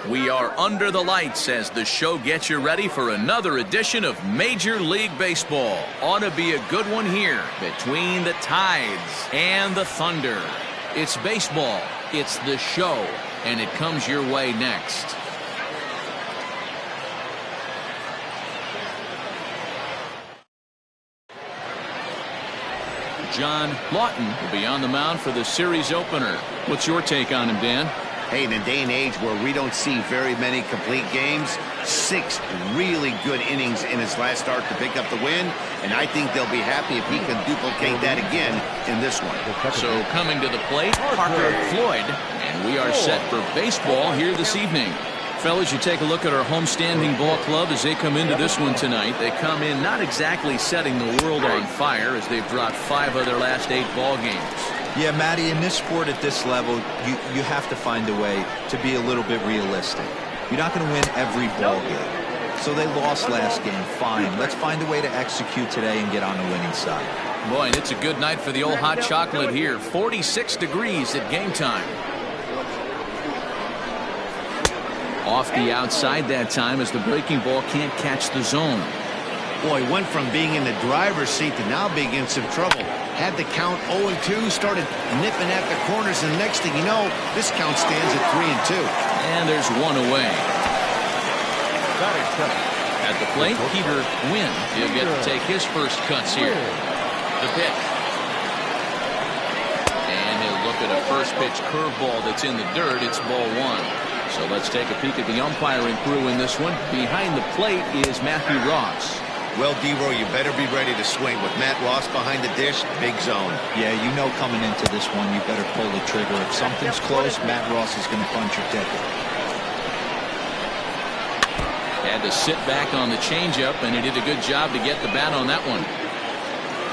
We are under the lights as the show gets you ready for another edition of Major League Baseball. Ought to be a good one here between the Tides and the Thunder. It's baseball, it's the show, and it comes your way next. John Lawton will be on the mound for the series opener. What's your take on him, Dan? Hey, in a day and age where we don't see very many complete games, 6 really good innings in his last start to pick up the win, and I think they'll be happy if he can duplicate that again in this one. So coming to the plate, Parker Floyd, and we are set for baseball here this evening. Fellas, you take a look at our homestanding ball club as they come into this one tonight. They come in not exactly setting the world on fire as they've dropped 5 of their last 8 ball games. Yeah, Matty, in this sport at this level, you have to find a way to be a little bit realistic. You're not going to win every ball game. So they lost last game. Fine. Let's find a way to execute today and get on the winning side. Boy, and it's a good night for the old hot chocolate here. 46 degrees at game time. Off the outside that time as the breaking ball can't catch the zone. Boy, went from being in the driver's seat to now being in some trouble. Had the count 0-2, started nipping at the corners, and next thing you know, this count stands at 3-2. And there's one away. At the plate, Peter Wynn. He'll get to take his first cuts here. The pitch. And he'll look at a first pitch curveball that's in the dirt. It's ball 1. So let's take a peek at the umpiring crew in this one. Behind the plate is Matthew Ross. Well, D-Roy, you better be ready to swing. With Matt Ross behind the dish, big zone. Yeah, you know coming into this one, you better pull the trigger. If something's close, Matt Ross is going to punch your ticket. Had to sit back on the changeup, and he did a good job to get the bat on that one.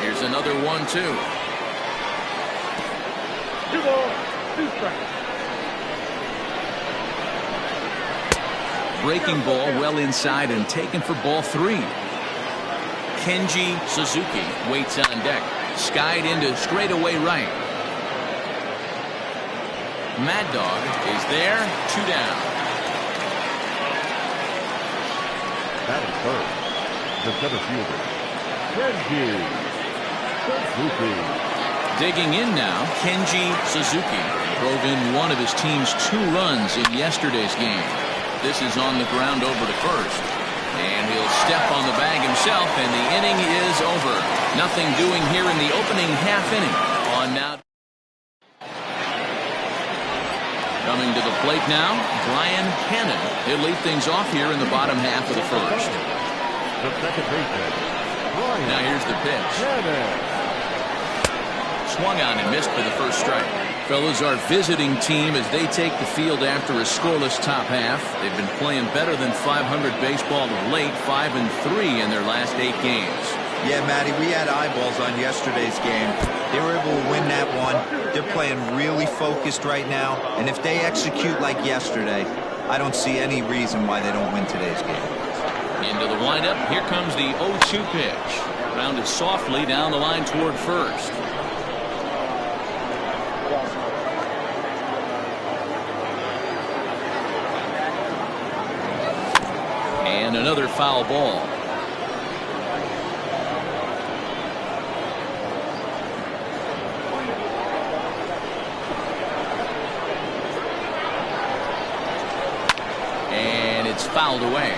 Here's another 1-2. 2 balls, 2 strikes. Breaking ball well inside and taken for ball 3. Kenji Suzuki waits on deck. Skied into straightaway right. Mad Dog is there. 2 down. Batting first, the center fielder, Kenji Suzuki. Digging in now, Kenji Suzuki drove in one of his team's 2 runs in yesterday's game. This is on the ground over to first. And he'll step on the bag himself, and the inning is over. Nothing doing here in the opening half inning. On now. Coming to the plate now, Brian Hannon. He'll lead things off here in the bottom half of the first. The second baseman, Brian. Now here's the pitch. Hannon. Swung on and missed for the first strike. Fellas, our visiting team as they take the field after a scoreless top half. They've been playing better than 500 baseball of late, 5-3 in their last 8 games. Yeah, Matty, we had eyeballs on yesterday's game. They were able to win that one. They're playing really focused right now, and if they execute like yesterday, I don't see any reason why they don't win today's game. Into the windup, here comes the 0-2 pitch. Rounded softly down the line toward first. And another foul ball. And it's fouled away.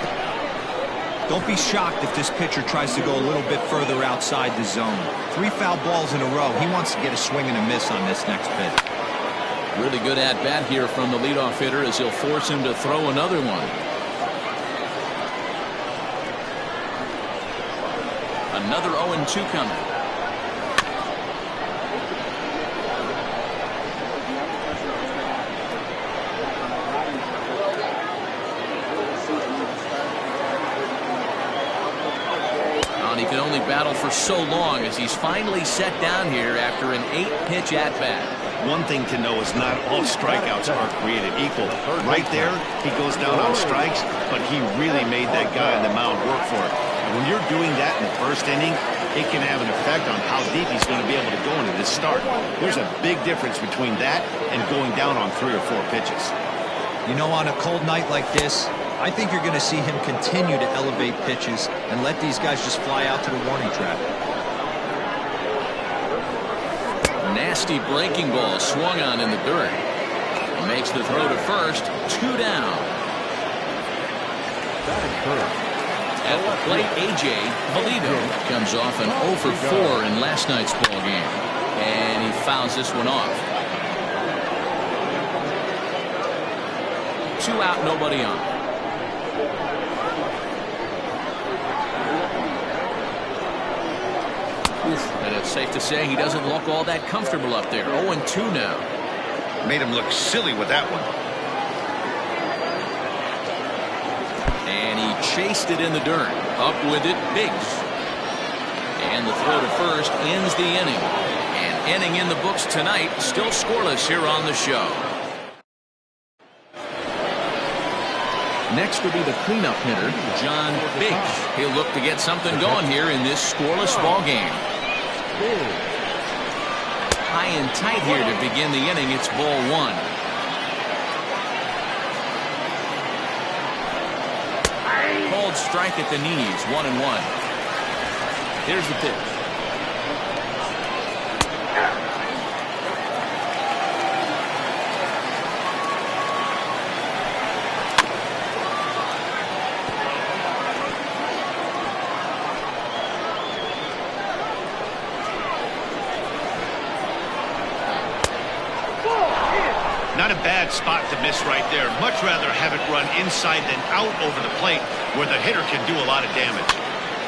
Don't be shocked if this pitcher tries to go a little bit further outside the zone. 3 foul balls in a row. He wants to get a swing and a miss on this next pitch. Really good at-bat here from the leadoff hitter as he'll force him to throw another one. Another 0-2 coming. And he can only battle for so long as he's finally set down here after an 8-pitch at-bat. One thing to know is not all strikeouts are created equal. Right there, he goes down on strikes, but he really made that guy on the mound work for it. And when you're doing that in the first inning, it can have an effect on how deep he's going to be able to go into this start. There's a big difference between that and going down on 3 or 4 pitches. You know, on a cold night like this, I think you're going to see him continue to elevate pitches and let these guys just fly out to the warning track. Nasty breaking ball swung on in the dirt. Makes the throw to first. 2 down. At the plate, A.J. Polito comes off an 0 for 4 in last night's ball game. And he fouls this one off. 2 out, nobody on. And it's safe to say he doesn't look all that comfortable up there. 0-2 now. Made him look silly with that one. And he chased it in the dirt. Up with it, Biggs. And the throw to first ends the inning. And inning in the books tonight, still scoreless here on the show. Next will be the cleanup hitter, John Biggs. He'll look to get something going here in this scoreless ball game. High and tight here to begin the inning. It's ball 1. Called strike at the knees. 1-1. Here's the pitch. Not a bad spot to miss right there. Much rather have it run inside than out over the plate where the hitter can do a lot of damage.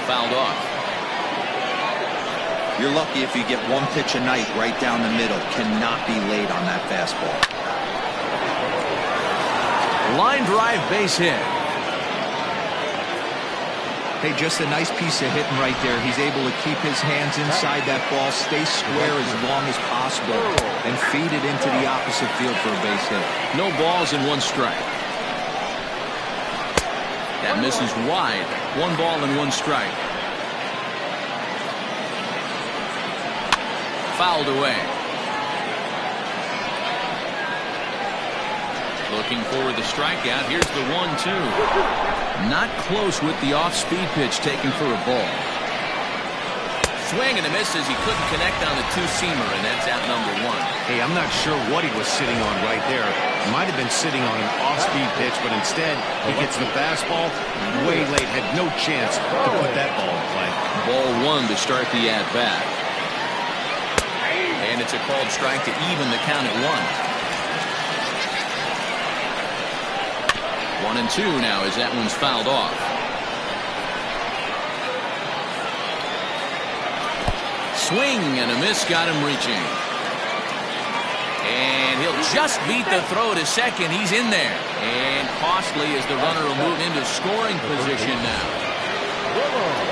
Fouled off. You're lucky if you get one pitch a night right down the middle. Cannot be late on that fastball. Line drive, base hit. Hey, just a nice piece of hitting right there. He's able to keep his hands inside that ball, stay square as long as possible, and feed it into the opposite field for a base hit. No balls and 1 strike. That misses wide. 1 ball and 1 strike. Fouled away. Looking for the strikeout. Here's the 1-2. Not close with the off-speed pitch taken for a ball. Swing and a miss as he couldn't connect on the 2-seamer, and that's out number 1. Hey, I'm not sure what he was sitting on right there. Might have been sitting on an off-speed pitch, but instead he gets the fastball way late. Had no chance to put that ball in play. Ball 1 to start the at-bat. And it's a called strike to even the count at 1. 1-2 now as that one's fouled off. Swing and a miss got him reaching. And he'll just beat the throw to second. He's in there. And costly as the runner will move into scoring position now.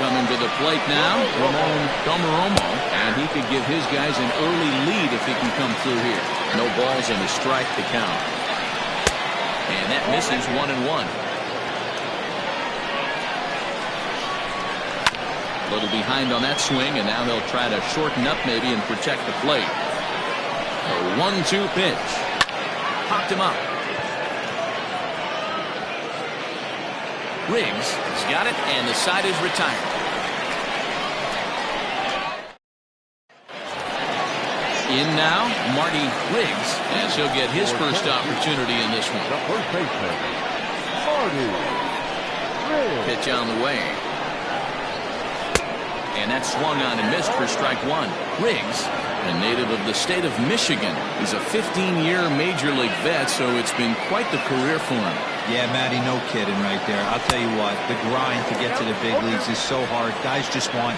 Coming to the plate now, Ramon Domaromo. And he could give his guys an early lead if he can come through here. No balls and a strike to count. And that misses 1-1. A little behind on that swing, and now he'll try to shorten up maybe and protect the plate. A 1-2 pitch. Popped him up. Riggs has got it, and the side is retired. In now, Marty Riggs, as he'll get his first opportunity in this one. The first baseman, Marty Riggs. Pitch on the way. And that swung on and missed for strike 1. Riggs, a native of the state of Michigan. He's a 15-year Major League vet, so it's been quite the career for him. Yeah, Matty, no kidding right there. I'll tell you what, the grind to get to the big leagues is so hard. Guys just want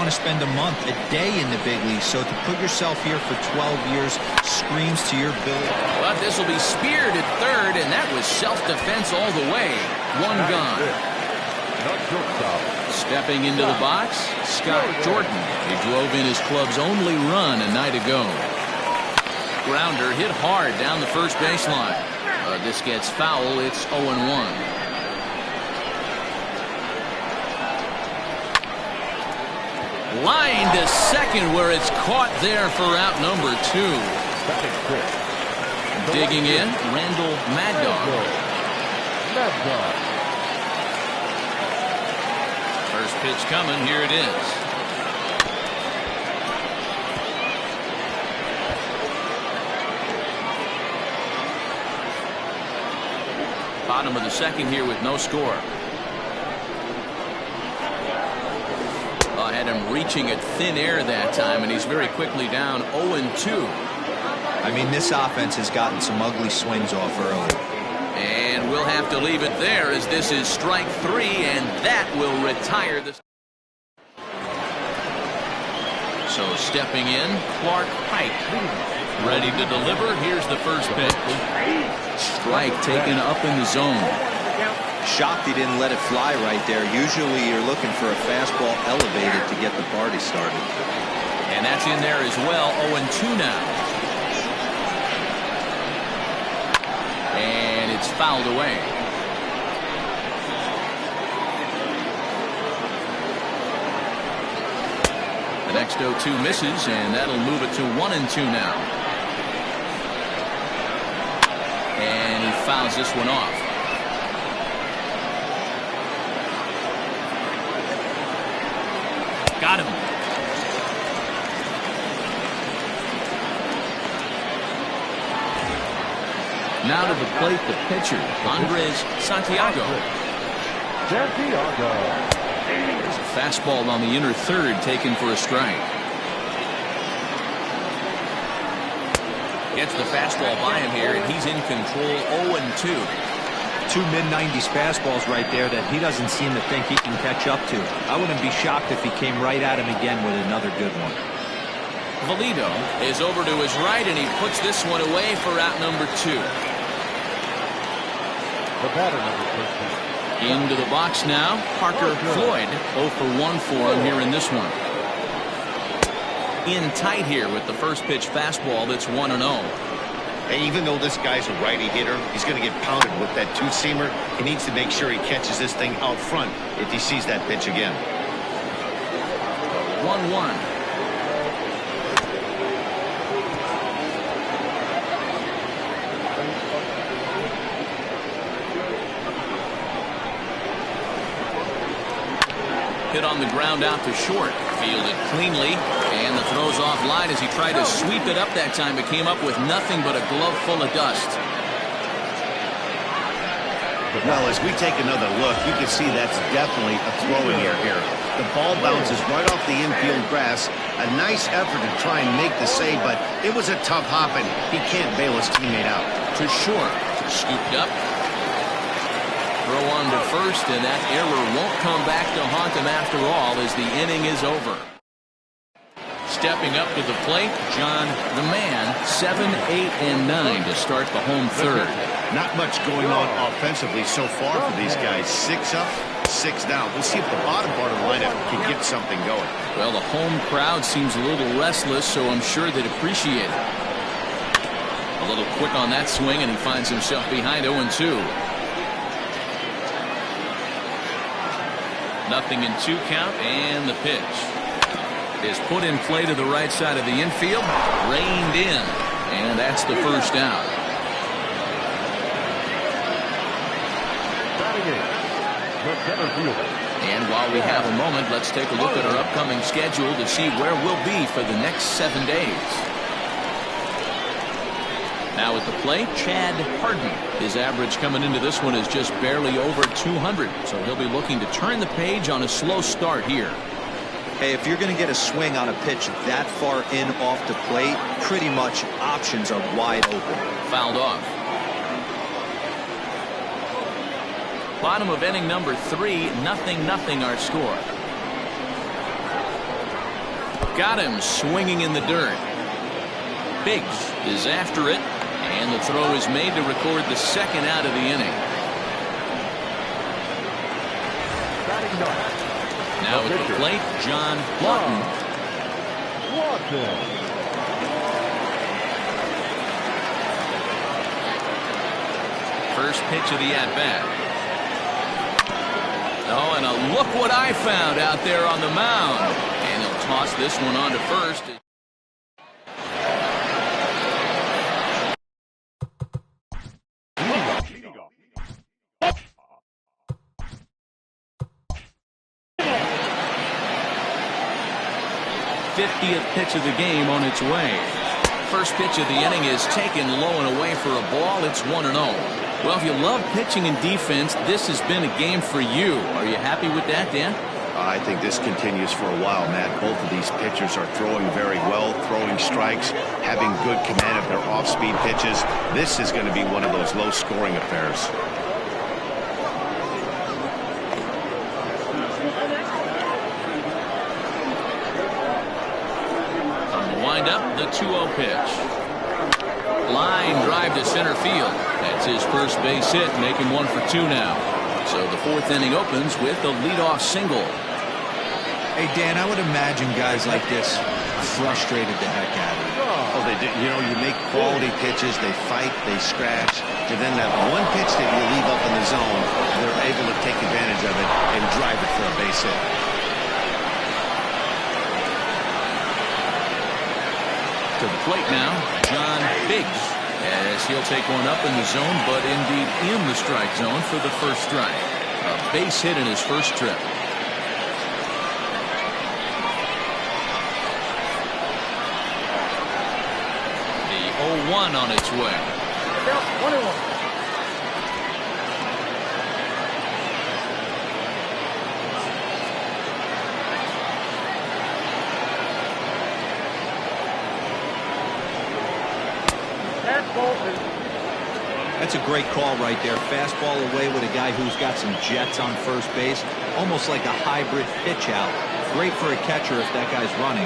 to spend a month, a day in the big leagues. So to put yourself here for 12 years screams to your ability. But this will be speared at third, and that was self-defense all the way. 1 gone. Stepping into the box, Scott Jordan. He drove in his club's only run a night ago. Grounder hit hard down the first baseline. This gets foul. It's 0-1. Line to second where it's caught there for out number 2. Digging in, Randall Mad Dog. Mad Dog. First pitch coming. Here it is. Bottom of the second here with no score. Had him reaching at thin air that time, and he's very quickly down 0-2. I mean, this offense has gotten some ugly swings off early. And we'll have to leave it there, as this is strike 3, and that will retire the. So stepping in, Clark Pike, ready to deliver. Here's the first pitch. Strike taken up in the zone. Shocked he didn't let it fly right there. Usually you're looking for a fastball elevated to get the party started. And that's in there as well. 0-2 now. And it's fouled away. The next 0-2 misses, and that'll move it to 1-2 now. And he fouls this one off. Got him. Now to the plate, the pitcher, Andres Santiago. Santiago. There's a fastball on the inner third taken for a strike. Gets the fastball by him here, and he's in control. 0-2. Two mid-90s fastballs right there that he doesn't seem to think he can catch up to. I wouldn't be shocked if he came right at him again with another good one. Valido is over to his right, and he puts this one away for out number 2. The batter, number 13. Into the box now, Parker Floyd. 0 for 1 for him here in this one. In tight here with the first pitch fastball. That's 1-0. Hey, even though this guy's a righty hitter, he's going to get pounded with that two-seamer. He needs to make sure he catches this thing out front if he sees that pitch again. 1-1. Hit on the ground out to short. Fielded cleanly, and the throw's offline as he tried to sweep it up that time, but came up with nothing but a glove full of dust. Well, as we take another look, you can see that's definitely a throwing error here. The ball bounces right off the infield grass. A nice effort to try and make the save, but it was a tough hop, and he can't bail his teammate out. To short, scooped up. Throw on to first, and that error won't come back to haunt him after all as the inning is over. Stepping up to the plate, John the Man, 7, 8, and 9 to start the home third. Not much going on offensively so far for these guys. 6 up, 6 down. We'll see if the bottom part of the lineup can get something going. Well, the home crowd seems a little restless, so I'm sure they'd appreciate it. A little quick on that swing, and he finds himself behind 0-2. Nothing in 2 count, and the pitch is put in play to the right side of the infield, reined in, and that's the first out. And while we have a moment, let's take a look at our upcoming schedule to see where we'll be for the next 7 days. Now at the plate, Chad Harden. His average coming into this one is just barely over 200, so he'll be looking to turn the page on a slow start here. Hey, if you're going to get a swing on a pitch that far in off the plate, pretty much options are wide open. Fouled off. Bottom of inning number 3, 0-0 our score. Got him swinging in the dirt. Biggs is after it. And the throw is made to record the second out of the inning. Now at the plate, John Lawton. First pitch of the at-bat. Oh, and a look what I found out there on the mound. And he'll toss this one on to first. 50th pitch of the game on its way. First pitch of the inning is taken low and away for a ball. It's 1-0. Well, if you love pitching and defense, this has been a game for you. Are you happy with that, Dan? I think this continues for a while, Matt. Both of these pitchers are throwing very well, throwing strikes, having good command of their off-speed pitches. This is going to be one of those low-scoring affairs. On the windup, the 2-0 pitch. Line drive to center field. That's his first base hit, making 1 for 2 now. So the 4th inning opens with a leadoff single. Hey, Dan, I would imagine guys like this frustrated the heck out of you. Oh, they do. You know, you make quality pitches, they fight, they scratch, and then that one pitch that you leave up in the zone, they're able to take advantage of it and drive it for a base hit. To the plate now, John Biggs, as he'll take one up in the zone, but indeed in the strike zone for the first strike. A base hit in his first trip. The 0-1 on its way. 21. That's a great call right there. Fastball away with a guy who's got some jets on first base. Almost like a hybrid pitch out. Great for a catcher if that guy's running.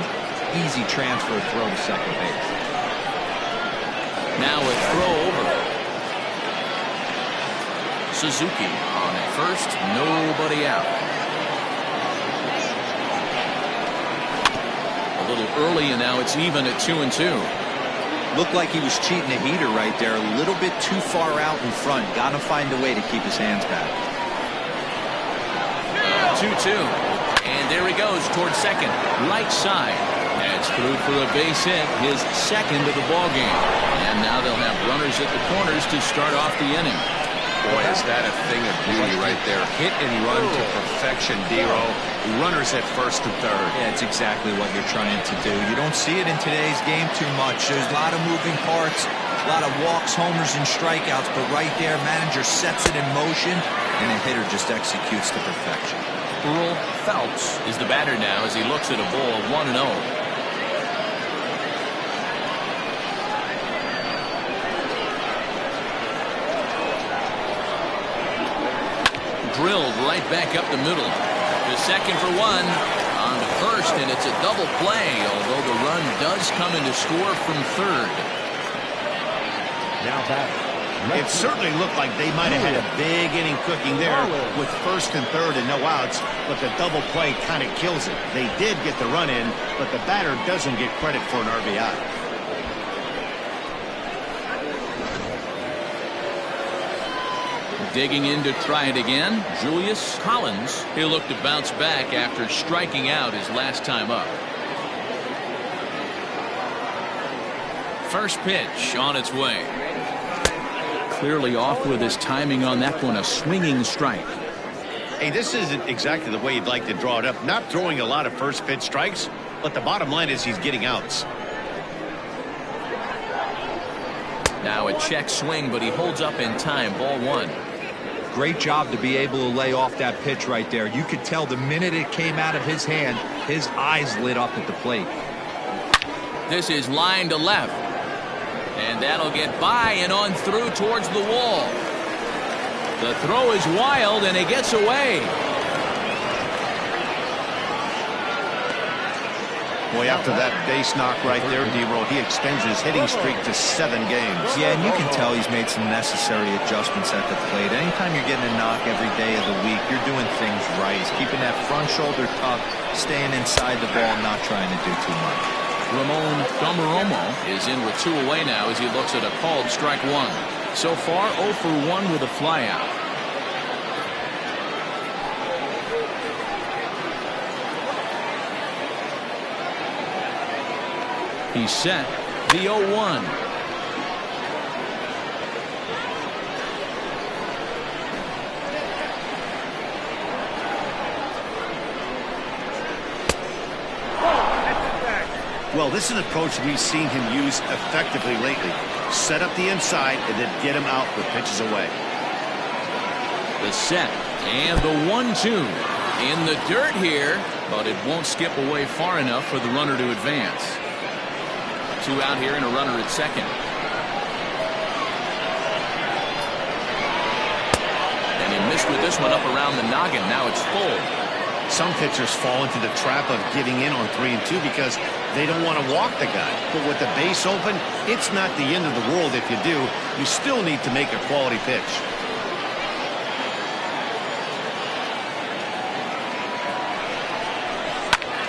Easy transfer throw to second base. Now a throw over. Suzuki on at first. Nobody out. A little early, and now it's even at 2-2. Looked like he was cheating a heater right there. A little bit too far out in front. Got to find a way to keep his hands back. 2-2. And there he goes towards second. Right side. That's through for a base hit. His second of the ball game. And now they'll have runners at the corners to start off the inning. Boy, is that a thing of beauty right there. Hit and run to perfection, Dero. Runners at first and third. Yeah, it's exactly what you're trying to do. You don't see it in today's game too much. There's a lot of moving parts, a lot of walks, homers, and strikeouts. But right there, manager sets it in motion, and the hitter just executes to perfection. Earl Phelps is the batter now as he looks at a ball 1-0. Drilled right back up the middle. To second for 1. On to first, and it's a double play, although the run does come in to score from third. Now back. It certainly looked like they might have had a big inning cooking there with first and third and no outs, but the double play kind of kills it. They did get the run in, but the batter doesn't get credit for an RBI. Digging in to try it again, Julius Collins. He'll look to bounce back after striking out his last time up. First pitch on its way. Clearly off with his timing on that one, a swinging strike. Hey, this isn't exactly the way you'd like to draw it up. Not throwing a lot of first pitch strikes, but the bottom line is he's getting outs. Now a check swing, but he holds up in time. Ball 1. Great job to be able to lay off that pitch right there. You could tell the minute it came out of his hand, his eyes lit up at the plate. This is line to left. And that'll get by and on through towards the wall. The throw is wild, and it gets away. Boy, after that base knock right there, Dero, he extends his hitting streak to 7 games. Yeah, and you can tell he's made some necessary adjustments at the plate. Anytime you're getting a knock every day of the week, you're doing things right. He's keeping that front shoulder tucked, staying inside the ball, not trying to do too much. Ramon Gamarromo is in with 2 away now as he looks at a called strike 1. So far, 0 for 1 with a flyout. He's set. The 0-1. Well, this is an approach we've seen him use effectively lately. Set up the inside and then get him out with pitches away. The set and the 1-2 in the dirt here, but it won't skip away far enough for the runner to advance. 2 out here and a runner at second. And he missed with this one up around the noggin. Now it's full. Some pitchers fall into the trap of giving in on 3 and 2 because they don't want to walk the guy. But with the base open, it's not the end of the world if you do. You still need to make a quality pitch.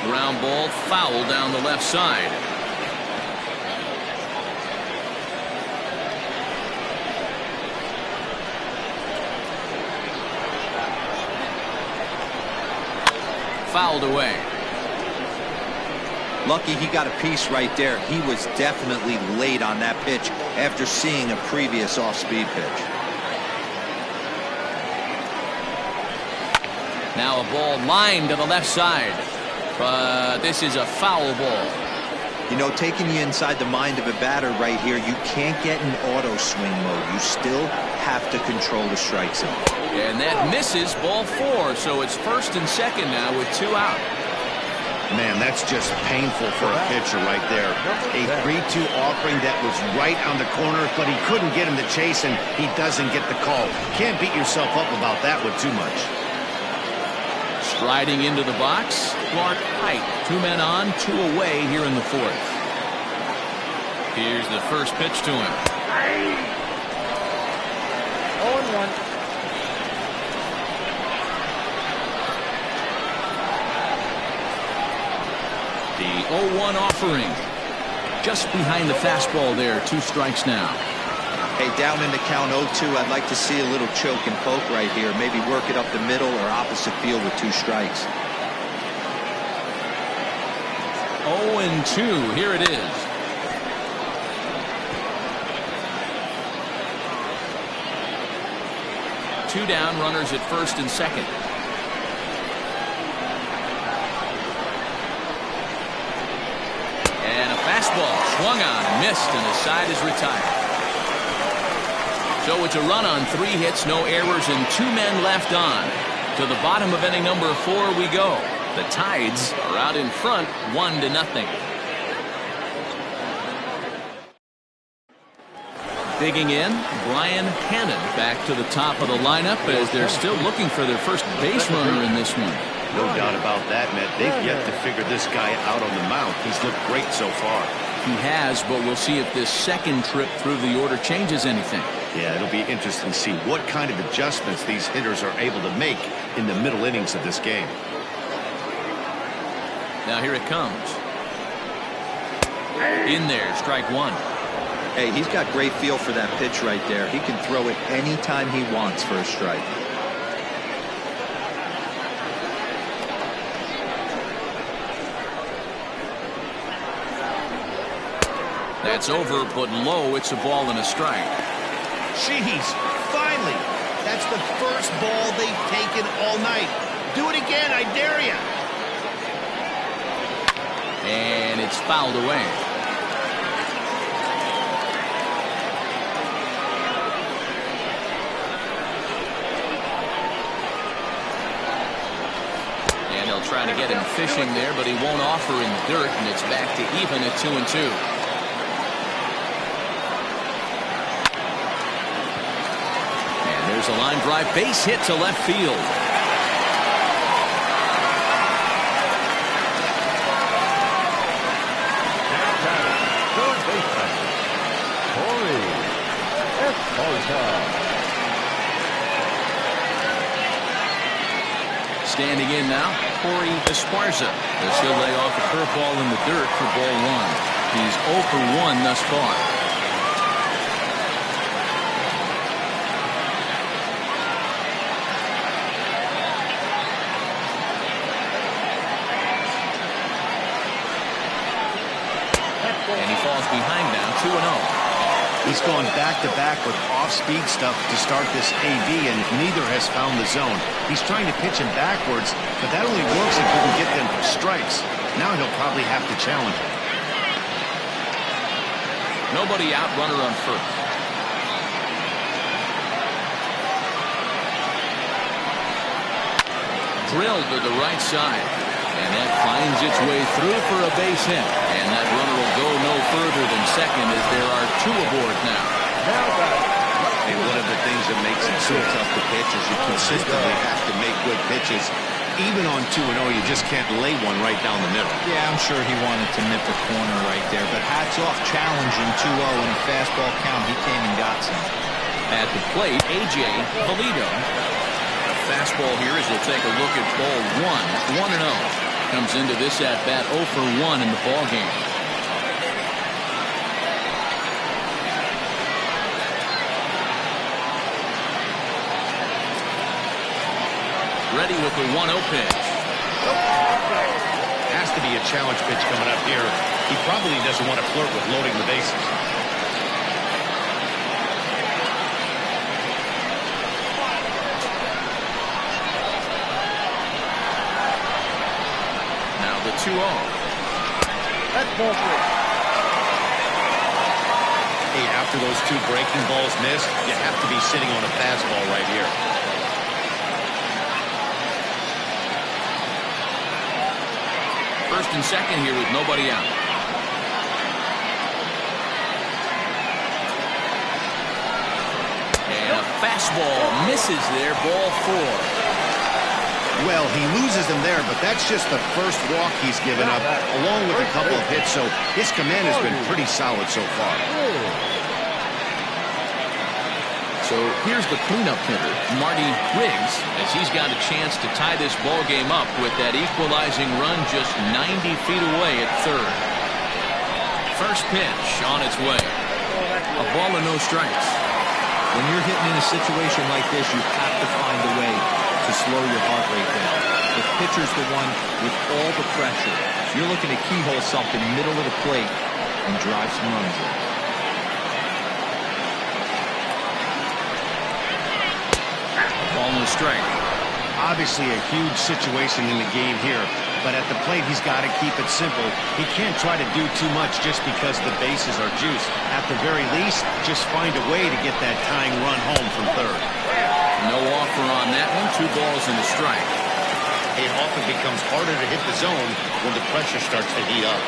Ground ball foul down the left side. Fouled away. Lucky he got a piece right there. He was definitely late on that pitch after seeing a previous off-speed pitch. Now a ball lined to the left side. But this is a foul ball. You know, taking you inside the mind of a batter right here, you can't get in auto swing mode. You still have to control the strike zone. And that misses, ball 4. So it's first and second now with 2 out. Man, that's just painful for a pitcher right there. A 3-2 offering that was right on the corner, but he couldn't get him to chase, and he doesn't get the call. Can't beat yourself up about that one too much. Striding into the box, Clark Height. 2 men on, 2 away here in the 4th. Here's the first pitch to him. 0-1. The 0-1 offering. Just behind the fastball there. 2 strikes now. Hey, down in the count 0-2, I'd like to see a little choke and poke right here. Maybe work it up the middle or opposite field with 2 strikes. 0-2. Here it is. Two down, runners at first and second. And a fastball swung on, missed, and the side is retired. So it's a run on 3 hits, no errors, and 2 men left on. To the bottom of inning number 4 we go. The Tides are out in front, 1-0. Digging in, Brian Hannon back to the top of the lineup as they're still looking for their first base runner in this one. No doubt about that, Matt. They've yet to figure this guy out on the mound. He's looked great so far. He has, but we'll see if this second trip through the order changes anything. Yeah, it'll be interesting to see what kind of adjustments these hitters are able to make in the middle innings of this game. Now here it comes. In there, strike 1. Hey, he's got great feel for that pitch right there. He can throw it anytime he wants for a strike. That's over, but low. It's a ball and a strike. Jeez, finally. That's the first ball they've taken all night. Do it again, I dare you. And it's fouled away. And they'll try to get him fishing there, but he won't offer in the dirt, and it's back to even at 2-2. There's a line drive base hit to left field. Third baseman, Corey Esparza. Standing in now, Corey Esparza, as he'll lay off a curveball in the dirt for ball 1. He's 0 for 1 thus far. And he falls behind now, 2-0. He's gone back-to-back with off-speed stuff to start this AB, and neither has found the zone. He's trying to pitch him backwards, but that only works if he can get them for strikes. Now he'll probably have to challenge him. Nobody out, runner on first. Drilled to the right side. And that finds its way through for a base hit. And that runner will go no further than second as there are two aboard now. And one of the things that makes it so tough to pitch is you consistently have to make good pitches. Even on 2-0, you just can't lay one right down the middle. Yeah, I'm sure he wanted to nip a corner right there, but hats off, challenging 2-0 in a fastball count. He came and got some. At the plate, A.J. Pulido. A fastball here as we'll take a look at ball 1. 1-0. Comes into this at-bat 0 for 1 in the ballgame. Ready with the 1-0 pitch. Has to be a challenge pitch coming up here. He probably doesn't want to flirt with loading the bases. Now the 2-0. That's ball 3. Hey, after those two breaking balls missed, you have to be sitting on a fastball right here. First and second here with nobody out. And a fastball misses there, ball 4. Well, he loses them there, but that's just the first walk he's given up, along with a couple of hits, so his command has been pretty solid so far. So here's the cleanup hitter, Marty Riggs, as he's got a chance to tie this ball game up with that equalizing run just 90 feet away at third. First pitch on its way. A ball and no strikes. When you're hitting in a situation like this, you have to find a way to slow your heart rate down. The pitcher's the one with all the pressure. You're looking to keyhole something middle of the plate and drive some runs in. Ball and a strike. Obviously a huge situation in the game here, but at the plate he's got to keep it simple. He can't try to do too much just because the bases are juiced. At the very least, just find a way to get that tying run home from third. No offer on that one. 2 balls and a strike. It often becomes harder to hit the zone when the pressure starts to heat up.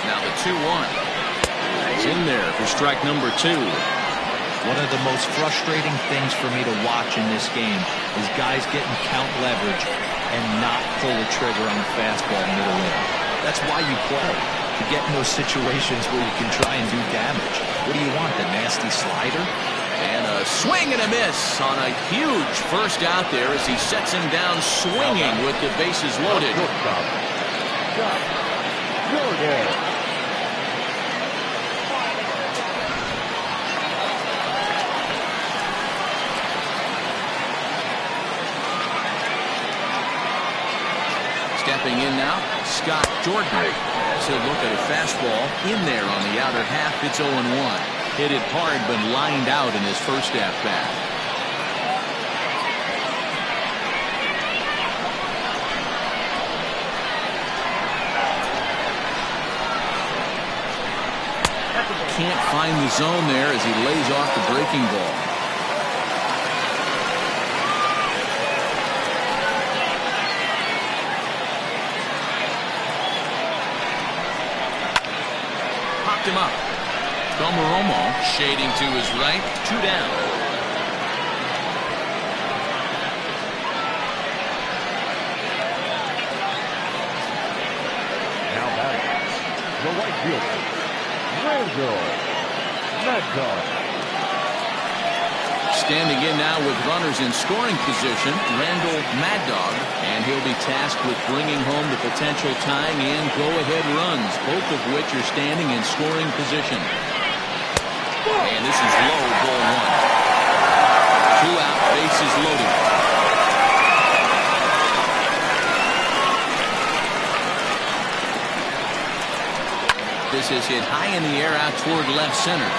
Now the 2-1. He's in there for strike number 2. One of the most frustrating things for me to watch in this game is guys getting count leverage and not pull the trigger on the fastball middle in. That's why you play, to get in those situations where you can try and do damage. What do you want, the nasty slider? And a swing and a miss on a huge first out there as he sets him down swinging with the bases loaded. Shortstop. Josh Jordan. Stepping in now, Scott Jordan. So look at a fastball in there on the outer half. It's 0-1. Hit it hard, but lined out in his first at-bat. Can't find the zone there as he lays off the breaking ball. Him up. Tomaromo shading to his right. 2 down. Now batting, the right fielder, Randall Maddox. Standing in now with runners in scoring position, Randall Mad Dog, and he'll be tasked with bringing home the potential tying and go-ahead runs, both of which are standing in scoring position. And this is low, ball 1. 2 out, bases loaded. This is hit high in the air out toward left center.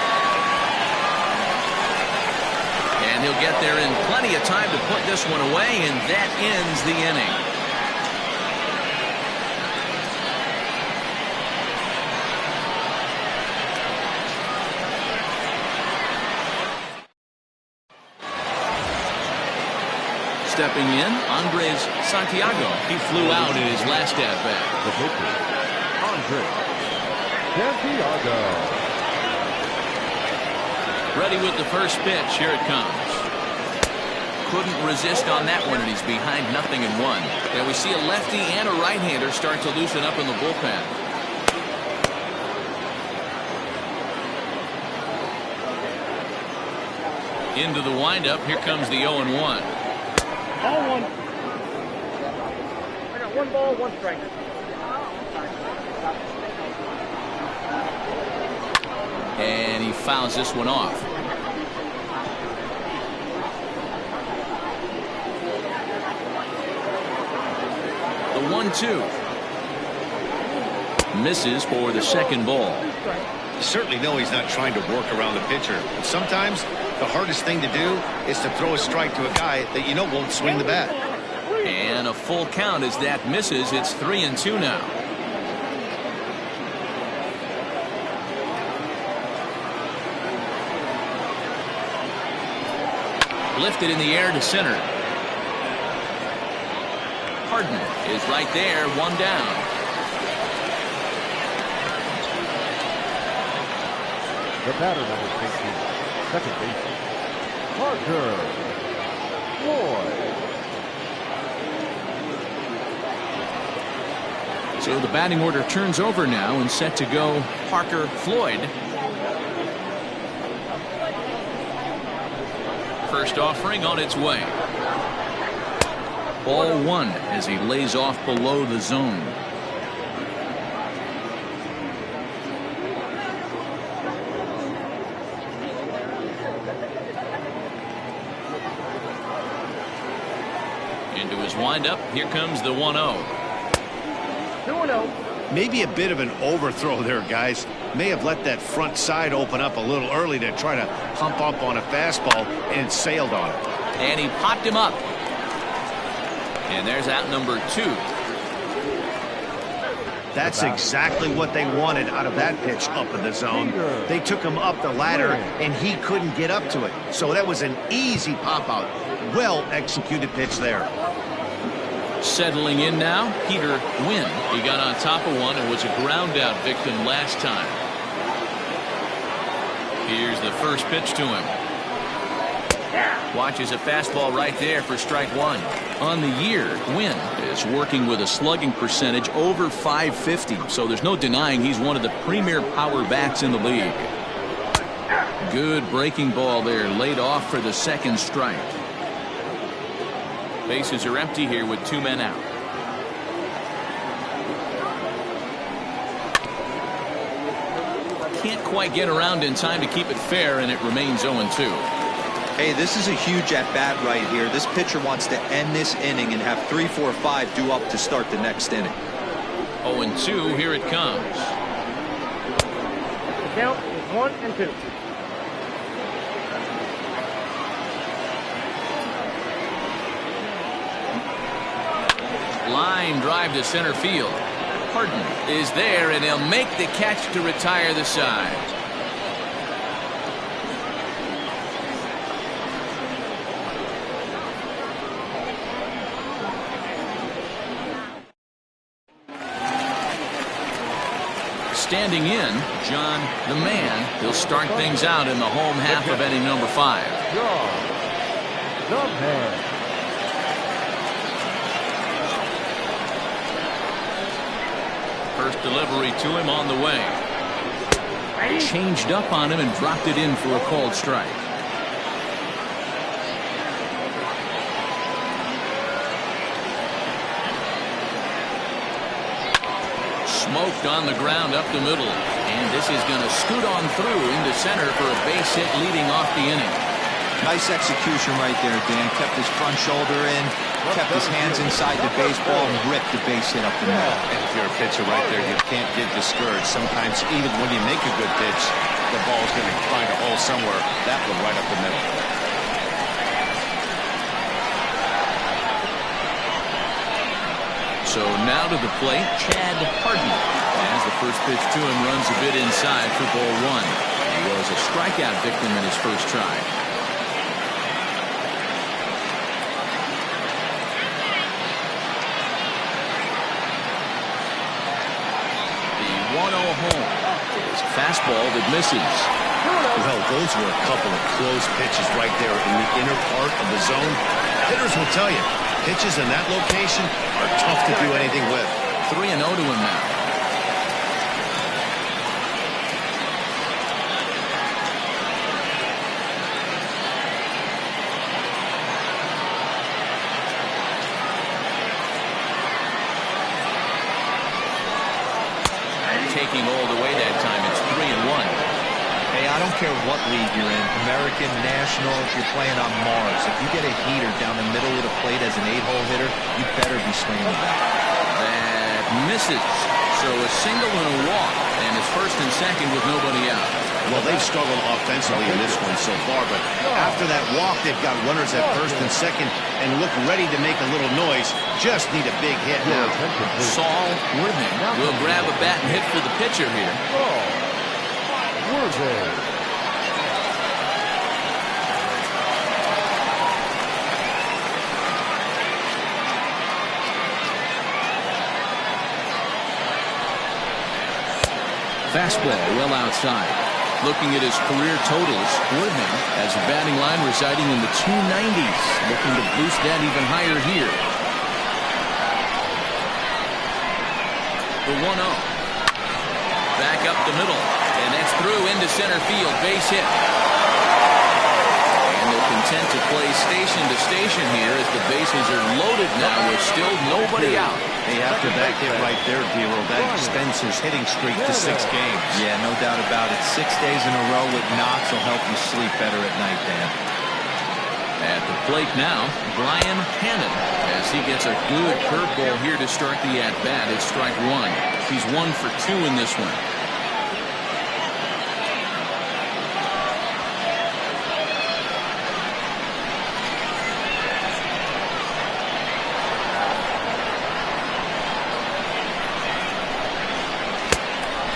he'll get there in plenty of time to put this one away, and that ends the inning. Stepping in, Andres Santiago. He flew out in his last at-bat. The pitcher, Andres Santiago. Ready with the first pitch. Here it comes. Couldn't resist on that one, and he's behind 0-1. And we see a lefty and a right-hander start to loosen up in the bullpen. Into the windup. Here comes the 0-1. Ball one. I got 1 ball, 1 strike. And he fouls this one off. The 1-2. Misses for the second ball. You certainly know he's not trying to work around the pitcher. But sometimes the hardest thing to do is to throw a strike to a guy that you know won't swing the bat. And a full count as that misses. It's 3-2 now. Lifted in the air to center. Harden is right there, 1 down. The batter, number 16, second baseman, Parker Floyd. So the batting order turns over now, and set to go Parker Floyd. First offering on its way. Ball 1 as he lays off below the zone. Into his windup. Here comes the 1-0. 2-0. Maybe a bit of an overthrow there, guys. May have let that front side open up a little early to try to hump up on a fastball, and it sailed on it. And he popped him up. And there's out number 2. That's exactly what they wanted out of that pitch up in the zone. They took him up the ladder, and he couldn't get up to it. So that was an easy pop-out. Well-executed pitch there. Settling in now, Peter Wynn. He got on top of one and was a ground-out victim last time. Here's the first pitch to him. Watches a fastball right there for strike 1. On the year, Wynn is working with a slugging percentage over .550, so there's no denying he's one of the premier power bats in the league. Good breaking ball there, laid off for the second strike. Bases are empty here with 2 men out. Can't quite get around in time to keep it fair, and it remains 0-2. Hey, this is a huge at-bat right here. This pitcher wants to end this inning and have 3, 4, 5 due up to start the next inning. 0-2, here it comes. The count is 1-2. Line drive to center field. Harden is there, and he'll make the catch to retire the side. Standing in, John the Man. He'll start things out in the home half of inning number 5. John the Man. First delivery to him on the way. Changed up on him and dropped it in for a called strike. Smoked on the ground up the middle. And this is going to scoot on through into center for a base hit leading off the inning. Nice execution right there, Dan. Kept his front shoulder in, kept his hands inside the baseball, and ripped the base hit up the middle. And if you're a pitcher right there, you can't get discouraged. Sometimes even when you make a good pitch, the ball's going to find a hole somewhere. That one right up the middle. So now to the plate, Chad Harden. As the first pitch to him runs a bit inside for ball one. He was a strikeout victim in his first try. The 1-0 home is a fastball that misses. Well, those were a couple of close pitches right there in the inner part of the zone. Hitters will tell you, pitches in that location are tough to do anything with. 3-0 to him now. Taking all the way that time. It's 3-1. Hey, I don't care what league you're in, American, National, if you're playing on Mars. If you get a heater down the middle of the plate as an 8-hole hitter, you better be swinging the bat. That misses. So a single and a walk, and it's first and second with nobody out. Well, they've struggled offensively in this one so far, but after that walk, they've got runners at first and second and look ready to make a little noise. Just need a big hit now. Saul Worthing will grab a bat and hit for the pitcher here. Fastball well outside. Looking at his career totals, Worthing has a batting line residing in the 290s. Looking to boost that even higher here. The 1-0. Back up the middle. And that's through into center field. Base hit. And they're content to play station to station here as the bases are loaded now with still nobody out. Hey, after that hit right there, D-Roll, that extends his hitting streak to 6 games. Yeah, no doubt about it. 6 days in a row with knocks will help you sleep better at night, Dan. At the plate now, Brian Hannon, as he gets a good curveball here to start the at-bat. It's strike one. He's 1 for 2 in this one.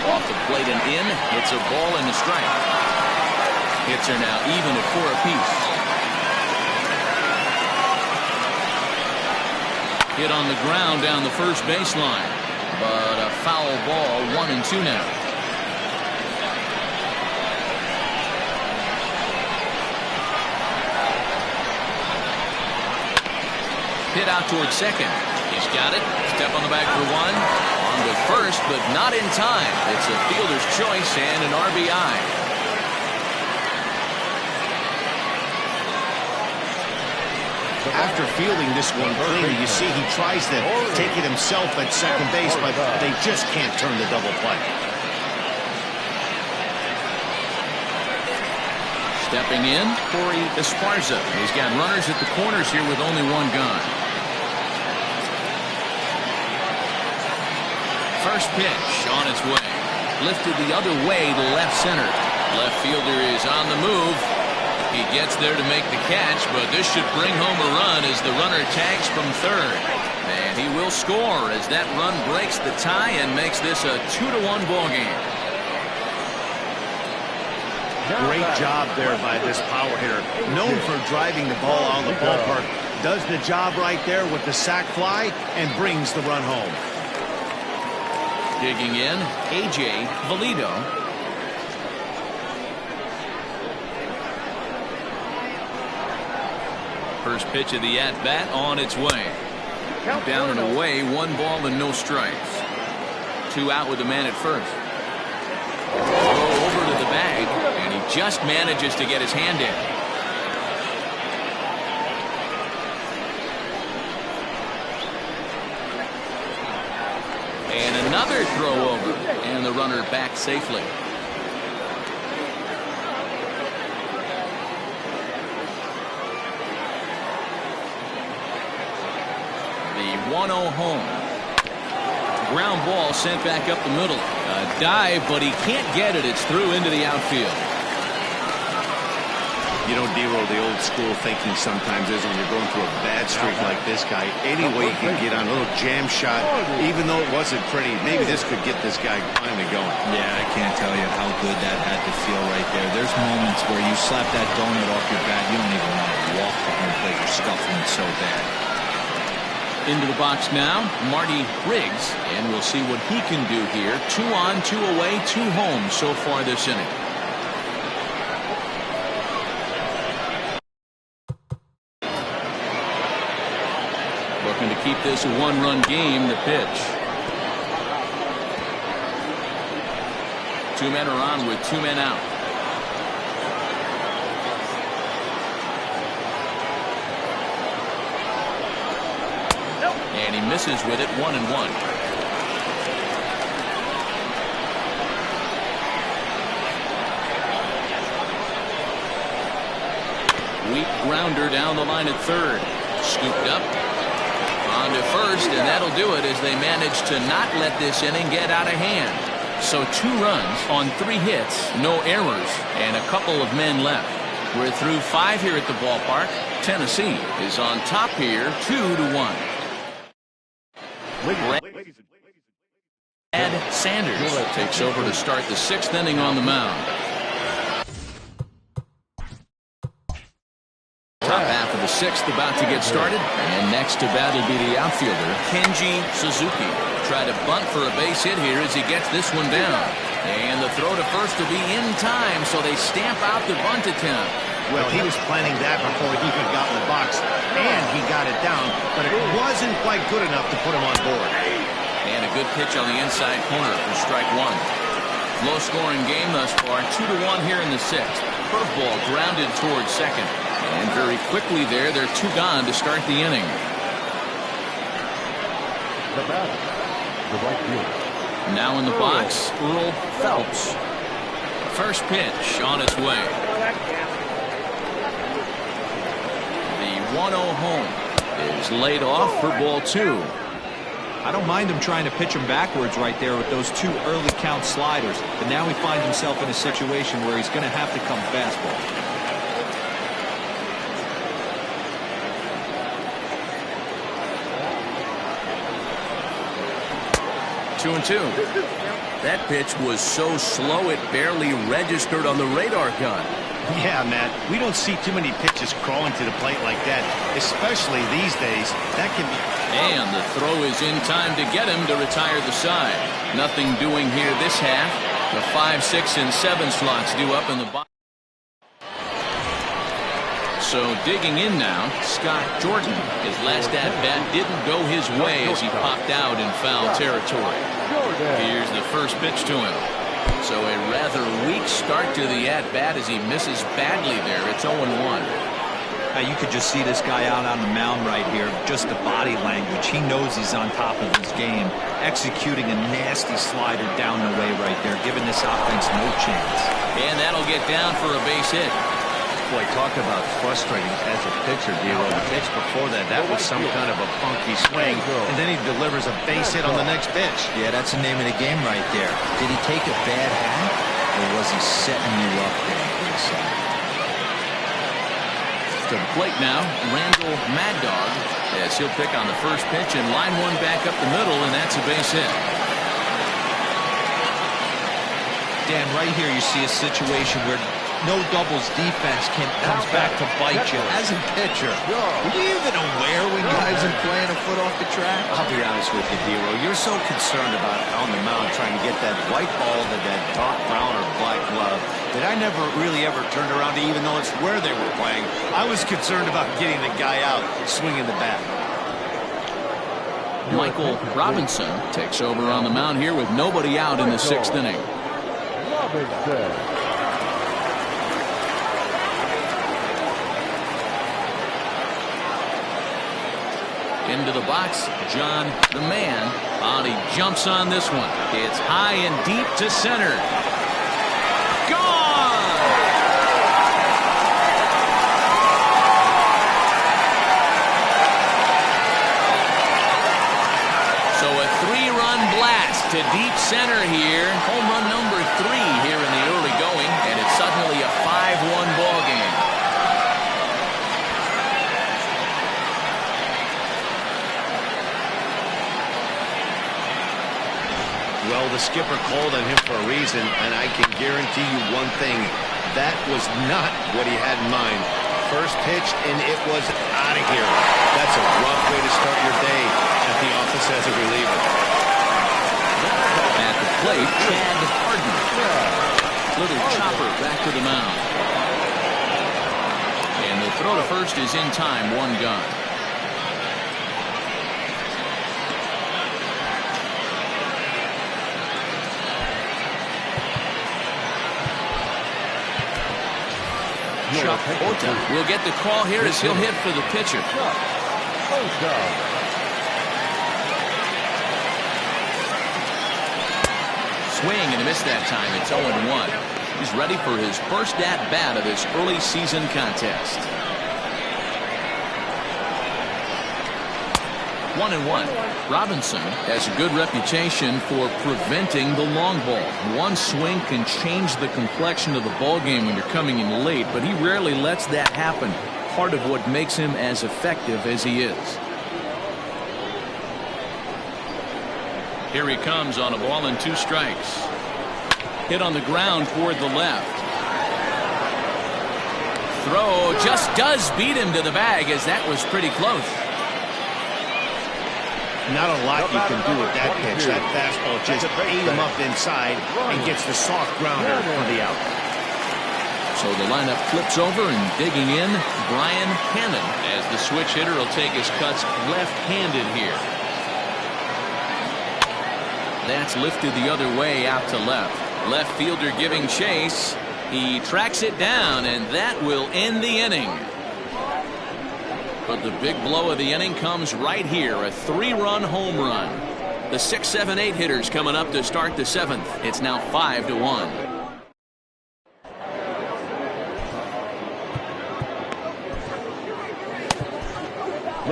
Off the plate and in. It's a ball and a strike. Hits are now even at 4 apiece. Hit on the ground down the first baseline. But a foul ball, 1-2 now. Hit out towards second. He's got it. Step on the back for one. On to first, but not in time. It's a fielder's choice and an RBI. After fielding this one cleanly, you see he tries to take it himself at second base, but they just can't turn the double play. Stepping in, Corey Esparza. He's got runners at the corners here with only one gone. First pitch on its way. Lifted the other way to left center. Left fielder is on the move. He gets there to make the catch, but this should bring home a run as the runner tags from third. And he will score as that run breaks the tie and makes this a 2-1 ball game. Great job there by this power hitter. Known for driving the ball out of the ballpark. Does the job right there with the sac fly and brings the run home. Digging in, A.J. Valido. First pitch of the at-bat on its way. Down and away, 1 ball and no strikes. 2 out with the man at first. Throw over to the bag, and he just manages to get his hand in. And another throw over, and the runner back safely. The 1-0 home. Ground ball sent back up the middle. A dive, but he can't get it. It's through into the outfield. You know, Dero, the old school thinking sometimes is when you're going through a bad streak like this guy, any way you can get on a little jam shot, even though it wasn't pretty, maybe this could get this guy finally going. Yeah, I can't tell you how good that had to feel right there. There's moments where you slap that donut off your bat, you don't even want to walk to home plate. You're scuffling so bad. Into the box now, Marty Riggs, and we'll see what he can do here. 2 on, 2 away, 2 home so far this inning. Looking to keep this a 1-run game. The pitch. 2 men are on with 2 men out. And he misses with it. 1-1. Weak grounder down the line at third. Scooped up. On to first, and that'll do it as they manage to not let this inning get out of hand. So 2 runs on 3 hits, no errors, and a couple of men left. We're through 5 here at the ballpark. Tennessee is on top here, 2-1. Brad Sanders takes over to start the 6th inning on the mound. Top half of the 6th about to get started, and next to bat will be the outfielder Kenji Suzuki. Try to bunt for a base hit here as he gets this one down, and the throw to first to be in time, so they stamp out the bunt attempt. Well, he was planning that before he even got in the box, and he got it down, but it wasn't quite good enough to put him on board. And a good pitch on the inside corner for strike 1. Low-scoring game thus far, 2-1 here in the 6th. Curveball grounded towards second. And very quickly there, they're 2 gone to start the inning. The batter, the right fielder. Now in the box, Earl Phelps. First pitch on its way. The 1-0 home is laid off for ball 2. I don't mind him trying to pitch him backwards right there with those 2 early count sliders, but now he finds himself in a situation where he's going to have to come fastball. 2-2. That pitch was so slow it barely registered on the radar gun. Yeah, Matt, we don't see too many pitches crawling to the plate like that, especially these days. That can be... And the throw is in time to get him to retire the side. Nothing doing here this half. The 5, 6, and 7 slots due up in the box. So digging in now, Scott Jordan. His last at-bat didn't go his way as he popped out in foul territory. Here's the first pitch to him. So a rather weak start to the at-bat as he misses badly there. It's 0-1. You could just see this guy out on the mound right here. Just the body language. He knows he's on top of his game. Executing a nasty slider down the way right there, giving this offense no chance. And that'll get down for a base hit. Boy, talk about frustrating as a pitcher, Dero. The pitch before that was some kind of a funky swing, and then he delivers a base hit on the next pitch. Yeah, that's the name of the game right there. Did he take a bad hat, or was he setting you up there? To the plate now, Randall Mad Dog, as he'll pick on the first pitch and line one back up the middle, and that's a base hit. Dan, right here you see a situation where no doubles defense comes back to bite you. As a pitcher, are you even aware when guys are playing a foot off the track? I'll be honest with you, Dero. You're so concerned about on the mound trying to get that white ball to that dark brown or black glove that I never really ever turned around to even notice where they were playing. I was concerned about getting the guy out swinging the bat. Michael Robinson takes over on the mound here with nobody out in the 6th inning. Robinson. Into the box, John the Man. He jumps on this one. It's high and deep to center. Gone! So a 3-run blast to deep center here. Home run number 3 here in the early going, and it's suddenly a 5-1 ball game. Well, the skipper called on him for a reason, and I can guarantee you one thing. That was not what he had in mind. First pitch, and it was out of here. That's a rough way to start your day at the office as a reliever. At the plate, Chad Harden. Little chopper back to the mound. And the throw to first is in time, 1 gun. Chuck Ota will get the call here as he'll hit for the pitcher. Swing and a miss that time. It's 0-1. He's ready for his first at-bat of this early season contest. 1-1. Robinson has a good reputation for preventing the long ball. One swing can change the complexion of the ball game when you're coming in late, but he rarely lets that happen. Part of what makes him as effective as he is. Here he comes on a ball and 2 strikes. Hit on the ground toward the left. Throw just does beat him to the bag, as that was pretty close. Not a lot you can do with that pitch. That fastball just ate him up inside and gets the soft grounder for the out. So the lineup flips over, and digging in, Brian Hannon, as the switch hitter will take his cuts left-handed here. That's lifted the other way out to left. Left fielder giving chase. He tracks it down, and that will end the inning. But the big blow of the inning comes right here, a 3-run home run. The 6, 7, 8 hitters coming up to start the 7th. It's now 5-1.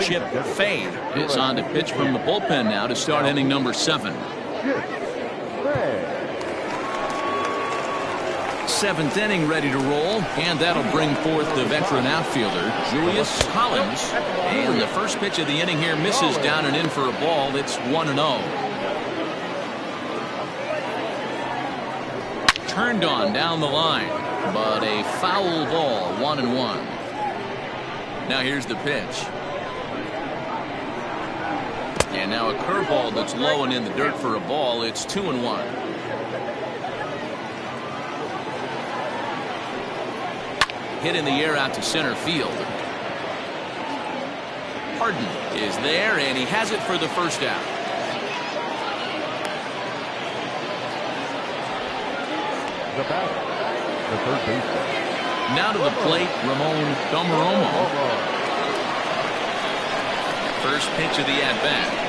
Chip Fay is on to pitch from the bullpen now to start inning number 7. 7th inning ready to roll, and that'll bring forth the veteran outfielder Julius Collins. And the first pitch of the inning here misses down and in for a ball. It's 1-0. Turned on down the line, but a foul ball, 1-1. Now here's the pitch. And now a curveball that's low and in the dirt for a ball. It's 2-1. Hit in the air out to center field. Harden is there, and he has it for the first out. The batter, the third baseman. Now to the plate, Ramon Domaromo. First pitch of the at-bat.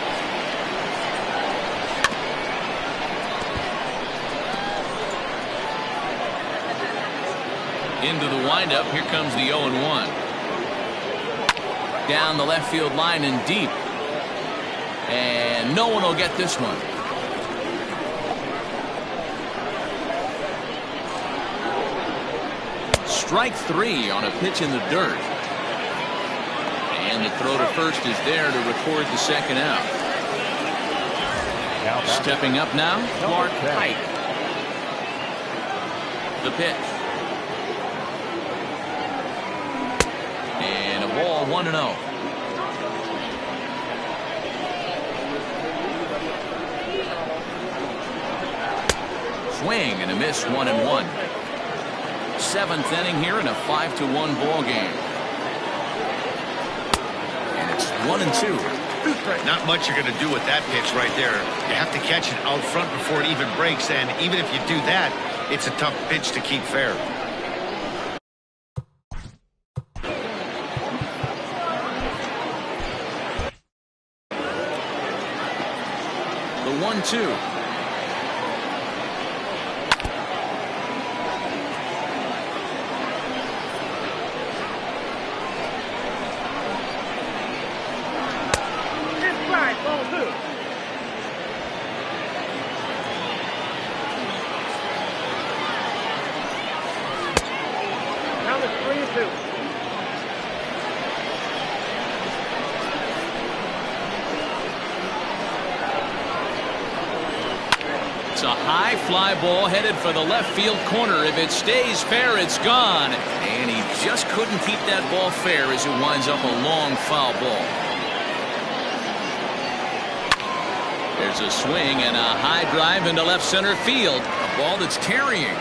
Into the windup. Here comes the 0-1. Down the left field line and deep. And no one will get this one. Strike 3 on a pitch in the dirt. And the throw to first is there to record the second out. Stepping up now, Clark Pike. The pitch. And a ball, 1-0. Swing and a miss, 1-1. 7th inning here in a 5-1 ball game. And it's 1-2. Not much you're going to do with that pitch right there. You have to catch it out front before it even breaks, and even if you do that, it's a tough pitch to keep fair. The 1-2. It's a high fly ball headed for the left field corner. If it stays fair, it's gone. And he just couldn't keep that ball fair as it winds up a long foul ball. There's a swing and a high drive into left center field. A ball that's carrying.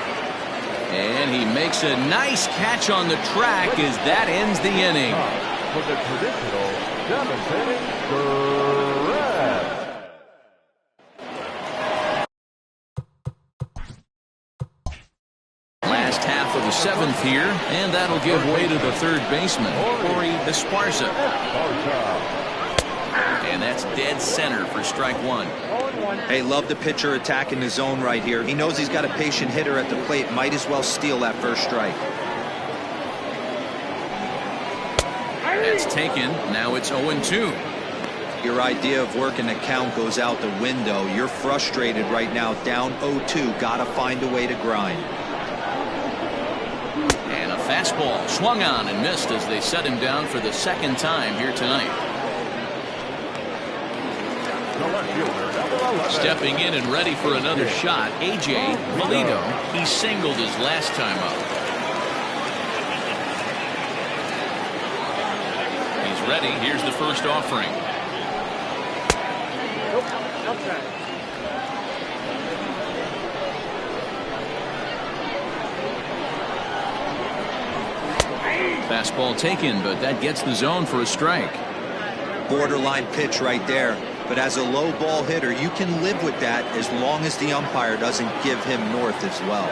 And he makes a nice catch on the track as that ends the inning. For the traditional 7th inning, Durant. Last half of the 7th here, and that'll give way to the third baseman, Corey Esparza. And that's dead center for strike one. Hey, love the pitcher attacking the zone right here. He knows he's got a patient hitter at the plate. Might as well steal that first strike. That's taken. Now it's 0-2. Your idea of working the count goes out the window. You're frustrated right now, down 0-2. Gotta find a way to grind. And a fastball swung on and missed as they set him down for the second time here tonight. Stepping in and ready for another shot, A.J. Melito. He singled his last time up. He's ready. Here's the first offering. Fastball taken, but that gets the zone for a strike. Borderline pitch right there. But as a low ball hitter, you can live with that as long as the umpire doesn't give him north as well.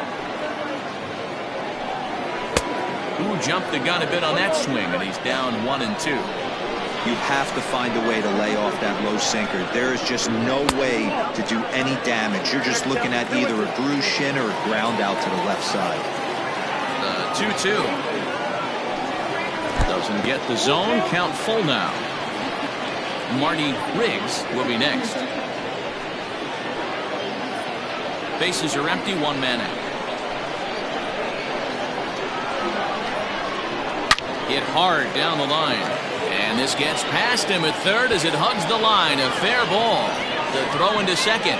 Who jumped the gun a bit on that swing, and he's down 1-2. You have to find a way to lay off that low sinker. There is just no way to do any damage. You're just looking at either a bruised shin or a ground out to the left side. 2-2. Doesn't get the zone. Count full now. Marty Riggs will be next. Bases are empty, one man out. Hit hard down the line. And this gets past him at third as it hugs the line. A fair ball. The throw into second.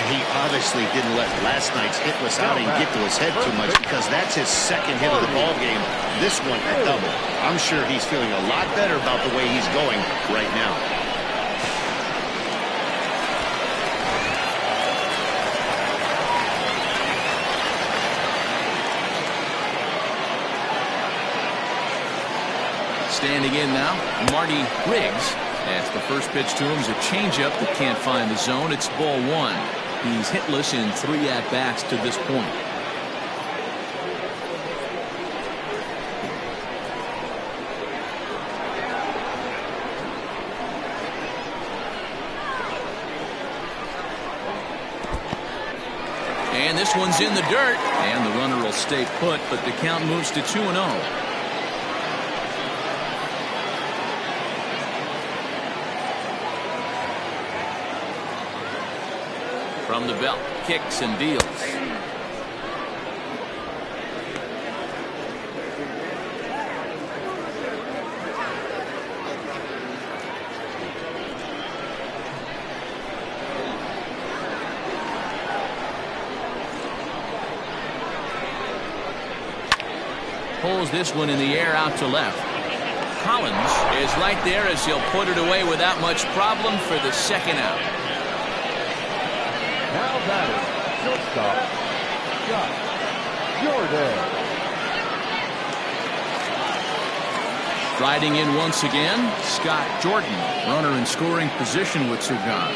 He obviously didn't let last night's hitless outing get to his head too much, because that's his second hit of the ball game. This one a double. I'm sure he's feeling a lot better about the way he's going right now. Standing in now, Marty Riggs. As the first pitch to him is a changeup that can't find the zone. It's ball one. He's hitless in 3 at-bats to this point. And this one's in the dirt. And the runner will stay put, but the count moves to 2-0. From the belt, kicks and deals. Pulls this one in the air out to left. Collins is right there as he'll put it away without much problem for the second out. Now batting, shortstop, Scott Jordan. Striding in once again, Scott Jordan, runner in scoring position with 2 gone.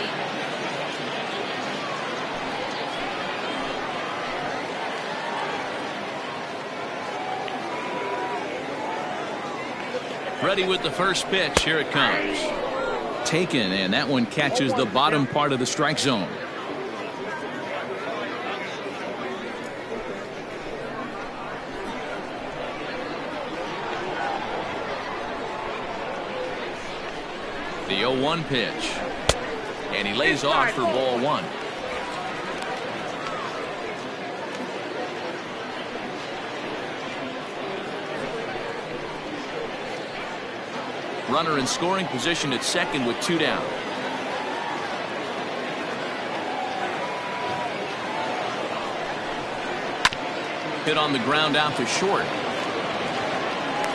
Ready with the first pitch. Here it comes. Taken, and that one catches the bottom part of the strike zone. The 0-1 pitch. And he lays off for ball one. Runner in scoring position at second with 2 down. Hit on the ground out to short.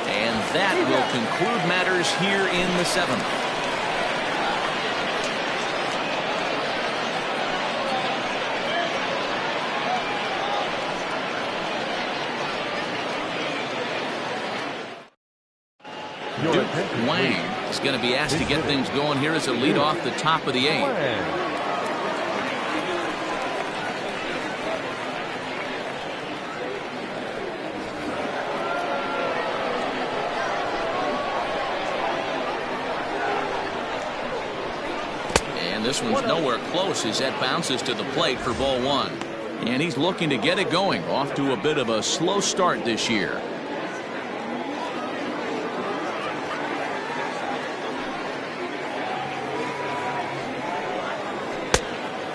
And that will conclude matters here in the 7th. Duke Wang is going to be asked to get things going here as a lead off the top of the 8th. This one's nowhere close as that bounces to the plate for ball 1. And he's looking to get it going. Off to a bit of a slow start this year.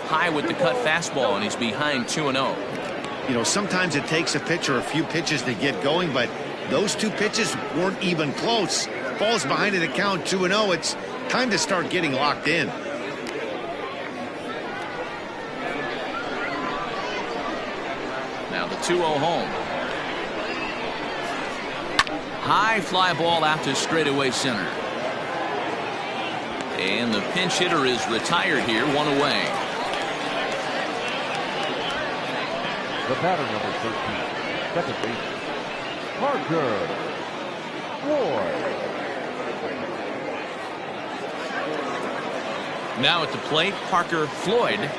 High with the cut fastball, and he's behind 2-0. You know, sometimes it takes a pitcher a few pitches to get going, but those 2 pitches weren't even close. Ball's behind at a count 2-0. It's time to start getting locked in. Now the 2-0 home. High fly ball out to straightaway center. And the pinch hitter is retired here, 1 away. The batter, number 13, second baseman, Parker Floyd. Now at the plate, Parker Floyd.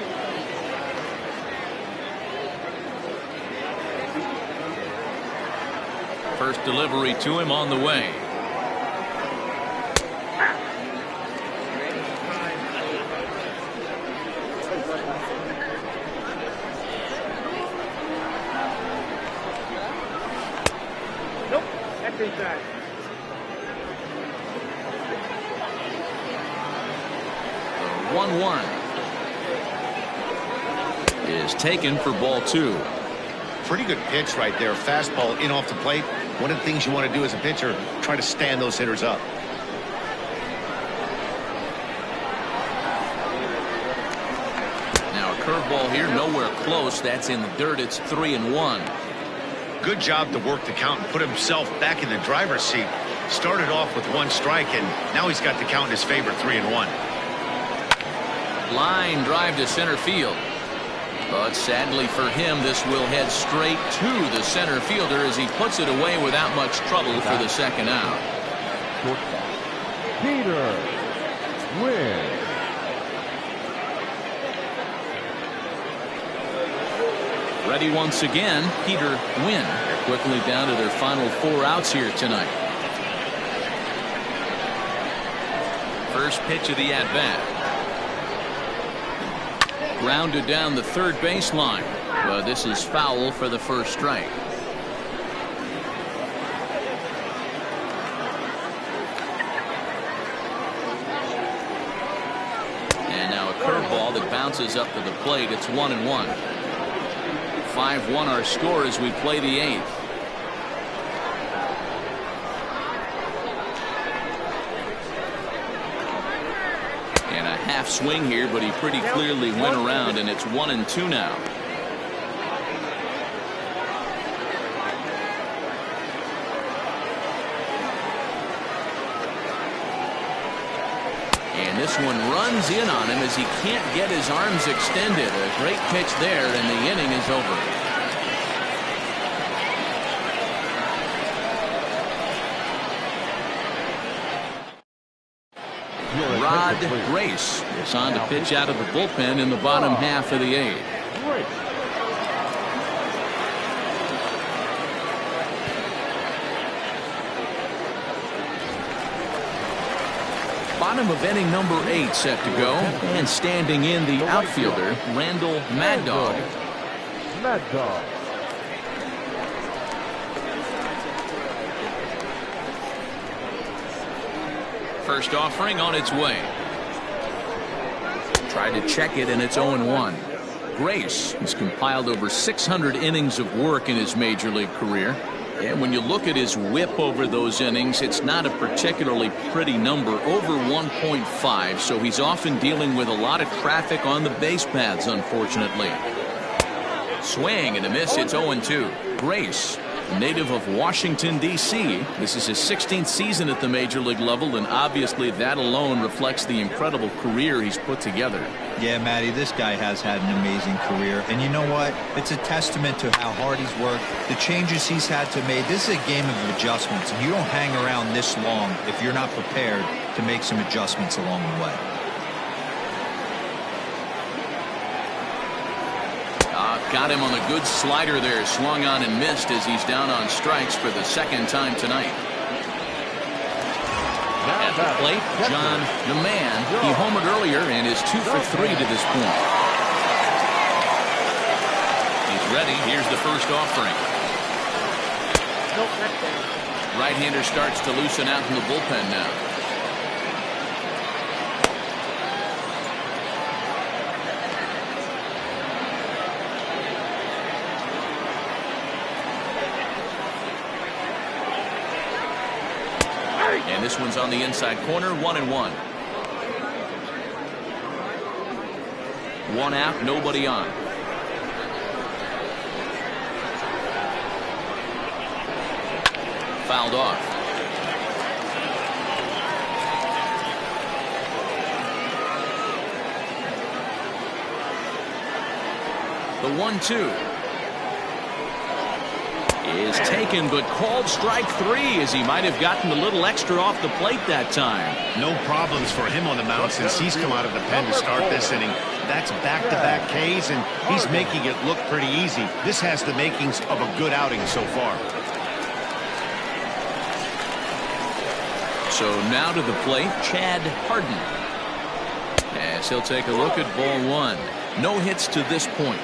First delivery to him on the way. Nope, that's inside. The 1-1 is taken for ball 2. Pretty good pitch right there. Fastball in off the plate. One of the things you want to do as a pitcher, try to stand those hitters up. Now a curveball here, nowhere close. That's in the dirt. It's 3-1. Good job to work the count and put himself back in the driver's seat. Started off with 1 strike, and now he's got the count in his favor, 3-1. Line drive to center field. But sadly for him, this will head straight to the center fielder as he puts it away without much trouble for the second out. Peter Wynn. Ready once again, Peter Wynn. They're quickly down to their final 4 outs here tonight. First pitch of the at-bat. Grounded down the third baseline. But this is foul for the first strike. And now a curveball that bounces up to the plate. It's 1-1. 5-1 our score as we play the 8th. And a half swing here, but he pretty clearly went around, and it's 1-2 now. And this one runs in on him as he can't get his arms extended. A great pitch there, and the inning is over. Rod Grace is on to pitch out of the bullpen in the bottom half of the 8th. Bottom of inning number 8 set to go, and standing in the outfielder, Randall Mad Dog. Mad Dog. First offering on its way. Tried to check it, and it's 0-1. Grace has compiled over 600 innings of work in his major league career. And when you look at his whip over those innings, it's not a particularly pretty number, over 1.5. So he's often dealing with a lot of traffic on the base paths, unfortunately. Swing and a miss. It's 0-2. Grace, native of Washington, D.C. This is his 16th season at the major league level, and obviously that alone reflects the incredible career he's put together. Yeah, Matty, this guy has had an amazing career. And you know what? It's a testament to how hard he's worked, the changes he's had to make. This is a game of adjustments, and you don't hang around this long if you're not prepared to make some adjustments along the way. Got him on a good slider there. Swung on and missed as he's down on strikes for the second time tonight. At the plate, John the Man. He homered earlier and is 2 for 3 to this point. He's ready. Here's the first offering. Right-hander starts to loosen out in the bullpen now. And this one's on the inside corner, 1-1. One out, nobody on. Fouled off. The 1-2 is taken, but called strike 3 as he might have gotten a little extra off the plate that time. No problems for him on the mound since he's come out of the pen to start this inning. That's back-to-back Ks, and he's making it look pretty easy. This has the makings of a good outing so far. So now to the plate, Chad Harden. As he'll take a look at ball 1. No hits to this point.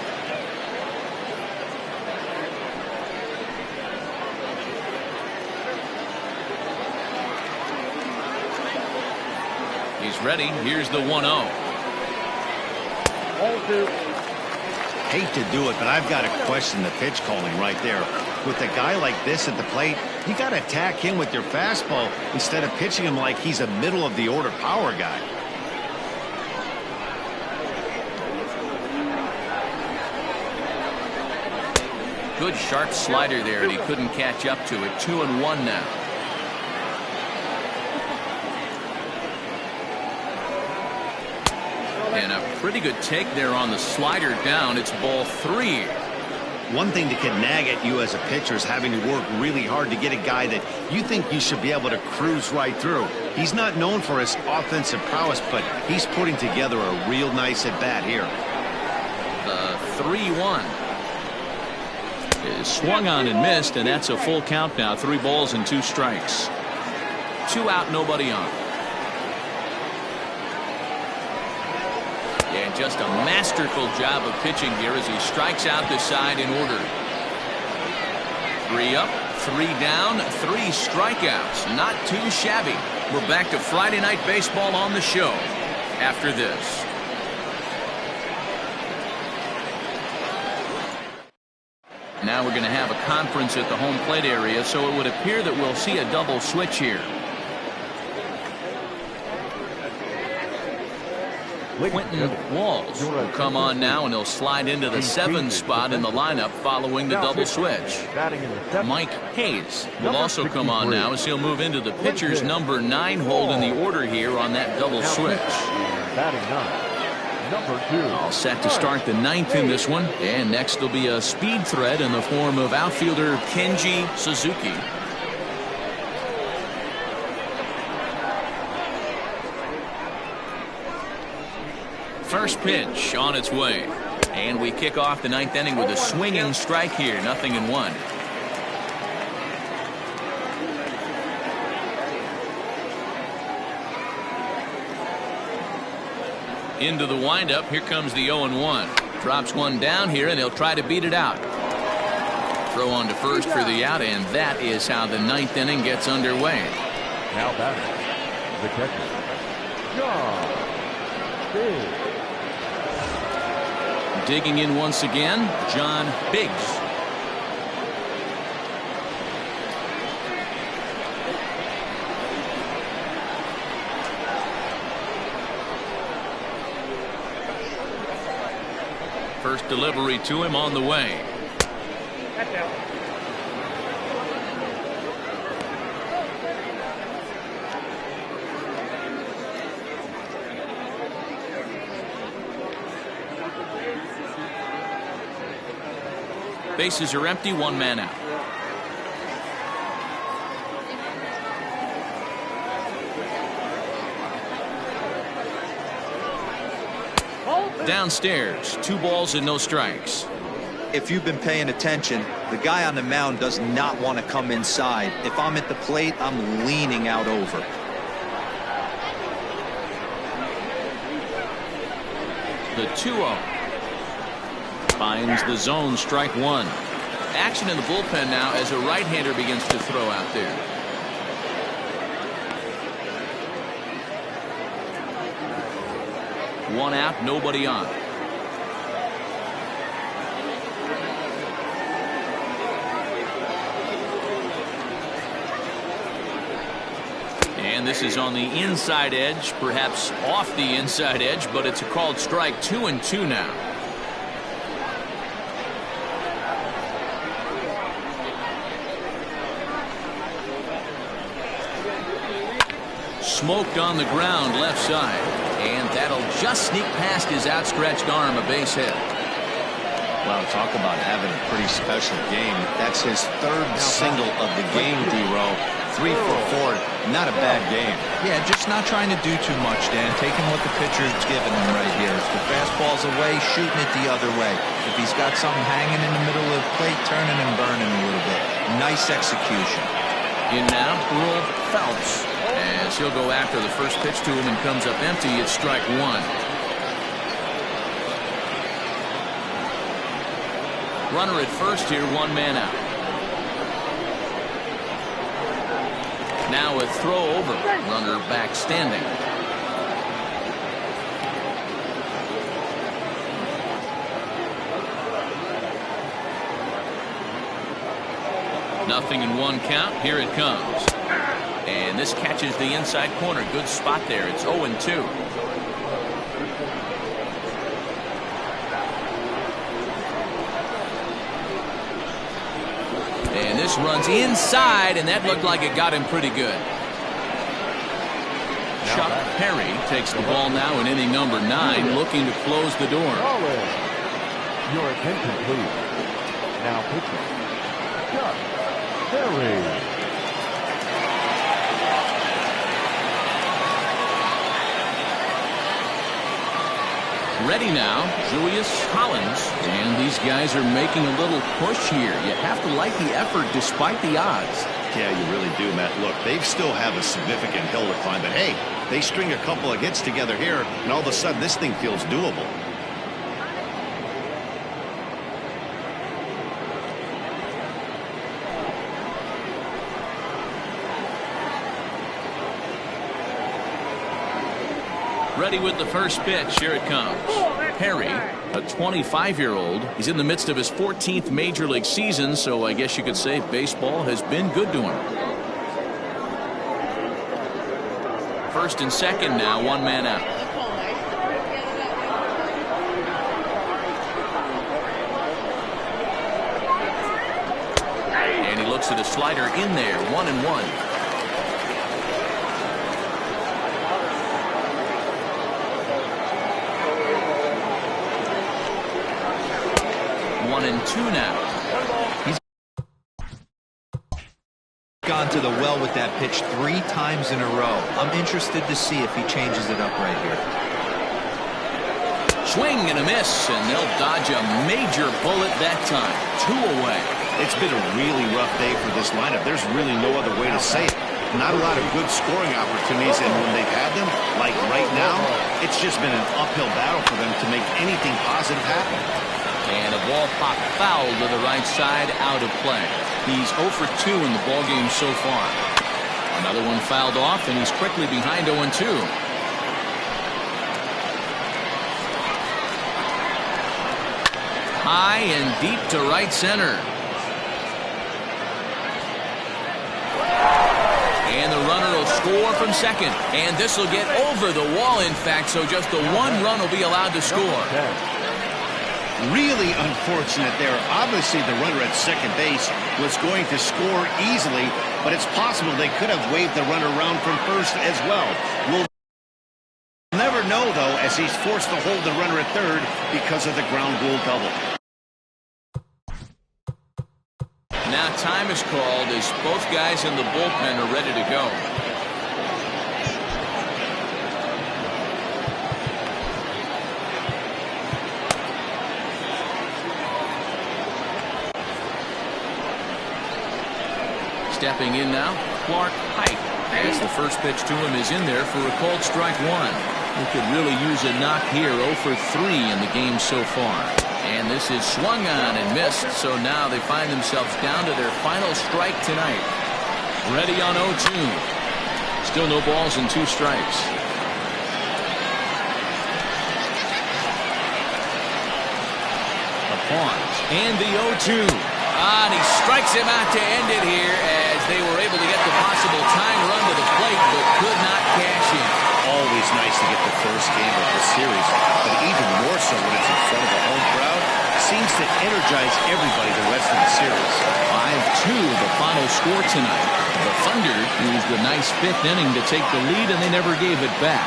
Ready. Here's the 1-0. Hate to do it, but I've got to question the pitch calling right there. With a guy like this at the plate, you got to attack him with your fastball instead of pitching him like he's a middle of the order power guy. Good sharp slider there, and he couldn't catch up to it. 2-1 now. And a pretty good take there on the slider down. It's ball 3. One thing that can nag at you as a pitcher is having to work really hard to get a guy that you think you should be able to cruise right through. He's not known for his offensive prowess, but he's putting together a real nice at-bat here. The 3-1 is swung on and missed, and that's a full count now. 3 balls and 2 strikes. 2 out, nobody on. And just a masterful job of pitching here as he strikes out the side in order. 3 up, 3 down, 3 strikeouts. Not too shabby. We're back to Friday Night Baseball on the show after this. Now we're going to have a conference at the home plate area, so it would appear that we'll see a double switch here. Quentin Walls will come on now, and he'll slide into the 7 spot in the lineup following the double switch. Mike Hayes will also come on now as he'll move into the pitcher's number 9 hold in the order here on that double switch. All set to start the 9th in this one, and next will be a speed threat in the form of outfielder Kenji Suzuki. First pitch on its way, and we kick off the 9th inning with a swinging strike here. 0-1. Into the windup. Here comes the 0-1. Drops one down here, and he'll try to beat it out. Throw on to first for the out, and that is how the 9th inning gets underway. Now batting, the catcher, John Biggs. Digging in once again, John Biggs. First delivery to him on the way. That's out. Bases are empty, one man out. Downstairs, 2 balls and no strikes. If you've been paying attention, the guy on the mound does not want to come inside. If I'm at the plate, I'm leaning out over. The 2-0. Finds the zone, strike 1. Action in the bullpen now as a right-hander begins to throw out there. One out, nobody on. And this is on the inside edge, perhaps off the inside edge, but it's a called strike. 2-2 now. Smoked on the ground left side, and that'll just sneak past his outstretched arm, a base hit. Well, talk about having a pretty special game. That's his 3rd single of the game, D-Row. 3 for 4, not a bad game. Yeah, just not trying to do too much, Dan. Taking what the pitcher's giving him right here. If the fastball's away, shooting it the other way. If he's got something hanging in the middle of the plate, turning and burning a little bit. Nice execution. In now, Earl Phelps, as he'll go after the first pitch to him and comes up empty. It's strike 1. Runner at first here, 1 man out. Now a throw over, runner back standing. Nothing in 1 count. Here it comes. And this catches the inside corner. Good spot there. It's 0-2. And this runs inside, and that looked like it got him pretty good. Chuck Perry takes the ball now in inning number 9, looking to close the door. Your attention, please. Now pitching, Chuck Perry. Ready now, Julius Hollins, and these guys are making a little push here. You have to like the effort despite the odds. Yeah, you really do, Matt. Look, they still have a significant hill to climb, but hey, they string a couple of hits together here, and all of a sudden this thing feels doable. Ready with the first pitch. Here it comes. Perry, a 25-year-old. He's in the midst of his 14th major league season, so I guess you could say baseball has been good to him. First and second now, 1 man out. And he looks at a slider in there, 1-1. 1-2 now. He's gone to the well with that pitch 3 times in a row. I'm interested to see if he changes it up right here. Swing and a miss, and they'll dodge a major bullet that time. 2 away. It's been a really rough day for this lineup. There's really no other way to say it. Not a lot of good scoring opportunities, and when they've had them, like right now, it's just been an uphill battle for them to make anything positive happen. And a ball popped foul to the right side, out of play. He's 0 for 2 in the ballgame so far. Another one fouled off, and he's quickly behind 0-2. High and deep to right center. And the runner will score from second. And this will get over the wall, in fact, so just the 1 run will be allowed to score. Really unfortunate there. Obviously, the runner at second base was going to score easily, but it's possible they could have waved the runner around from first as well. We'll never know, though, as he's forced to hold the runner at third because of the ground rule double. Now time is called as both guys in the bullpen are ready to go. Stepping in now, Clark Pike. As the first pitch to him is in there for a called strike one. He could really use a knock here. 0 for 3 in the game so far. And this is swung on and missed, so now they find themselves down to their final strike tonight. Ready on 0-2. Still no balls and 2 strikes. A pause. And the 0-2. And he strikes him out to end it here as they were able to get the possible tying run to the plate, but could not cash in. Always nice to get the first game of the series, but even more so when it's in front of a home crowd. Seems to energize everybody the rest of the series. 5-2 the final score tonight. The Thunder used a nice 5th inning to take the lead, and they never gave it back.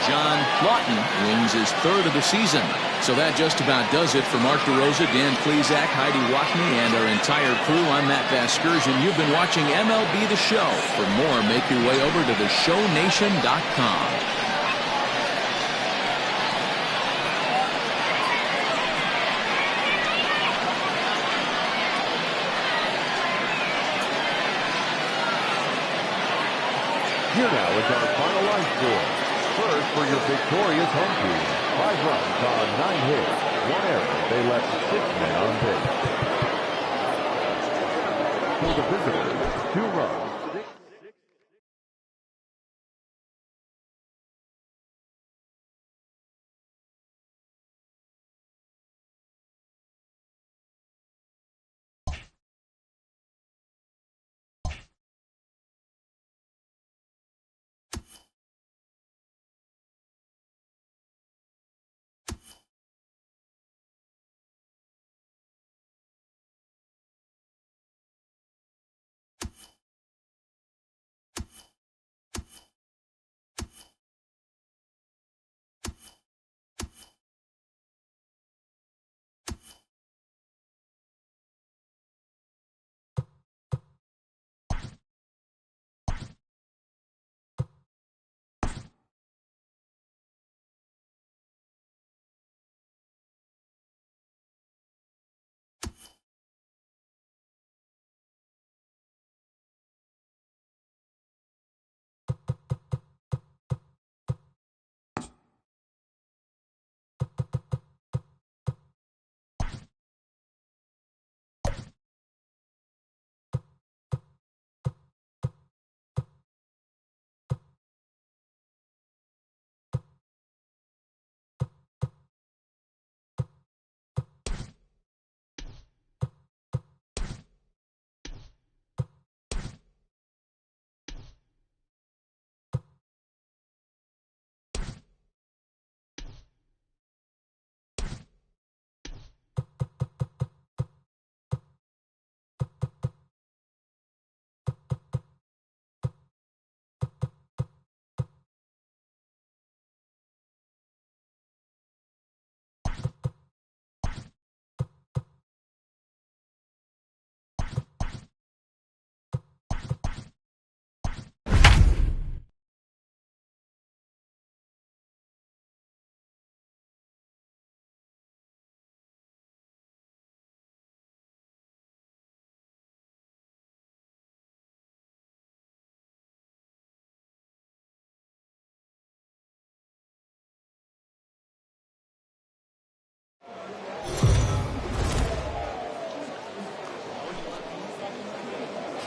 John Lawton wins his 3rd of the season. So that just about does it for Mark DeRosa, Dan Plesac, Heidi Watney, and our entire crew. I'm Matt Vasgersian. You've been watching MLB The Show. For more, make your way over to theshownation.com. Here now is our final line score. First, for your victorious home team, 5 runs on 9 hits, 1 error. They left 6 men on base. For the visitors, 2 runs.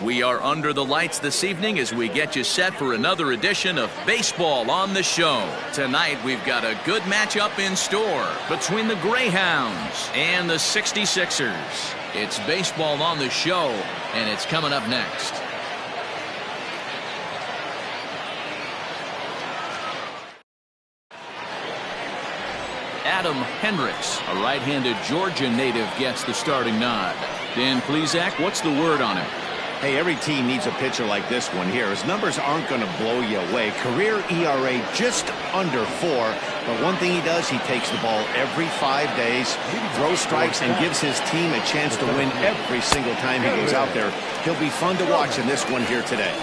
We are under the lights this evening as we get you set for another edition of Baseball on the Show. Tonight we've got a good matchup in store between the Greyhounds and the 66ers. It's Baseball on the Show, and it's coming up next. Adam Hendricks, a right-handed Georgia native, gets the starting nod. Dan Plesac, what's the word on him? Hey, every team needs a pitcher like this one here. His numbers aren't going to blow you away. Career ERA just under 4. But one thing he does, he takes the ball every 5 days, throws strikes, and gives his team a chance to win every single time he goes out there. He'll be fun to watch in this one here today.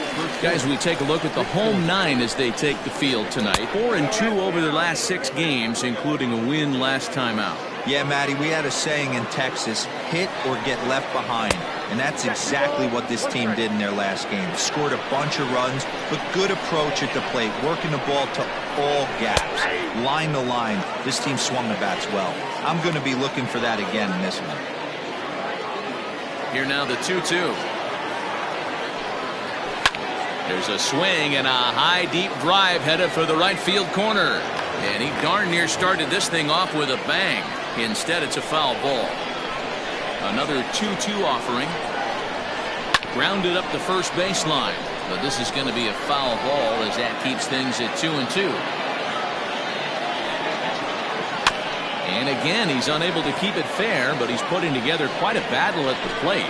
Guys, we take a look at the home 9 as they take the field tonight. 4-2 over their last 6 games, including a win last time out. Yeah, Matty, we had a saying in Texas, hit or get left behind. And that's exactly what this team did in their last game. Scored a bunch of runs, but good approach at the plate, working the ball to all gaps. Line to line, this team swung the bats well. I'm going to be looking for that again in this one. Here now the 2-2. There's a swing and a high deep drive headed for the right field corner. And he darn near started this thing off with a bang. Instead, it's a foul ball. Another 2-2 offering. Grounded up the first baseline. But this is going to be a foul ball as that keeps things at 2-2. And again, he's unable to keep it fair, but he's putting together quite a battle at the plate.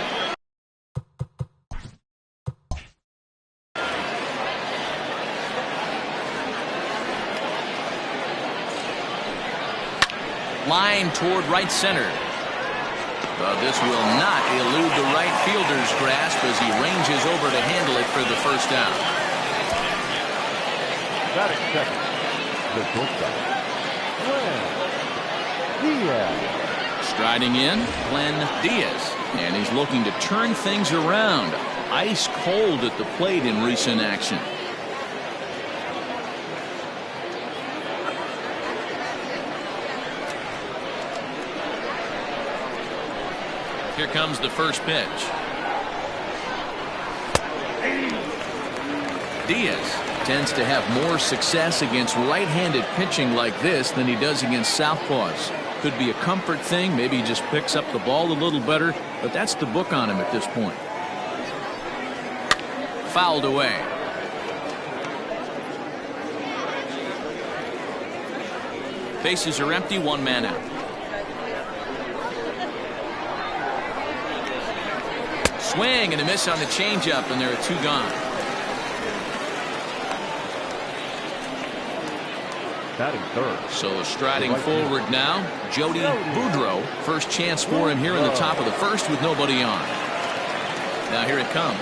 Line toward right center. But this will not elude the right fielder's grasp as he ranges over to handle it for the first down. Batting second, the shortstop, Glenn Diaz. Striding in, Glenn Diaz. And he's looking to turn things around. Ice cold at the plate in recent action. Here comes the first pitch. Diaz tends to have more success against right-handed pitching like this than he does against southpaws. Could be a comfort thing. Maybe he just picks up the ball a little better, but that's the book on him at this point. Fouled away. Bases are empty, 1 man out. Swing and a miss on the changeup, and there are 2 gone. Batting third. So striding forward now, Jody Boudreau. First chance for him here in the top of the first with nobody on. Now here it comes.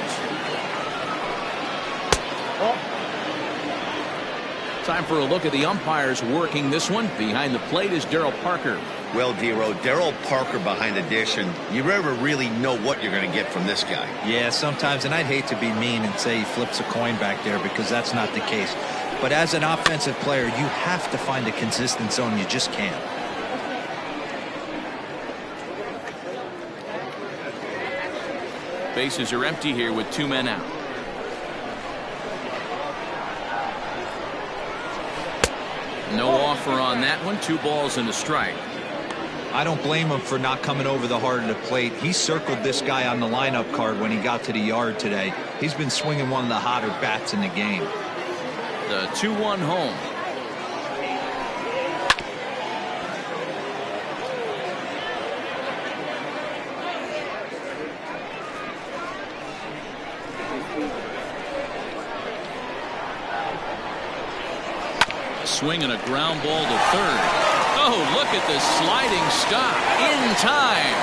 Time for a look at the umpires working this one. Behind the plate is Darryl Parker. Well, Dero, Darryl Parker behind the dish, and you never really know what you're going to get from this guy. Yeah, sometimes, and I'd hate to be mean and say he flips a coin back there because that's not the case. But as an offensive player, you have to find a consistent zone. You just can't. Bases are empty here with 2 men out. No offer on that one. 2 balls and a strike. I don't blame him for not coming over the heart of the plate. He circled this guy on the lineup card when he got to the yard today. He's been swinging one of the hotter bats in the game. The 2-1 home. A swing and a ground ball to third. Oh, look at the sliding stop in time.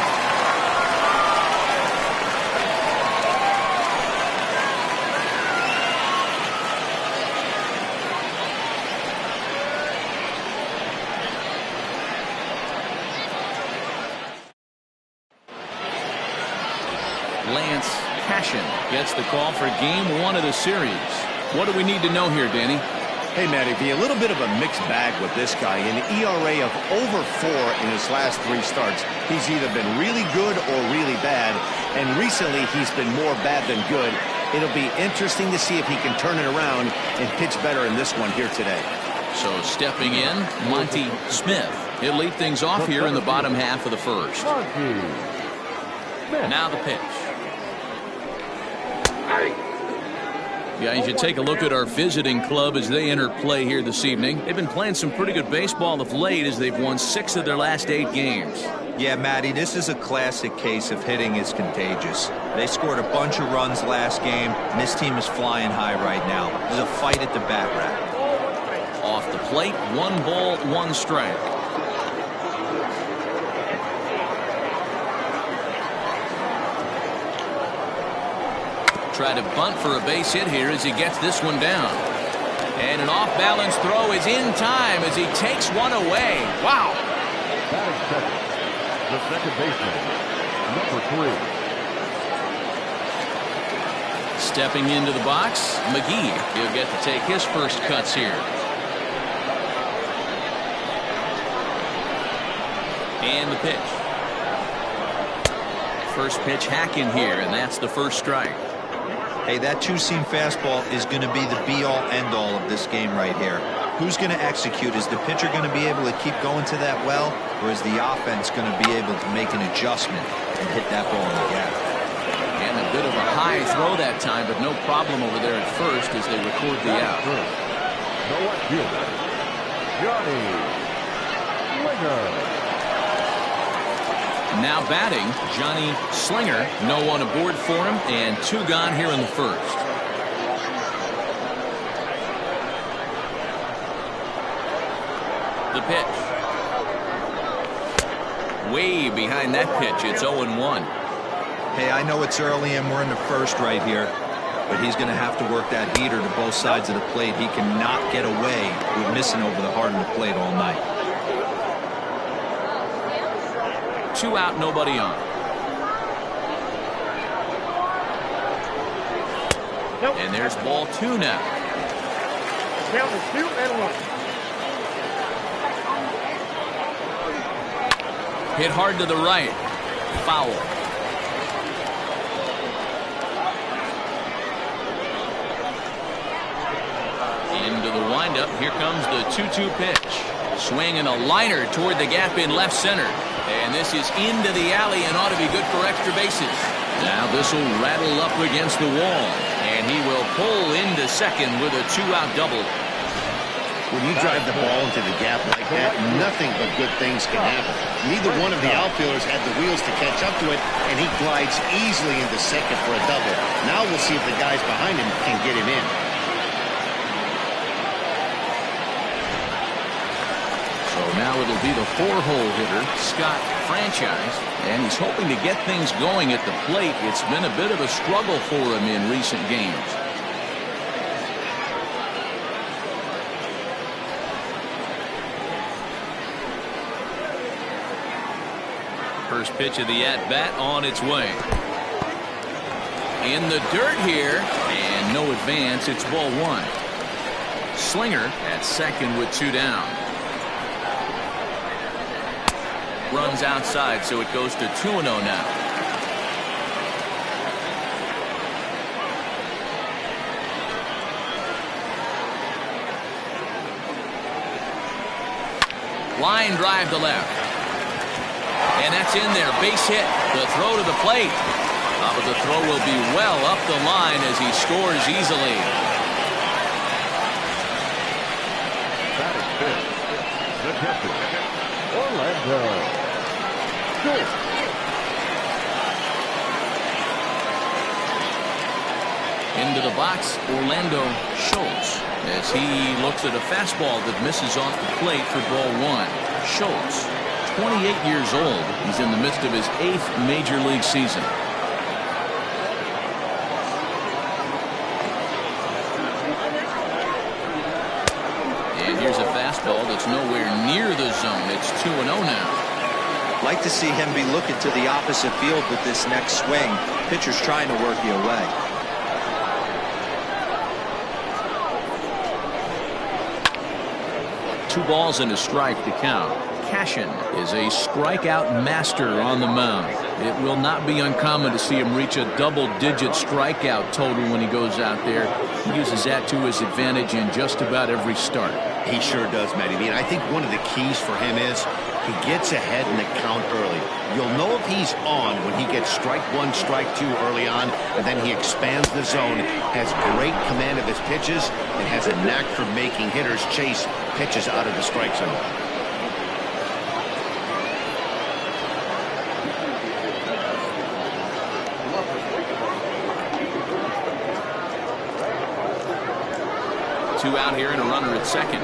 Lance Cashin gets the call for game 1 of the series. What do we need to know here, Danny? Hey, Matty V, a little bit of a mixed bag with this guy. An ERA of over 4 in his last 3 starts. He's either been really good or really bad, and recently he's been more bad than good. It'll be interesting to see if he can turn it around and pitch better in this one here today. So stepping in, Monty Smith. He'll lead things off here in the bottom half of the first. Now the pitch. Yeah, you should take a look at our visiting club as they enter play here this evening. They've been playing some pretty good baseball of late as they've won 6 of their last 8 games. Yeah, Matty, this is a classic case of hitting is contagious. They scored a bunch of runs last game, and this team is flying high right now. There's a fight at the bat rack. Off the plate, 1 ball, 1 strike. Try to bunt for a base hit here as he gets this one down. And an off-balance throw is in time as he takes one away. Wow. Batting second, the second baseman, number 3. Stepping into the box, McGee. He'll get to take his first cuts here. And the pitch. First pitch hack in here, and that's the first strike. Hey, that two-seam fastball is going to be the be-all, end-all of this game right here. Who's going to execute? Is the pitcher going to be able to keep going to that well, or is the offense going to be able to make an adjustment and hit that ball in the gap? And a bit of a high throw that time, but no problem over there at first as they record the out. No one fielder, Johnny Slinger. Now batting, Johnny Slinger. No one aboard for him, and 2 gone here in the first. The pitch. Way behind that pitch. It's 0-1. Hey, I know it's early and we're in the first right here, but he's going to have to work that heater to both sides of the plate. He cannot get away with missing over the heart of the plate all night. 2 out, nobody on. Nope. And there's ball 2 now. Count is 2 and 1. Hit hard to the right. Foul. Into the windup. Here comes the 2-2 pitch. Swinging a liner toward the gap in left center. And this is into the alley and ought to be good for extra bases. Now this will rattle up against the wall. And he will pull into second with a 2-out double. When you drive the ball into the gap like that, nothing but good things can happen. Neither one of the outfielders had the wheels to catch up to it, and he glides easily into second for a double. Now we'll see if the guys behind him can get him in. So now it'll be the 4-hole hitter, Scott Franchise, and he's hoping to get things going at the plate. It's been a bit of a struggle for him in recent games. First pitch of the at-bat on its way. In the dirt here, and no advance. It's ball 1. Slinger at second with 2 down. Runs outside, so it goes to 2-0 now. Line drive to left. And that's in there. Base hit. The throw to the plate. But the throw will be well up the line as he scores easily. Batting fifth, the catcher, Orlando. Into the box, Orlando Schultz, as he looks at a fastball that misses off the plate for ball 1. Schultz, 28 years old. He's in the midst of his 8th major league season. And here's a fastball that's nowhere near the zone. It's 2-0 now. Like to see him be looking to the opposite field with this next swing. Pitcher's trying to work you away. 2 balls and a strike to count. Cashin is a strikeout master on the mound. It will not be uncommon to see him reach a double-digit strikeout total when he goes out there. He uses that to his advantage in just about every start. He sure does, Matty. I think one of the keys for him is He gets ahead in the count early. You'll know if he's on when he gets strike one, strike two early on, and then he expands the zone, has great command of his pitches, and has a knack for making hitters chase pitches out of the strike zone. Two out here and a runner at second.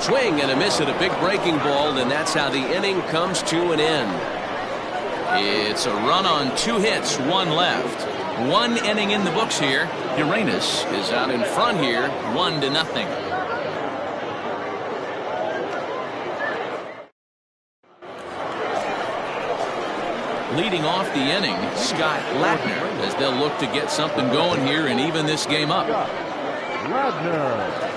Swing and a miss at a big breaking ball, and that's how the inning comes to an end. It's a run on 2 hits, 1 left. 1 inning in the books here. Uranus is out in front here, 1-0. Leading off the inning, Scott Ladner, as they'll look to get something going here and even this game up. Ladner.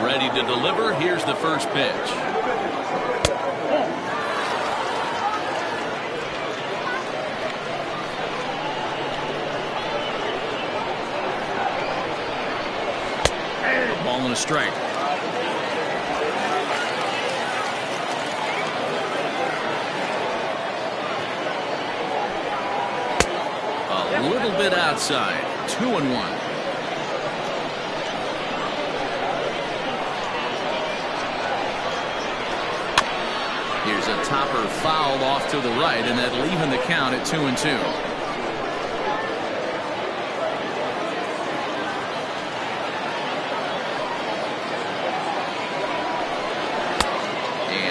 Ready to deliver. Here's the first pitch. Ball and a strike. A little bit outside. 2-1. Here's a topper fouled off to the right, and that leaving the count at 2-2.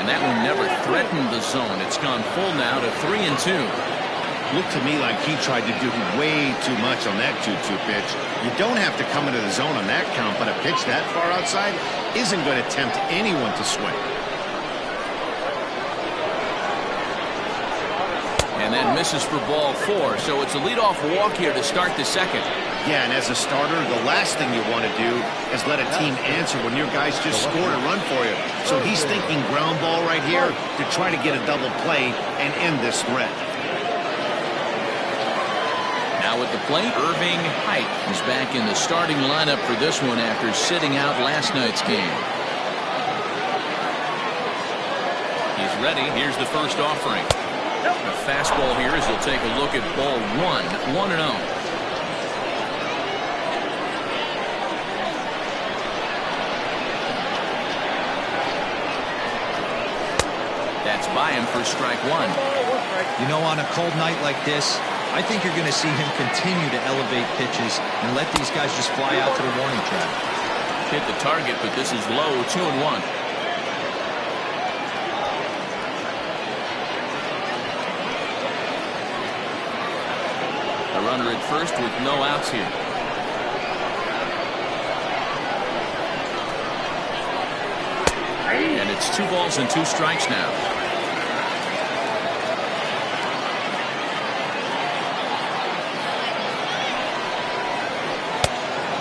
And that one never threatened the zone. It's gone full now to 3-2. Looked to me like he tried to do way too much on that 2-2 pitch. You don't have to come into the zone on that count, but a pitch that far outside isn't going to tempt anyone to swing. And that misses for ball 4, so it's a leadoff walk here to start the second. Yeah, and as a starter, the last thing you want to do is let a team answer when your guys just scored a run for you. So he's thinking ground ball right here to try to get a double play and end this threat. Now at the plate, Irving Height is back in the starting lineup for this one after sitting out last night's game. He's ready. Here's the first offering. A fastball here as he'll take a look at ball 1, 1-0. That's by him for strike 1. You know, on a cold night like this, I think you're going to see him continue to elevate pitches and let these guys just fly out to the warning track. Hit the target, but this is low, 2-1. A runner at first with no outs here. And it's 2 balls and 2 strikes now.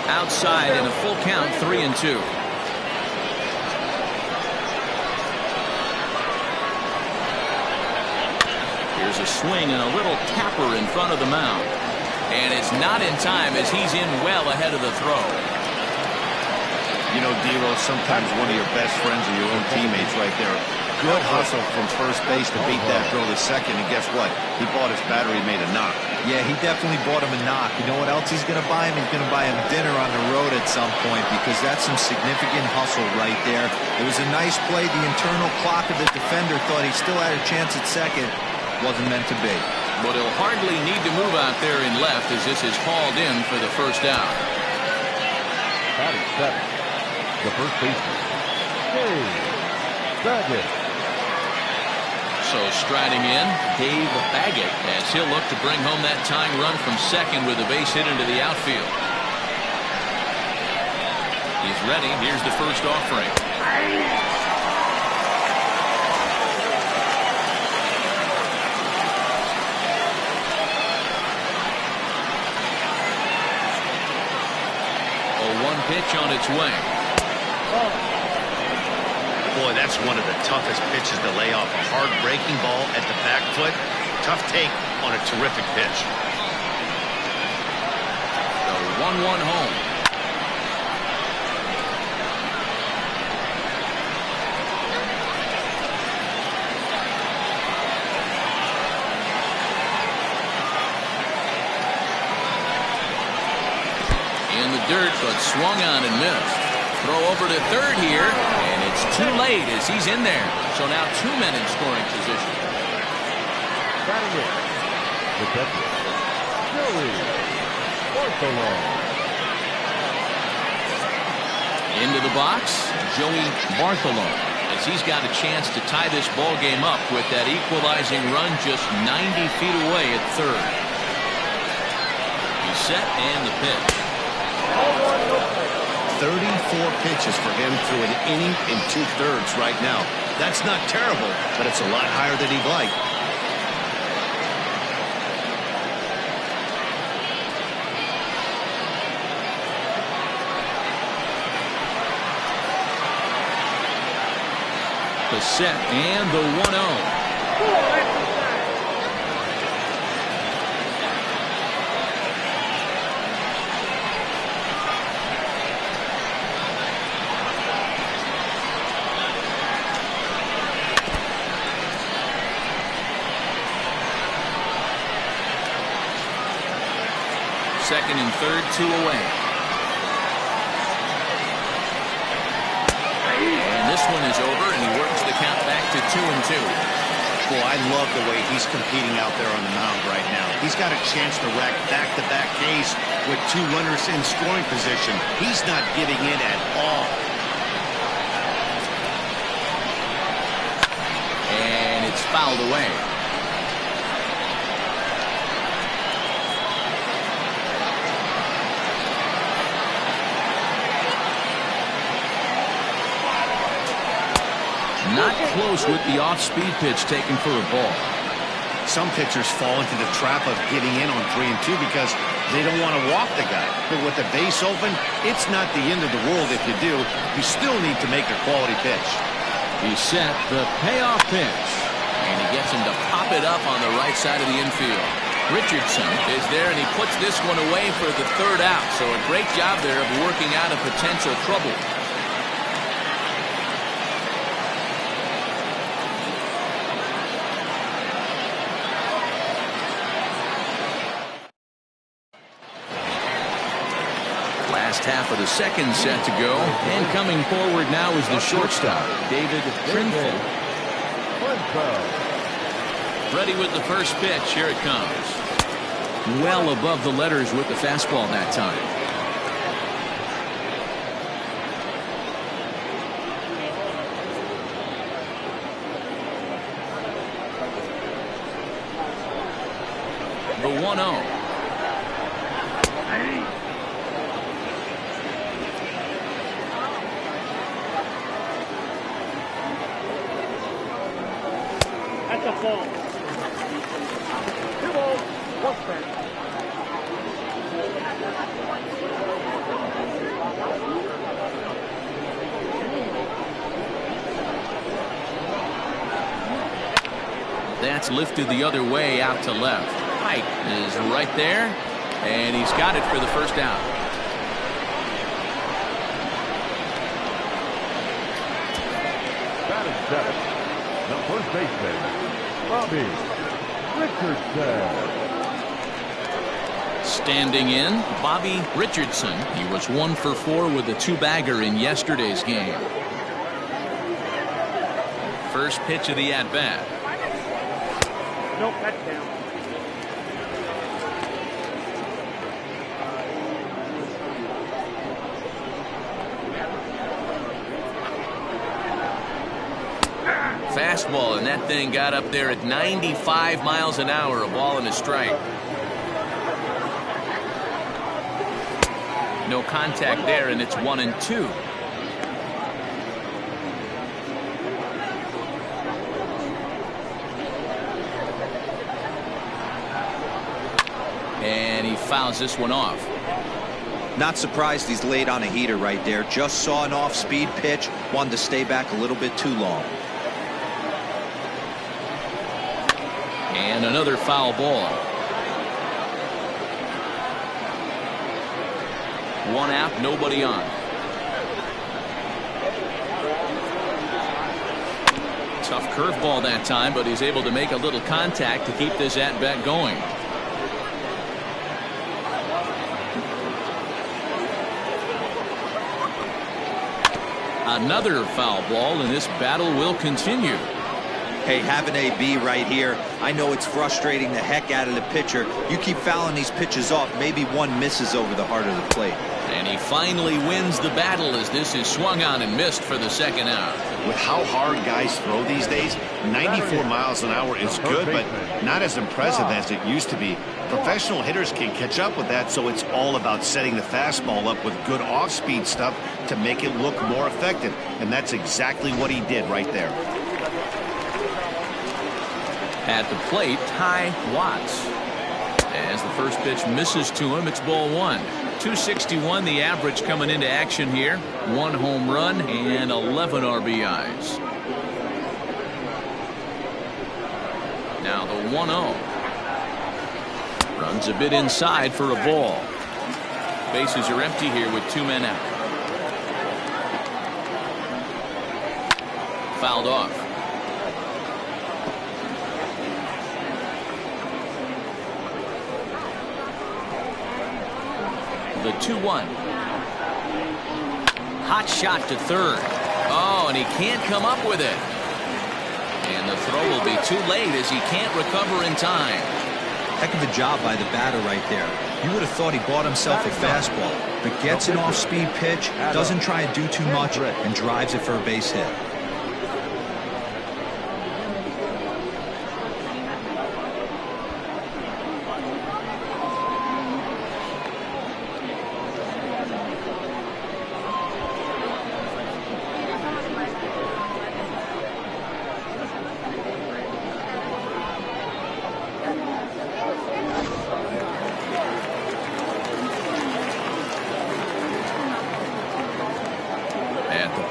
Outside in a full count, 3-2. Here's a swing and a little tapper in front of the mound. And it's not in time as he's in well ahead of the throw. You know, Dero, sometimes one of your best friends are your own teammates right there. Good hustle from first base to beat that throw to second, and guess what? He bought his battery, made a knock. Yeah, he definitely bought him a knock. You know what else he's going to buy him? He's going to buy him dinner on the road at some point, because that's some significant hustle right there. It was a nice play. The internal clock of the defender thought he still had a chance at second. Wasn't meant to be. But he'll hardly need to move out there in left as this is hauled in for the first out. Batting seven, the first baseman, Dave Baggett. So striding in, Dave Baggett, as he'll look to bring home that tying run from second with a base hit into the outfield. He's ready. Here's the first offering. One pitch on its way. Boy, that's one of the toughest pitches to lay off. A hard breaking ball at the back foot. Tough take on a terrific pitch. The 1-1 home. In the dirt, but swung on and missed. Throw over to third here, and it's too late as he's in there. So now 2 men in scoring position. Batting in, the catcher, Joey Bartolo. Into the box, Joey Bartolo, as he's got a chance to tie this ball game up with that equalizing run just 90 feet away at third. He's set and the pitch. 34 pitches for him through an inning and 2/3 right now. That's not terrible, but it's a lot higher than he'd like. The set and the 1-0. Second and third, 2 away. And this one is over, and he works the count back to 2-2. Boy, I love the way he's competing out there on the mound right now. He's got a chance to rack back-to-back Ks with 2 runners in scoring position. He's not giving in at all. And it's fouled away. Not close with the off-speed pitch taken for a ball. Some pitchers fall into the trap of giving in on 3-2 because they don't want to walk the guy. But with the base open, it's not the end of the world if you do. You still need to make a quality pitch. He set the payoff pitch, and he gets him to pop it up on the right side of the infield. Richardson is there, and he puts this one away for the third out. So a great job there of working out a potential trouble. Last half of the second set to go, and coming forward now is the shortstop, David Trinfeld. Ready with the first pitch. Here it comes. Well above the letters with the fastball that time. The 1-0. That's a ball. 2 balls, 1 strike. That's lifted the other way out to left. Pike is right there, and he's got it for the first out. That is 7. The first baseman, Bobby Richardson. Standing in, Bobby Richardson. He was 1 for 4 with a 2-bagger in yesterday's game. First pitch of the at-bat. Nope, that's down. Fastball, and that thing got up there at 95 miles an hour, a ball and a strike. No contact there, and it's 1-2. And he fouls this one off. Not surprised he's laid on a heater right there. Just saw an off-speed pitch. Wanted to stay back a little bit too long. And another foul ball. One out, nobody on. Tough curveball that time, but he's able to make a little contact to keep this at-bat going. Another foul ball, and this battle will continue. Hey, have an AB right here. I know it's frustrating the heck out of the pitcher. You keep fouling these pitches off, maybe one misses over the heart of the plate. And he finally wins the battle as this is swung on and missed for the second out. With how hard guys throw these days, 94 miles an hour is good, but not as impressive as it used to be. Professional hitters can catch up with that, so it's all about setting the fastball up with good off-speed stuff to make it look more effective. And that's exactly what he did right there. At the plate, Ty Watts. As the first pitch misses to him, it's ball one. 261 the average coming into action here. 1 home run and 11 RBIs. Now the 1-0. Runs a bit inside for a ball. Bases are empty here with 2 men out. Fouled off. The 2-1. Hot shot to third. Oh, and he can't come up with it. And the throw will be too late as he can't recover in time. Heck of a job by the batter right there. You would have thought he bought himself a fastball, but gets an off-speed pitch, doesn't try to do too much, and drives it for a base hit.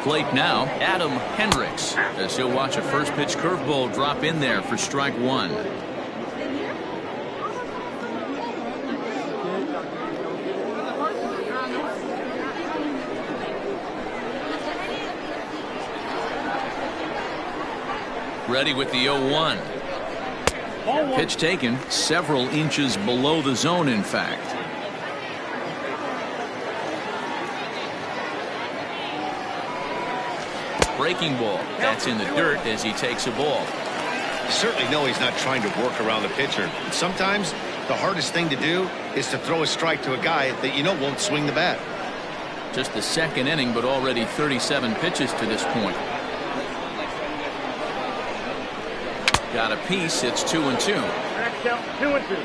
Plate now, Adam Hendricks, as he'll watch a first pitch curveball drop in there for strike one. Ready with the 0-1. Pitch taken several inches below the zone, in fact. Breaking ball. That's in the dirt as he takes a ball. You certainly know he's not trying to work around the pitcher. Sometimes the hardest thing to do is to throw a strike to a guy that you know won't swing the bat. Just the second inning, but already 37 pitches to this point. Got a piece. It's 2-2. Next out, 2-2.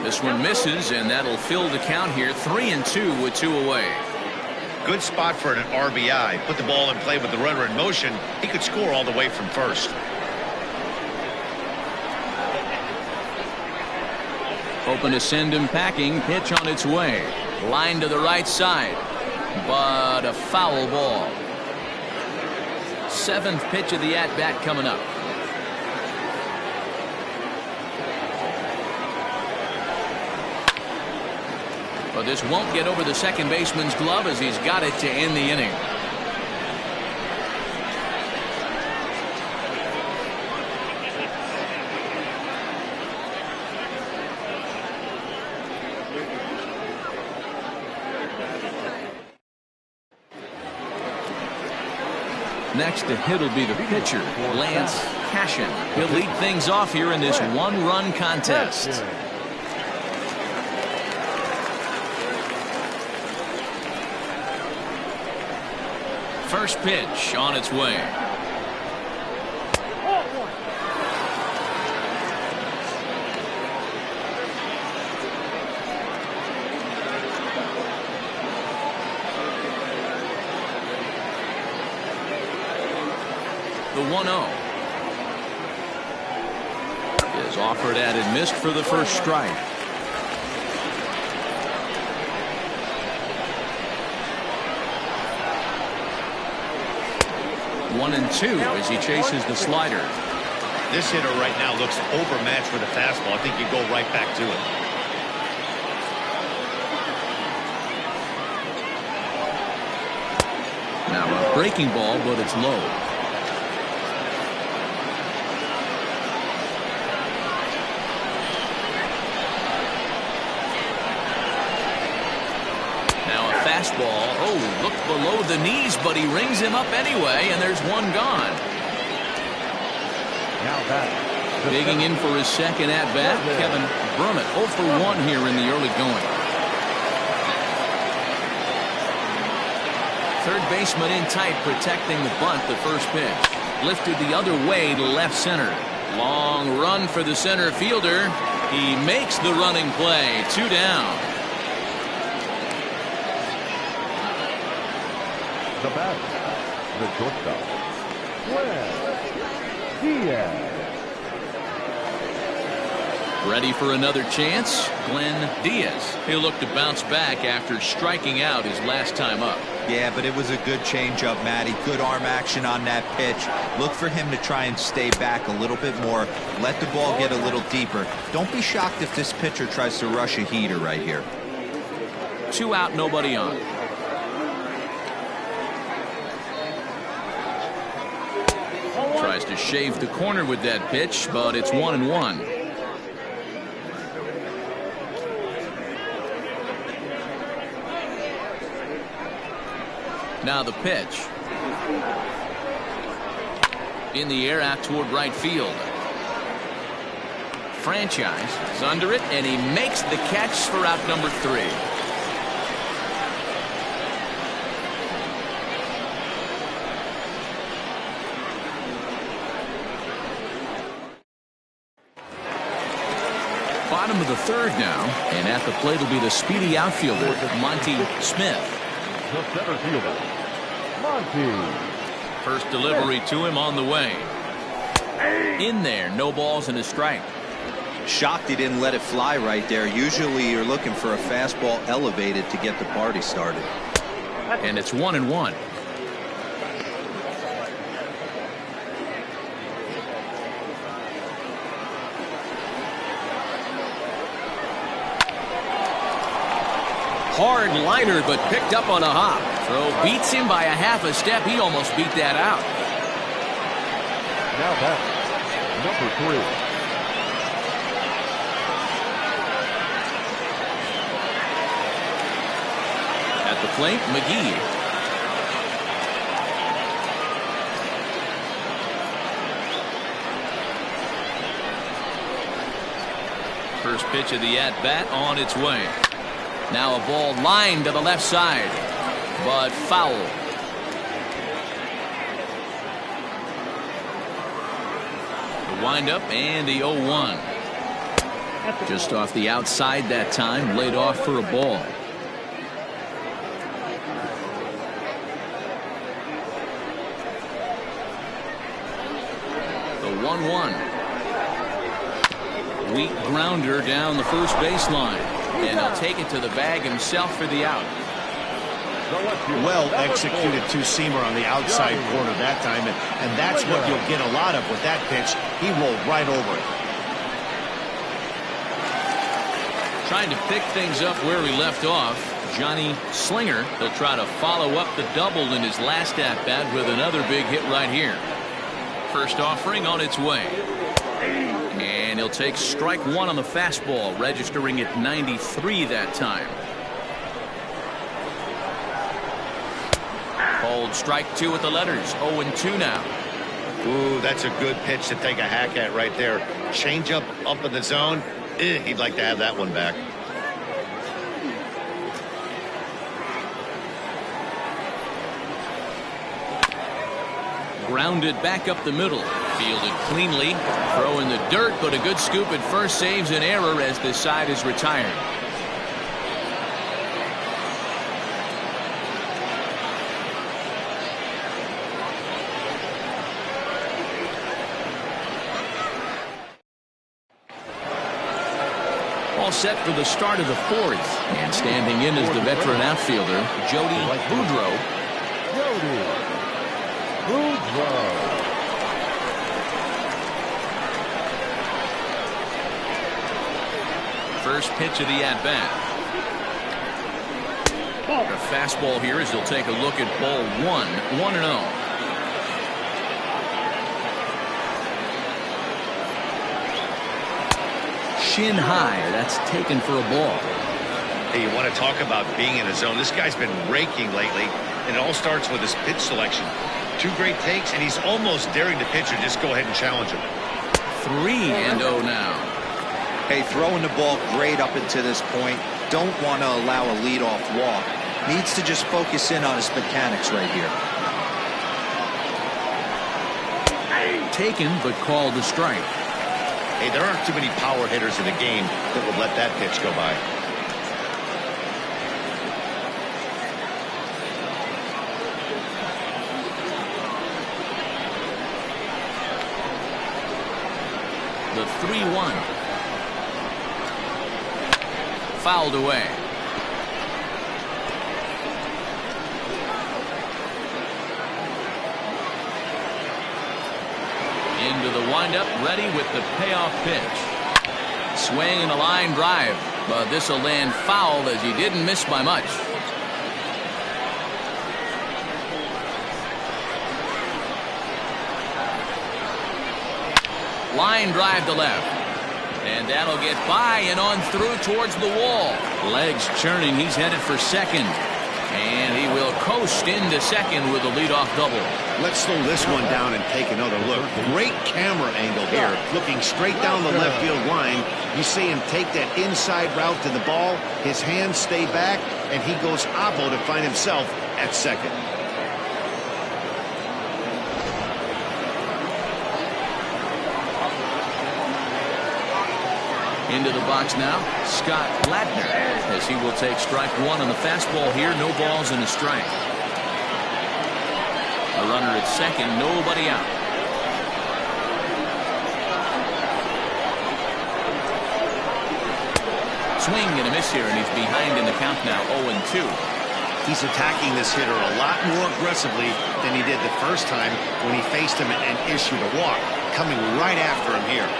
This one misses, and that'll fill the count here. 3-2 with 2 away. Good spot for an RBI. Put the ball in play with the runner in motion. He could score all the way from first. Hoping to send him packing. Pitch on its way. Line to the right side. But a foul ball. 7th pitch of the at-bat coming up. But this won't get over the second baseman's glove as he's got it to end the inning. Next to hit will be the pitcher, Lance Cashin. He'll lead things off here in this one-run contest. First pitch on its way. The 1-0 is offered at and missed for the first strike. 1-2 as he chases the slider. This hitter right now looks overmatched for the fastball. I think you go right back to it. Now a breaking ball, but it's low. Now a fastball. Oh, looked below the knees, but he rings him up anyway, and there's one gone. Now that. Digging in for his second at-bat, Kevin Brummett 0 for 1 here in the early going. Third baseman in tight, protecting the bunt. The first pitch lifted the other way to left center. Long run for the center fielder. He makes the running play. 2 down. The bat, the shortstop, Glenn Diaz. Ready for another chance? Glenn Diaz. He'll look to bounce back after striking out his last time up. Yeah, but it was a good changeup, Matty. Good arm action on that pitch. Look for him to try and stay back a little bit more. Let the ball get a little deeper. Don't be shocked if this pitcher tries to rush a heater right here. 2 out, nobody on. Tries to shave the corner with that pitch, but it's 1-1. Now the pitch. In the air out toward right field. Franchise is under it, and he makes the catch for out number 3. Bottom of the third now, and at the plate will be the speedy outfielder, Monty Smith. The center fielder, Monty. First delivery to him on the way. In there, no balls and a strike. Shocked he didn't let it fly right there. Usually you're looking for a fastball elevated to get the party started. And it's 1-1. Hard liner, but picked up on a hop. Throw beats him by a half a step. He almost beat that out. Now that, number 3. At the plate, McGee. First pitch of the at-bat on its way. Now a ball lined to the left side, but foul. The windup and the 0-1. Just off the outside that time, laid off for a ball. The 1-1. Weak grounder down the first baseline. And he'll take it to the bag himself for the out. Well executed two-seamer on the outside corner that time, and that's what you'll get a lot of with that pitch. He rolled right over it. Trying to pick things up where we left off, Johnny Slinger. He'll try to follow up the double in his last at-bat with another big hit right here. First offering on its way. And he'll take strike 1 on the fastball, registering at 93 that time. Called strike 2 with the letters. 0-2 now. Ooh, that's a good pitch to take a hack at right there. Change up in the zone. He'd like to have that one back. Grounded back up the middle. Fielded cleanly. Throw in the dirt, but a good scoop at first saves an error as this side is retired. All set for the start of the 4th. And standing in is the veteran outfielder, Jody Boudreau. Boudreaux. First pitch of the at-bat. A fastball here as he'll take a look at ball 1-0. Shin high. That's taken for a ball. Hey, you want to talk about being in a zone? This guy's been raking lately, and it all starts with his pitch selection. 2 great takes, and he's almost daring the pitcher just go ahead and challenge him. 3-0 now. Hey, throwing the ball great up until this point. Don't want to allow a leadoff walk. Needs to just focus in on his mechanics right here. Taken, but called a strike. Hey, there aren't too many power hitters in the game that would let that pitch go by. The 3-1. Fouled away. Into the windup, ready with the payoff pitch. Swing and a line drive, but this will land foul as he didn't miss by much. Line drive to left. And that'll get by and on through towards the wall. Legs churning. He's headed for second. And he will coast into second with a leadoff double. Let's slow this one down and take another look. Great camera angle here. Looking straight down the left field line. You see him take that inside route to the ball. His hands stay back, and he goes oppo to find himself at second. Into the box now, Scott Ladner, as he will take strike 1 on the fastball here. No balls and a strike. A runner at second, nobody out. Swing and a miss here, and he's behind in the count now, 0-2. He's attacking this hitter a lot more aggressively than he did the first time when he faced him and issued a walk. Coming right after him here.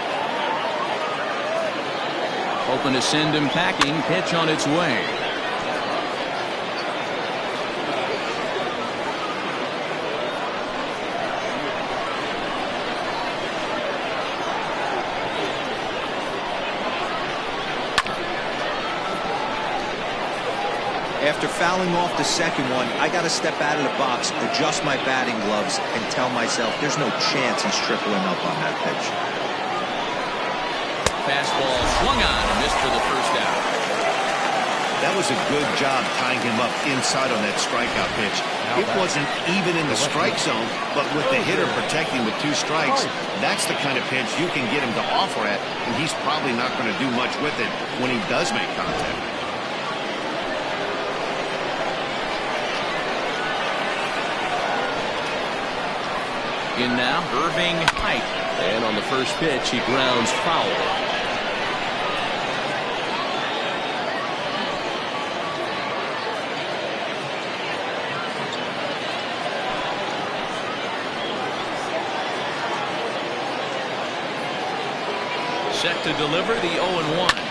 Hoping to send him packing. Pitch on its way. After fouling off the second one, I got to step out of the box, adjust my batting gloves, and tell myself there's no chance he's tripling up on that pitch. Fastball swung on and missed for the first out. That was a good job tying him up inside on that strikeout pitch. It wasn't even in the strike zone, but with the hitter protecting with 2 strikes, that's the kind of pitch you can get him to offer at, and he's probably not going to do much with it when he does make contact. In now, Irving Height. And on the first pitch, he grounds foul. Set to deliver the 0-1.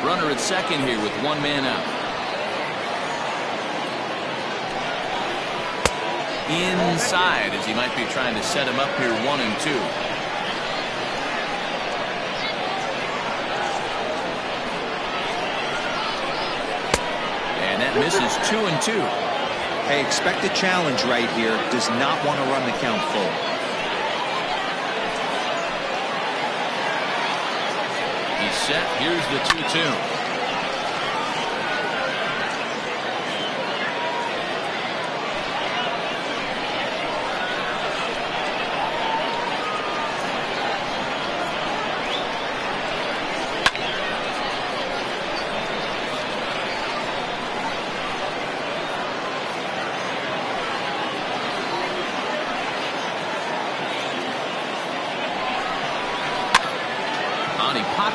Runner at second here with 1 man out. Inside as he might be trying to set him up here 1-2. And that misses 2-2. Hey, expect a challenge right here. Does not want to run the count full. He's set. Here's the 2-2.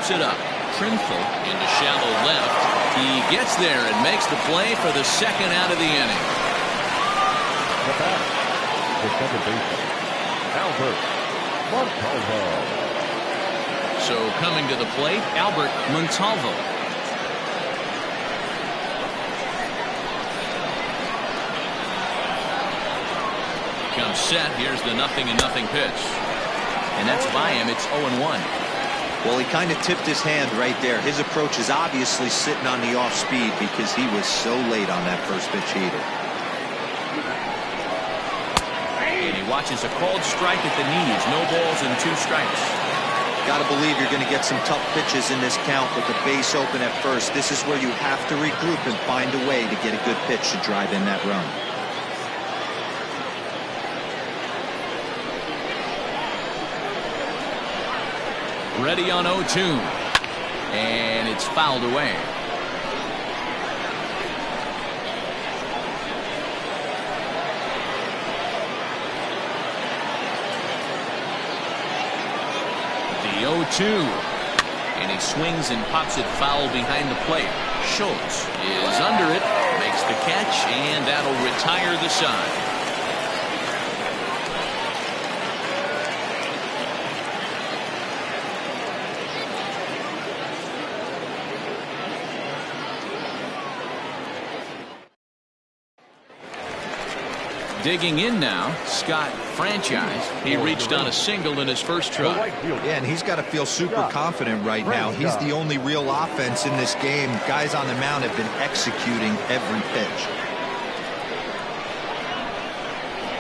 pops it up. Trinful into shallow left. He gets there and makes the play for the second out of the inning. The back, the second baseman, Albert Montalvo. So coming to the plate, Albert Montalvo. Comes set. Here's the 0-0 pitch. And that's by him. It's 0-1. Well, he kind of tipped his hand right there. His approach is obviously sitting on the off speed because he was so late on that first pitch heater. And he watches a called strike at the knees. No balls and 2 strikes. Got to believe you're going to get some tough pitches in this count with the base open at first. This is where you have to regroup and find a way to get a good pitch to drive in that run. Ready on 0-2. And it's fouled away. The 0-2. And he swings and pops it foul behind the plate. Schultz is under it, makes the catch, and that'll retire the side. Digging in now, Scott Franchise. He reached on a single in his first try. Yeah, and he's got to feel super confident right now. He's the only real offense in this game. Guys on the mound have been executing every pitch.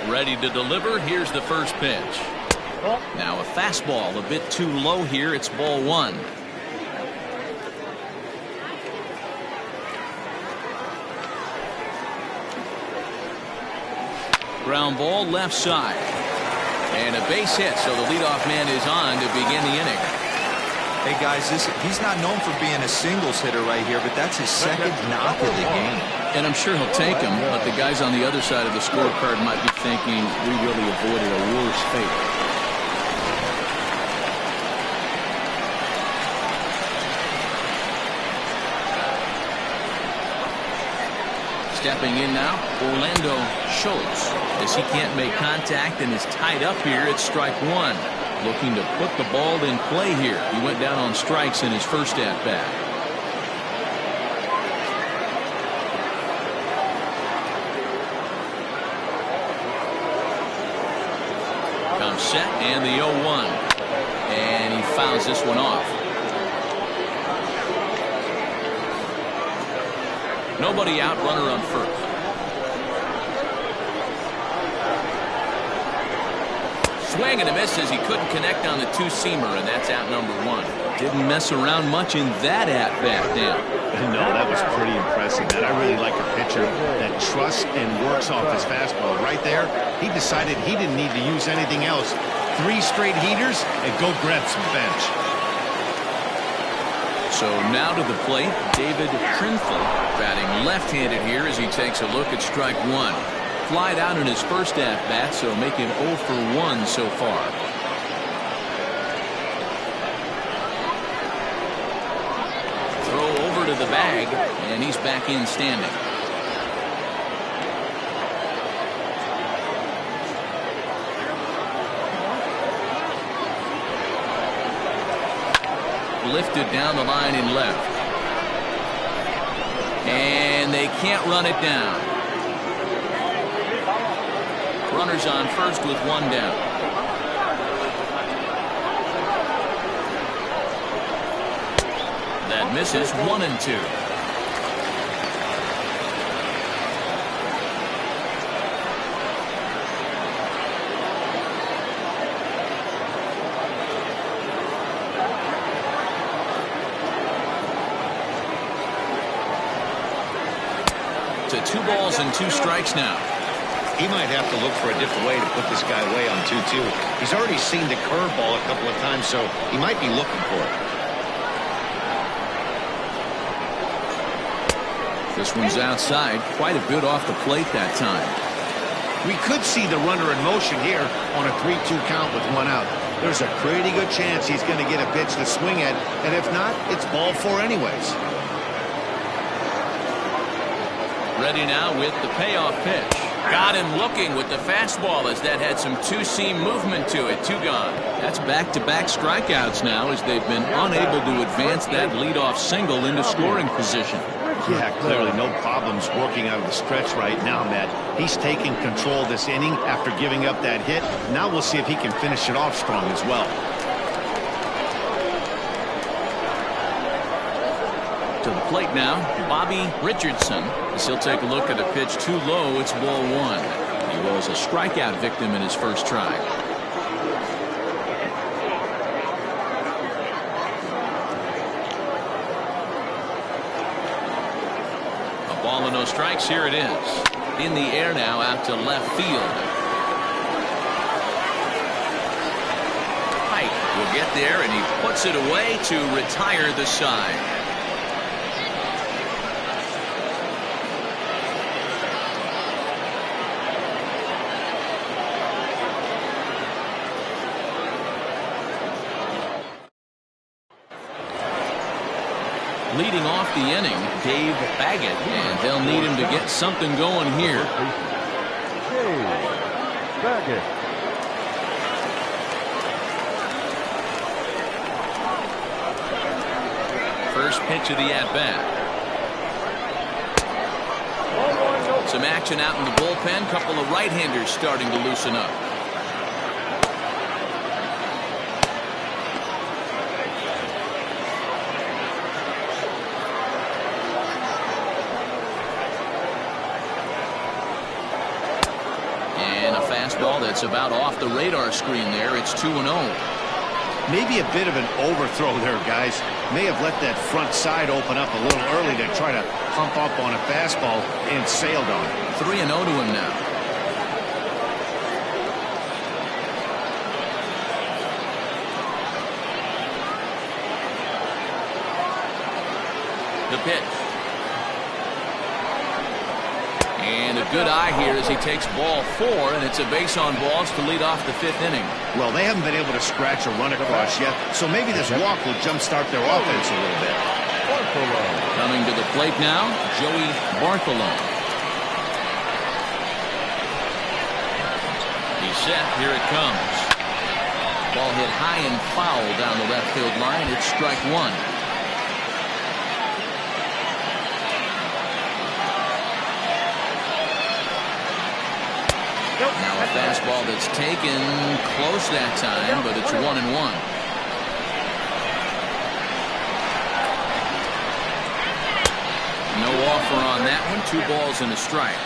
Ready to deliver. Here's the first pitch. Now a fastball a bit too low here. It's ball 1. Ground ball left side. And a base hit, so the leadoff man is on to begin the inning. Hey guys, he's not known for being a singles hitter right here, but that's his second knock of the game. And I'm sure he'll take him, but the guys on the other side of the scorecard might be thinking we really avoided a worse fate. Stepping in now, Orlando Schultz. As he can't make contact and is tied up here at strike 1. Looking to put the ball in play here. He went down on strikes in his first at-bat. Comes set and the 0-1. And he fouls this one off. Nobody out, runner on first. Swing and a miss as he couldn't connect on the 2-seamer, and that's out number 1. Didn't mess around much in that at-bat, Dan. No, that was pretty impressive. And I really like a pitcher that trusts and works off his fastball. Right there, he decided he didn't need to use anything else. 3 straight heaters and go grab some bench. So now to the plate, David Trinful, batting left-handed here as he takes a look at strike 1. Flied out in his first at-bat, so making 0 for 1 so far. Throw over to the bag, and he's back in standing. Lifted down the line in left. And they can't run it down. Runners on first with 1 down. That misses. 1-2. To 2 balls and 2 strikes now. He might have to look for a different way to put this guy away on 2-2. He's already seen the curveball a couple of times, so he might be looking for it. This one's outside, quite a bit off the plate that time. We could see the runner in motion here on a 3-2 count with 1 out. there's a pretty good chance he's going to get a pitch to swing at, and if not, it's ball four anyways. Ready now with the payoff pitch. Got him looking with the fastball as that had some two-seam movement to it. Two gone. That's back-to-back strikeouts now as they've been unable to advance that leadoff single into scoring position. Yeah, clearly no problems working out of the stretch right now, Matt. He's taking control of this inning after giving up that hit. Now we'll see if he can finish it off strong as well. To the plate now, Bobby Richardson, as he'll take a look at a pitch too low. It's ball one. He was a strikeout victim in his first try. A ball and no strikes. Here it is. In the air now out to left field. Pike will get there, and he puts it away to retire the side. Leading off the inning, Dave Baggett, and they'll need him to get something going here. Dave Baggett. First pitch of the at-bat. Some action out in the bullpen. Couple of right-handers starting to loosen up. Fastball that's about off the radar screen there. It's 2-0. Maybe a bit of an overthrow there, guys. May have let that front side open up a little early to try to pump up on a fastball and sailed on it. 3-0 to him now. The pitch. And a good eye here as he takes ball four, and it's a base on balls to lead off the fifth inning. Well, they haven't been able to scratch a run across yet, so maybe this walk will jumpstart their offense a little bit. Coming to the plate now, Joey Bartholomew. He's set. Here it comes. Ball hit high and foul down the left field line. It's strike one. Now a fastball that's taken close that time, but it's 1-1. No offer on that one. 2 balls and a strike.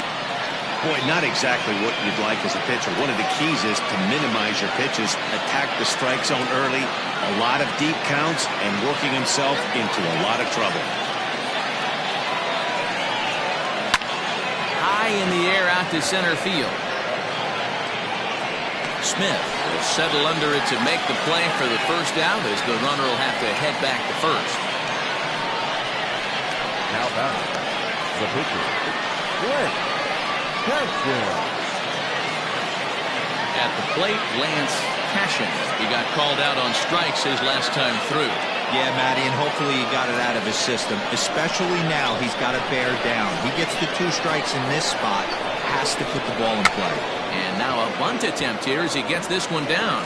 Boy, not exactly what you'd like as a pitcher. One of the keys is to minimize your pitches, attack the strike zone early, a lot of deep counts, and working himself into a lot of trouble. High in the air out to center field. Smith will settle under it to make the play for the first out as the runner will have to head back to first. Now back, the pitcher, Lance Cashin. At the plate, Lance Cashin. He got called out on strikes his last time through. Yeah, Matty, and hopefully he got it out of his system. Especially now, he's got to bear down. He gets the 2 strikes in this spot, has to put the ball in play. And now a bunt attempt here as he gets this one down.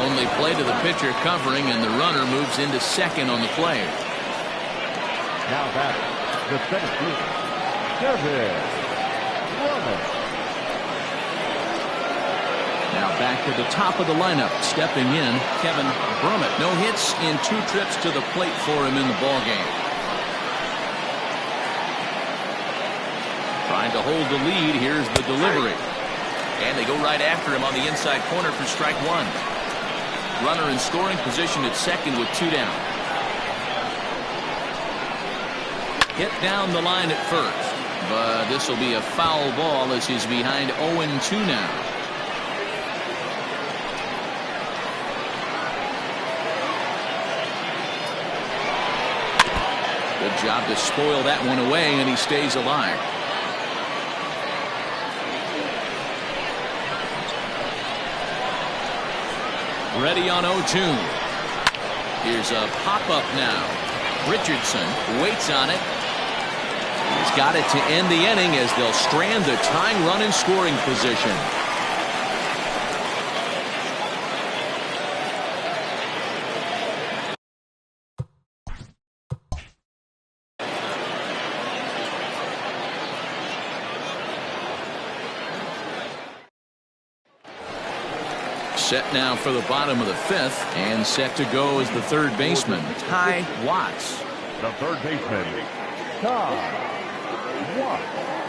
Only play to the pitcher covering, and the runner moves into second on the play. Now back, the center fielder, Kevin Brummett. Now back to the top of the lineup. Stepping in, Kevin Brummett. No hits in 2 trips to the plate for him in the ballgame. Trying to hold the lead. Here's the delivery. And they go right after him on the inside corner for strike one. Runner in scoring position at second with 2 down. Hit down the line at first. But this will be a foul ball as he's behind 0-2 now. Good job to spoil that one away, and he stays alive. Ready on 0-2. Here's a pop-up now. Richardson waits on it. He's got it to end the inning as they'll strand the tying run in scoring position. Set now for the bottom of the fifth, and set to go is the third baseman, Ty Watts. The third baseman, Ty Watts.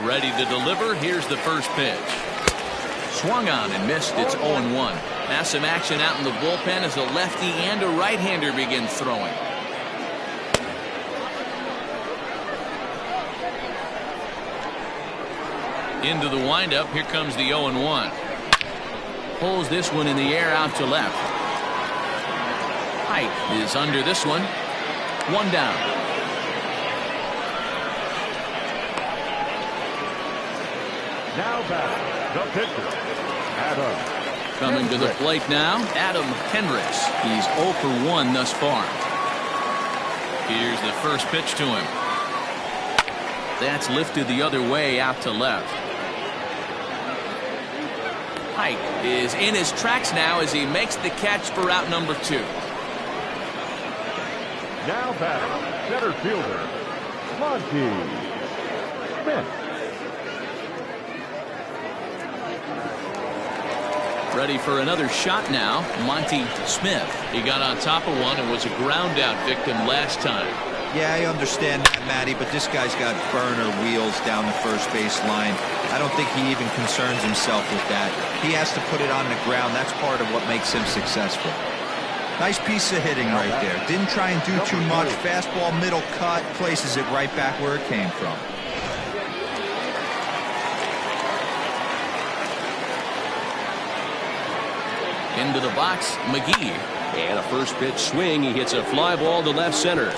Ready to deliver. Here's the first pitch. Swung on and missed. It's 0-1. Now some action out in the bullpen as a lefty and a right-hander begin throwing. Into the windup. Here comes the 0-1. Pulls this one in the air out to left. Pike is under this one. One down. Now back, the pitcher, Adam. Coming to the plate now, Adam Hendricks. He's 0 for 1 thus far. Here's the first pitch to him. That's lifted the other way out to left. Pike is in his tracks now as he makes the catch for out number 2. Now batting, center fielder, Monty Smith. Ready for another shot now, Monty Smith. He got on top of one and was a ground out victim last time. Yeah, I understand that, Matty, but this guy's got burner wheels down the first base line. I don't think he even concerns himself with that. He has to put it on the ground. That's part of what makes him successful. Nice piece of hitting right there. Didn't try and do too much. Fastball, middle cut, places it right back where it came from. Into the box, McGee. And a first pitch swing. He hits a fly ball to left center.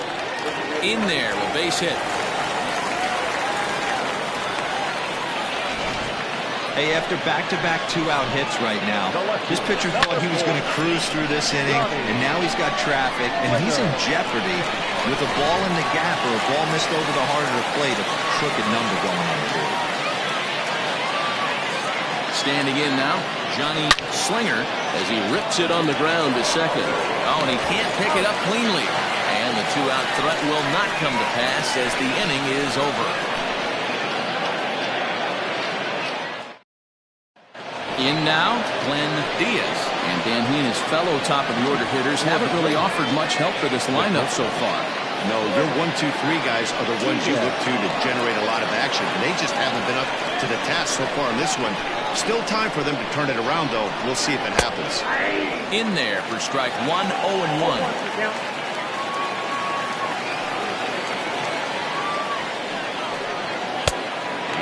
In there, a base hit. Hey, after back-to-back 2-out hits right now, this pitcher thought he was going to cruise through this inning, and now he's got traffic, and he's in jeopardy with a ball in the gap or a ball missed over the heart of the plate, a crooked number going on the board. Standing in now, Johnny Slinger as he rips it on the ground to second. Oh, and he can't pick it up cleanly. And the 2-out threat will not come to pass as the inning is over. In now, Glenn Diaz. And Dan, he and his fellow top-of-the-order hitters haven't really offered much help for this lineup so far. No, your 1, 2, 3 guys are the ones you look to generate a lot of action. They just haven't been up to the task so far in this one. Still time for them to turn it around, though. We'll see if it happens. In there for strike 1, 0-1.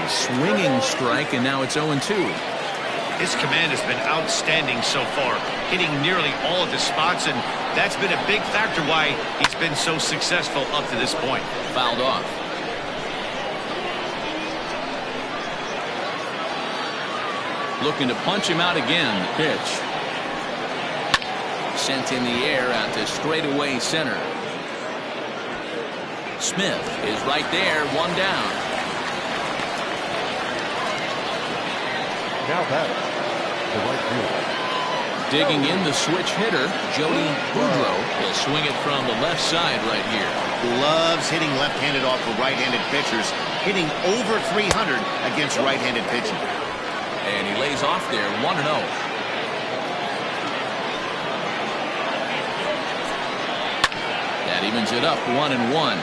Swinging strike, and now it's 0-2. His command has been outstanding so far, hitting nearly all of the spots, and that's been a big factor why he's been so successful up to this point. Fouled off. Looking to punch him out again. Pitch. Sent in the air out to straightaway center. Smith is right there, one down. Now batting, the right fielder. Digging in the switch hitter, Jody Boudreau will swing it from the left side right here. Loves hitting left-handed off of right-handed pitchers, hitting over 300 against right-handed pitching. And he lays off there, 1-0. That evens it up, 1-1.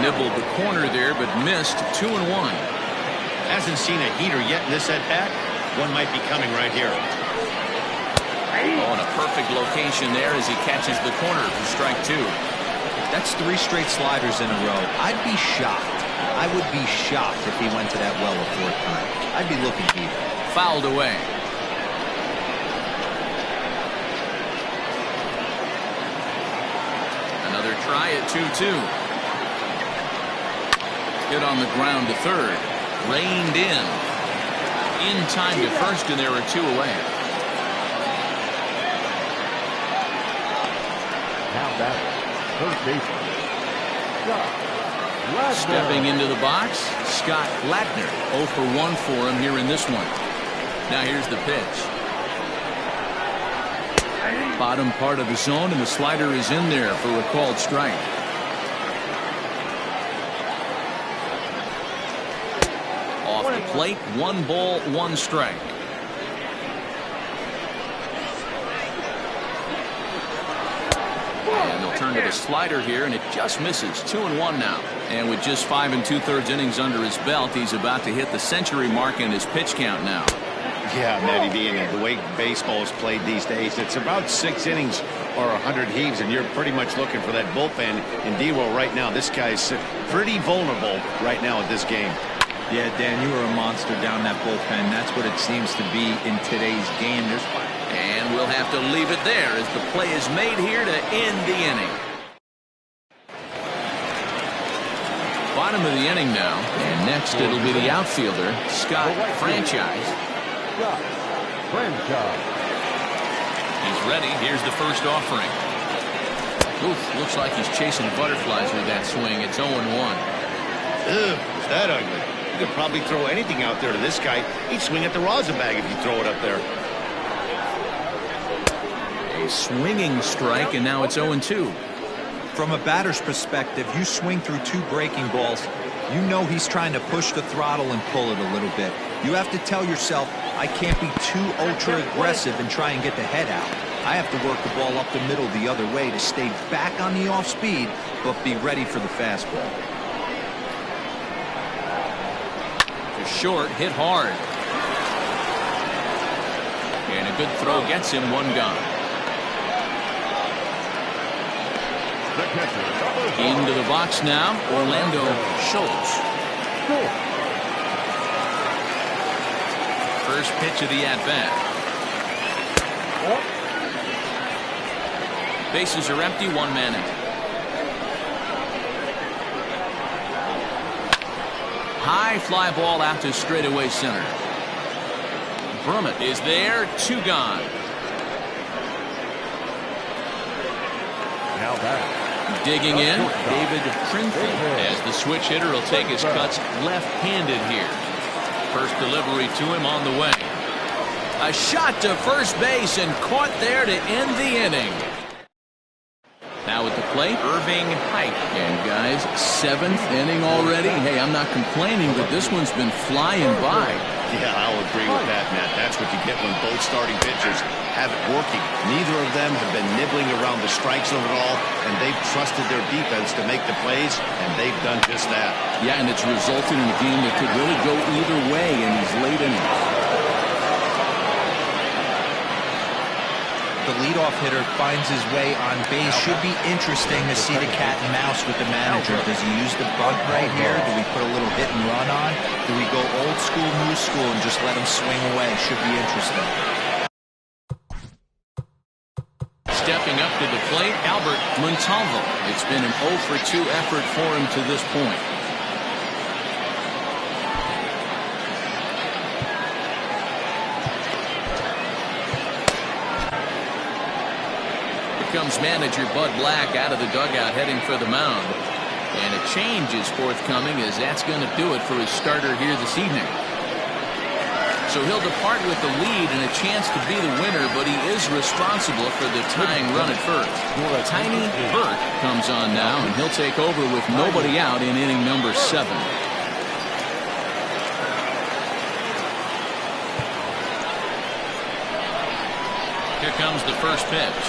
Nibbled the corner there, but missed. 2-1. Hasn't seen a heater yet in this at-bat. One might be coming right here. Oh, and a perfect location there as he catches the corner for strike 2. That's 3 straight sliders in a row. I'd be shocked. I would be shocked if he went to that well a 4th time. I'd be looking heater. Fouled away. Another try at 2-2. Hit on the ground to third. Reined in. In time to first, and there are 2 away. Now batter, third baseman, Scott Stepping into the box, Scott Latner. 0 for 1 for him here in this one. Now here's the pitch. Bottom part of the zone, and the slider is in there for a called strike. Off the plate, 1 ball, 1 strike. And they'll turn to the slider here, and it just misses. 2-1 now. And with just 5 2/3 innings under his belt, he's about to hit the century mark in his pitch count now. Yeah, Matty V, and the way baseball is played these days, it's about 6 innings or 100 heaves, and you're pretty much looking for that bullpen. In D-Roll right now, this guy's pretty vulnerable right now at this game. Yeah, Dan, you were a monster down that bullpen. That's what it seems to be in today's game. And we'll have to leave it there as the play is made here to end the inning. Bottom of the inning now, and next it'll be the outfielder, Scott Franchise. Scott Franchise. He's ready. Here's the first offering. Oof, looks like he's chasing butterflies with that swing. It's 0-1. Ugh, is that ugly? You could probably throw anything out there to this guy. He'd swing at the rosin bag if you throw it up there. A swinging strike, and now it's 0-2. From a batter's perspective, you swing through 2 breaking balls. You know he's trying to push the throttle and pull it a little bit. You have to tell yourself, I can't be too ultra aggressive and try and get the head out. I have to work the ball up the middle the other way to stay back on the off speed, but be ready for the fastball. To short, hit hard. And a good throw gets him 1 gone. The catcher, Into the box now, Orlando Schultz. First pitch of the at-bat. Bases are empty, 1 man out. High fly ball out to straightaway center. Brummett is there, 2 gone. now back. Digging in, David Trinfel, as the switch hitter will take his cuts left-handed here. First delivery to him on the way. A shot to first base and caught there to end the inning. Now at the plate, Irving Pike. And guys, 7th inning already. Hey, I'm not complaining, but this one's been flying by. Yeah, I'll agree with that, Matt. That's what you get when both starting pitchers have it working. Neither of them have been nibbling around the strike zone at all, and they've trusted their defense to make the plays, and they've done just that. Yeah, and it's resulted in a game that could really go either way in these late innings. The leadoff hitter finds his way on base. Should be interesting to see the cat and mouse with the manager. Does he use the bunt right here? Do we put a little hit and run on? Do we go old school, new school, and just let him swing away? Should be interesting. Stepping up to the plate, Albert Montalvo. It's been an 0 for 2 effort for him to this point. Comes manager Bud Black out of the dugout heading for the mound. And a change is forthcoming, as that's going to do it for his starter here this evening. So he'll depart with the lead and a chance to be the winner, but he is responsible for the tying run at first. Tiny Burt comes on now, and he'll take over with nobody out in inning number 7. Here comes the first pitch.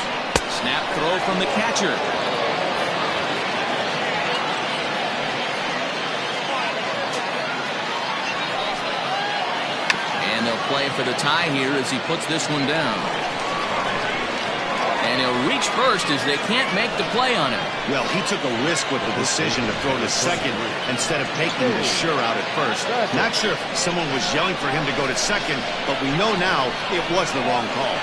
Snap throw from the catcher. And they'll play for the tie here as he puts this one down. And he'll reach first as they can't make the play on him. Well, he took a risk with the decision to throw to second instead of taking the sure out at first. Not sure if someone was yelling for him to go to second, but we know now it was the wrong call.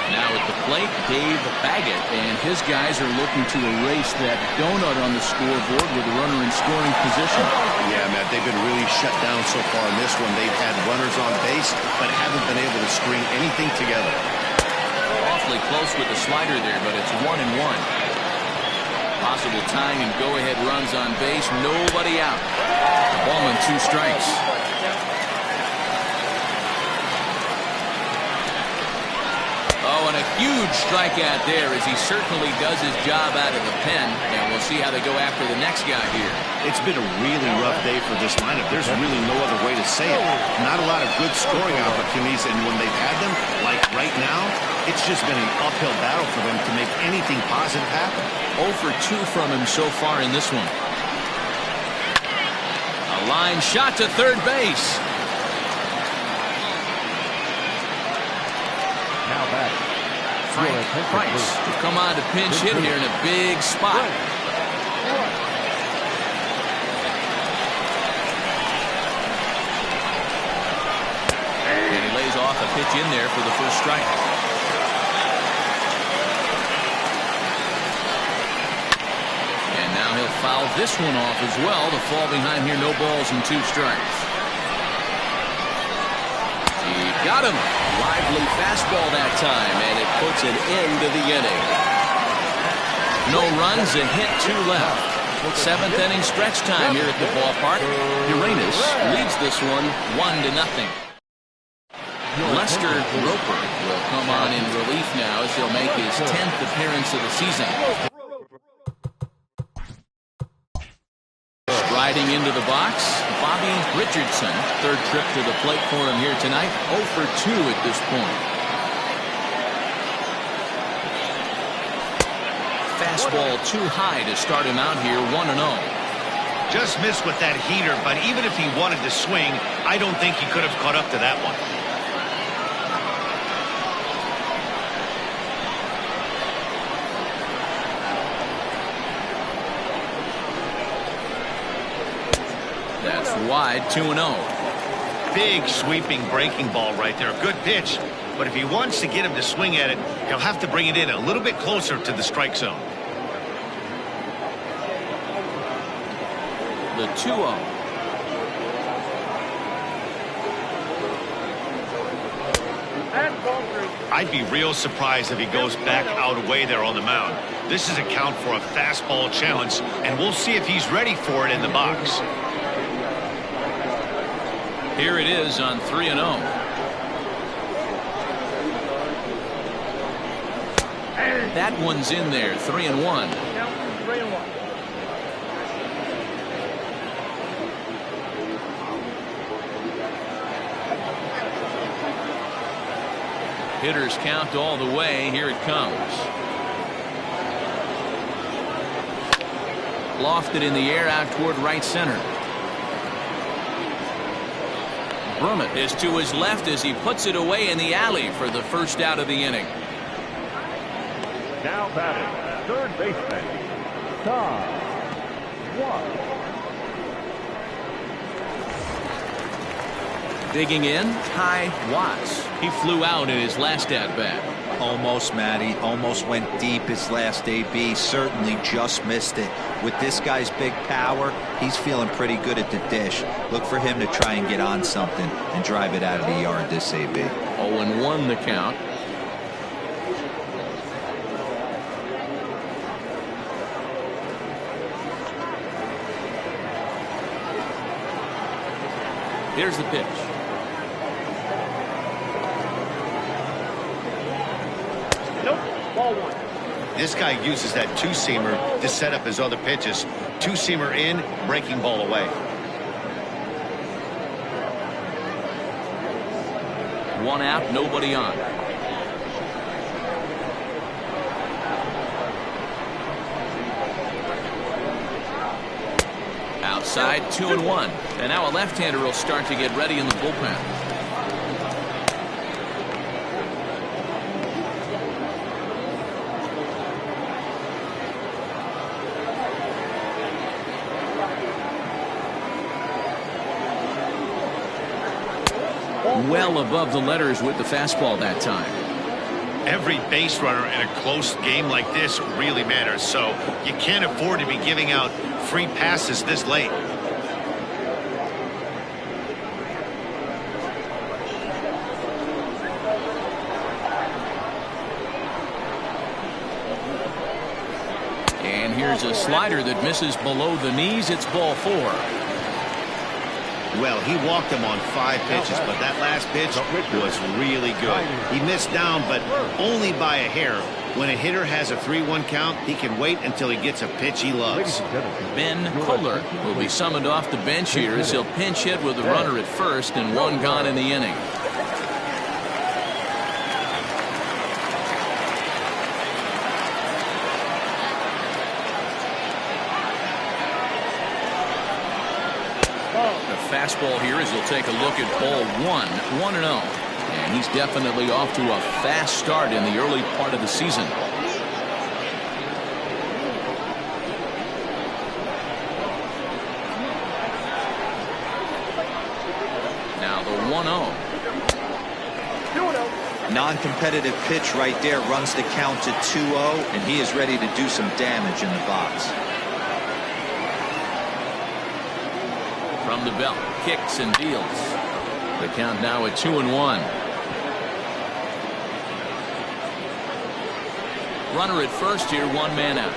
Now at the plate, Dave Baggett, and his guys are looking to erase that donut on the scoreboard with a runner in scoring position. Yeah, Matt, they've been really shut down so far in this one. They've had runners on base, but haven't been able to string anything together. Awfully close with the slider there, but it's 1-1. Possible tying and go-ahead runs on base. Nobody out. Ball and 2 strikes. Oh, and a huge strikeout there as he certainly does his job out of the pen. And we'll see how they go after the next guy here. It's been a really rough day for this lineup. There's really no other way to say it. Not a lot of good scoring opportunities, and when they've had them, like right now, it's just been an uphill battle for them to make anything positive happen. 0 for 2 from him so far in this one. A line shot to third base. Now back. Frank Price to come on to pinch hit here in a big spot. And he lays off a pitch in there for the first strike. And now he'll foul this one off as well to fall behind here. No balls and 2 strikes. He got him. Lively fastball that time, and it puts an end to the inning. No runs, a hit, 2 left. 7th inning stretch time here at the ballpark. Uranus leads this one 1-0. Lester Roper will come on in relief now as he'll make his 10th appearance of the season. Riding into the box, Bobby Richardson. 3rd trip to the plate for him here tonight. 0 for 2 at this point. Fastball too high to start him out here. 1-0. Just missed with that heater, but even if he wanted to swing, I don't think he could have caught up to that one. That's wide. 2-0. Big sweeping breaking ball right there. Good pitch. But if he wants to get him to swing at it, he'll have to bring it in a little bit closer to the strike zone. The 2-0. I'd be real surprised if he goes back out away there on the mound. This is a count for a fastball challenge, and we'll see if he's ready for it in the box. Here it is on 3-0. That one's in there. 3-1. Hitters count all the way. Here it comes. Lofted in the air out toward right center. Brummett is to his left as he puts it away in the alley for the first out of the inning. Now batting, 3rd baseman, Todd Watts. Digging in, Ty Watts. He flew out in his last at-bat. Almost, Matty. Almost went deep his last AB. Certainly just missed it. With this guy's big power, he's feeling pretty good at the dish. Look for him to try and get on something and drive it out of the yard this AB. 0-1 the count. Here's the pitch. Nope. Ball 1. This guy uses that 2-seamer to set up his other pitches. 2-seamer in, breaking ball away. 1 out, nobody on. Outside, 2-1. And now a left-hander will start to get ready in the bullpen. Well above the letters with the fastball that time. Every base runner in a close game like this really matters, so you can't afford to be giving out free passes this late. And here's a slider that misses below the knees. It's ball 4. Well, he walked him on 5 pitches, but that last pitch was really good. He missed down, but only by a hair. When a hitter has a 3-1 count, he can wait until he gets a pitch he loves. Ben Kohler will be summoned off the bench here as he'll pinch hit with a runner at first and 1 gone in the inning. Fastball here as he'll take a look at ball 1, 1-0. And he's definitely off to a fast start in the early part of the season. Now the 1-0. Non-competitive pitch right there runs the count to 2-0, and he is ready to do some damage in the box. From the belt, kicks and deals. The count now at 2-1. Runner at first here, 1 man out.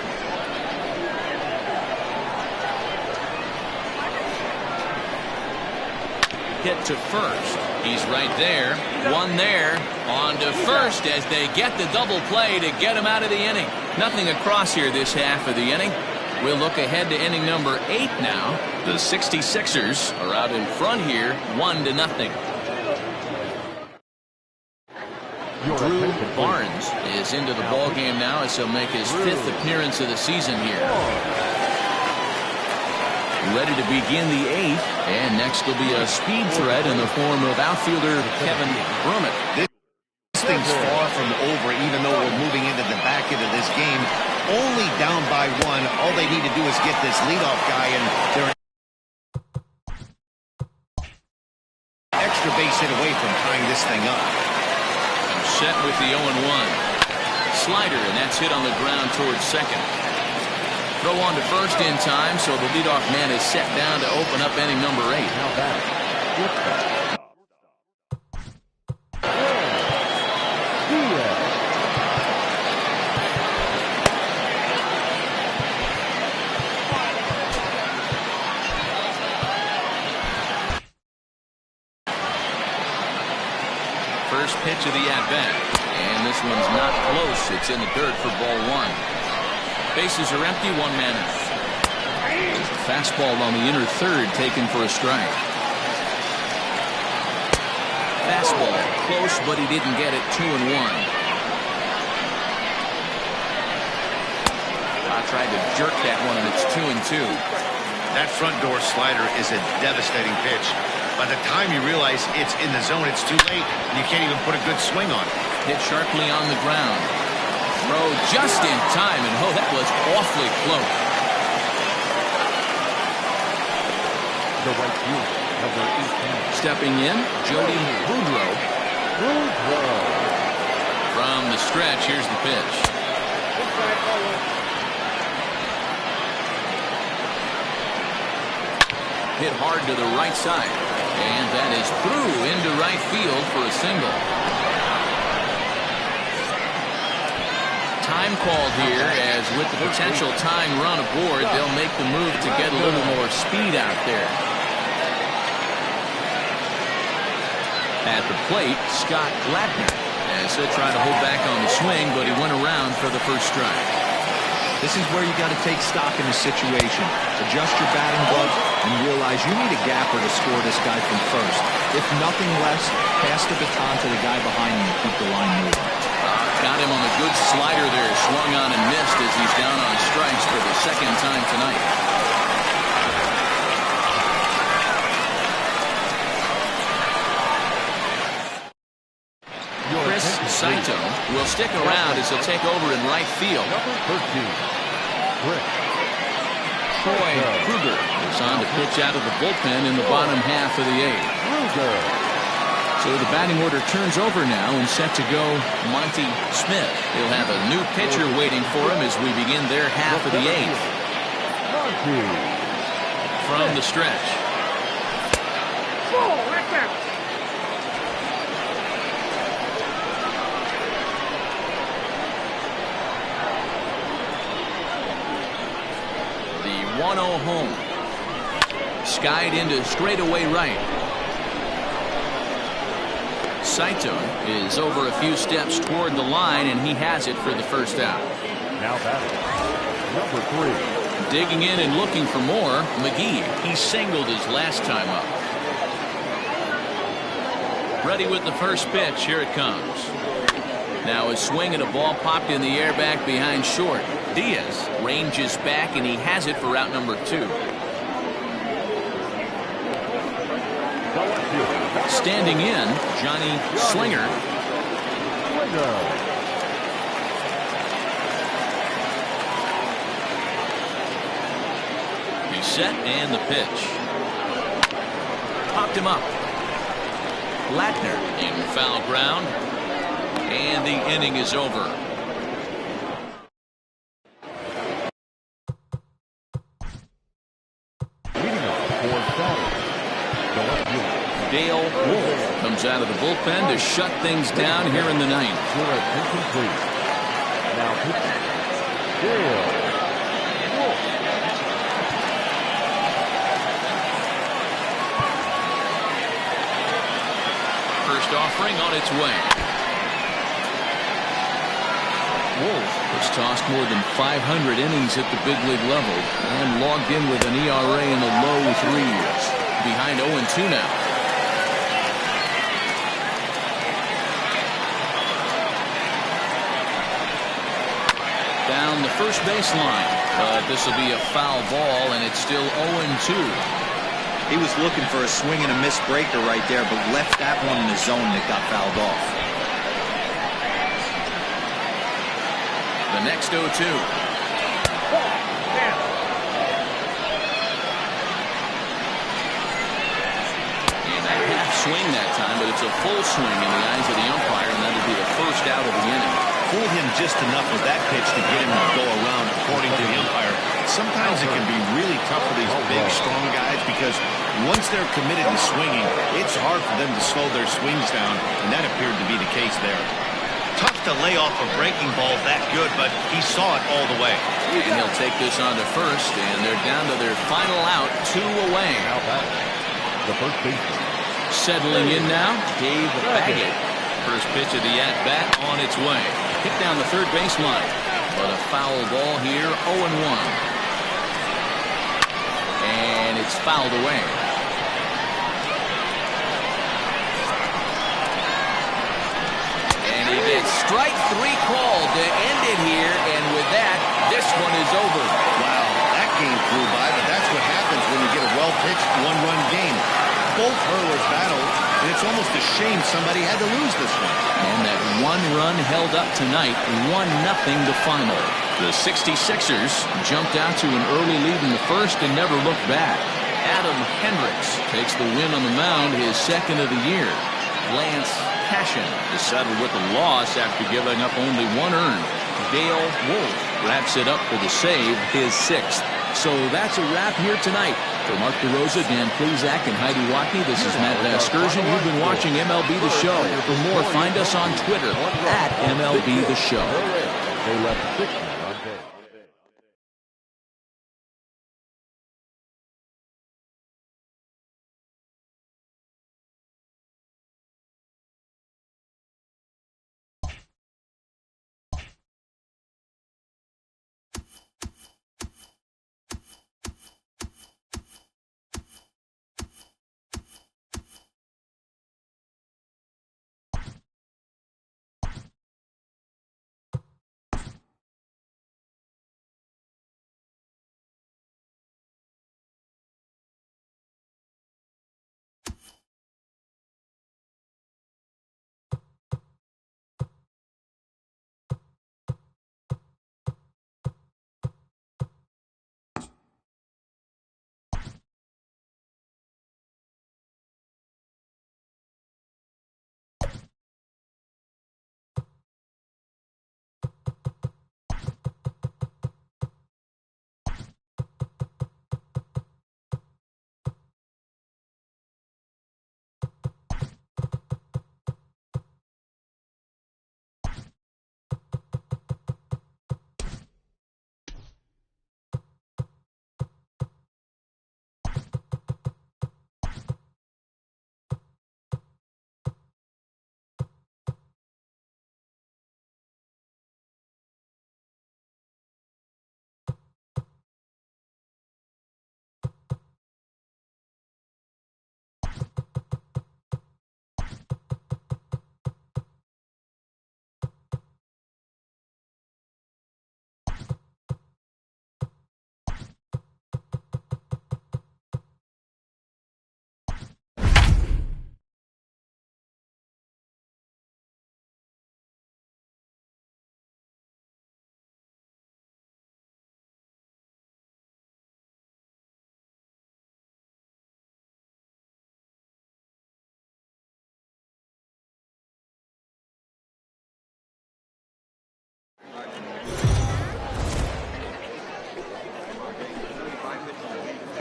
Hit to first. He's right there. 1 there. On to first as they get the double play to get him out of the inning. Nothing across here this half of the inning. We'll look ahead to inning number 8 now. The 66ers are out in front here, 1-0. Drew Barnes is into the ball game now as he'll make his 5th appearance of the season here. Ready to begin the 8th, and next will be a speed threat in the form of outfielder Kevin Brummett. This thing's far from over, even though we're moving into the back end of this game. Only down by 1. All they need to do is get this leadoff guy, and they're an extra base hit away from tying this thing up. Set with the 0-1. Slider, and that's hit on the ground towards second. Throw on to first in time, so the leadoff man is set down to open up inning number 8. Now back. First pitch of the at-bat. And this one's not close. It's in the dirt for ball 1. Bases are empty, 1 man out. There's a fastball on the inner third taken for a strike. Fastball close, but he didn't get it. 2-1. I tried to jerk that one, and it's 2-2. That front door slider is a devastating pitch. By the time you realize it's in the zone, it's too late, and you can't even put a good swing on it. Hit sharply on the ground. Throw just in time, and oh, that was awfully close. The right field, number 18. Stepping in, Jody Boudreau. From the stretch, here's the pitch. Hit hard to the right side. And that is through into right field for a single. Time called here, as with the potential tying run aboard, they'll make the move to get a little more speed out there. At the plate, Scott Gladner, as he'll try to hold back on the swing, but he went around for the first strike. This is where you got to take stock in the situation. Adjust your batting glove and realize you need a gapper to score this guy from first. If nothing less, pass the baton to the guy behind you and keep the line moving. Got him on a good slider there, swung on and missed as he's down on strikes for the 2nd time tonight. Chris Saito will stick around as he'll take over in right field. Number 13. Troy Kruger is on to pitch out of the bullpen in the bottom half of the 8th. So the batting order turns over now and set to go Monty Smith. He'll have a new pitcher waiting for him as we begin their half of the 8th. From the stretch. The 1-0 home. Skied into straightaway right. Saito is over a few steps toward the line, and he has it for the first out. Now batting, number 3. Digging in and looking for more, McGee. He singled his last time up. Ready with the first pitch. Here it comes. Now a swing and a ball popped in the air back behind short. Diaz ranges back, and he has it for out number 2. Standing in, Johnny Slinger. He's set, and the pitch. Popped him up. Latner in foul ground, and the inning is over. Dale Wolf comes out of the bullpen to shut things down here in the 9th. Now pitching, Dale Wolf. First offering on its way. Wolf has tossed more than 500 innings at the big league level and logged in with an ERA in the low 3s. Behind 0-2 now. Down the first baseline, but this will be a foul ball, and it's still 0-2. He was looking for a swing and a miss breaker right there, but left that one in the zone that got fouled off. The next 0-2. Swing that time, but it's a full swing in the eyes of the umpire, and that'll be the first out of the inning. Fooled him just enough with that pitch to get him to go around, according to the umpire. Sometimes it can be really tough for these big, strong guys because once they're committed to swinging, it's hard for them to slow their swings down, and that appeared to be the case there. Tough to lay off a breaking ball that good, but he saw it all the way. And he'll take this on to first, and they're down to their final out, 2 away. Now batting, the first baseman. Settling in now, Dave Baggett. First pitch of the at-bat on its way. Hit down the third baseline. But a foul ball here, 0-1. And it's fouled away. And he gets strike 3 called to end it here. And with that, this one is over. Wow, that game flew by, but that's what happens when you get a well-pitched, one-run game. Both hurlers battled, and it's almost a shame somebody had to lose this one. And that 1 run held up tonight, 1-0 the final. The 66ers jumped out to an early lead in the first and never looked back. Adam Hendricks takes the win on the mound, his second of the year. Lance Cashin is settled with a loss after giving up only 1 earned. Dale Wolf wraps it up for the save, his 6th. So that's a wrap here tonight. For Mark DeRosa, Dan Plezak, and Heidi Watney, this is Matt Vasgersian. You've been watching MLB The Show. For more, find us on Twitter at MLB The Show. They left 6 men on base.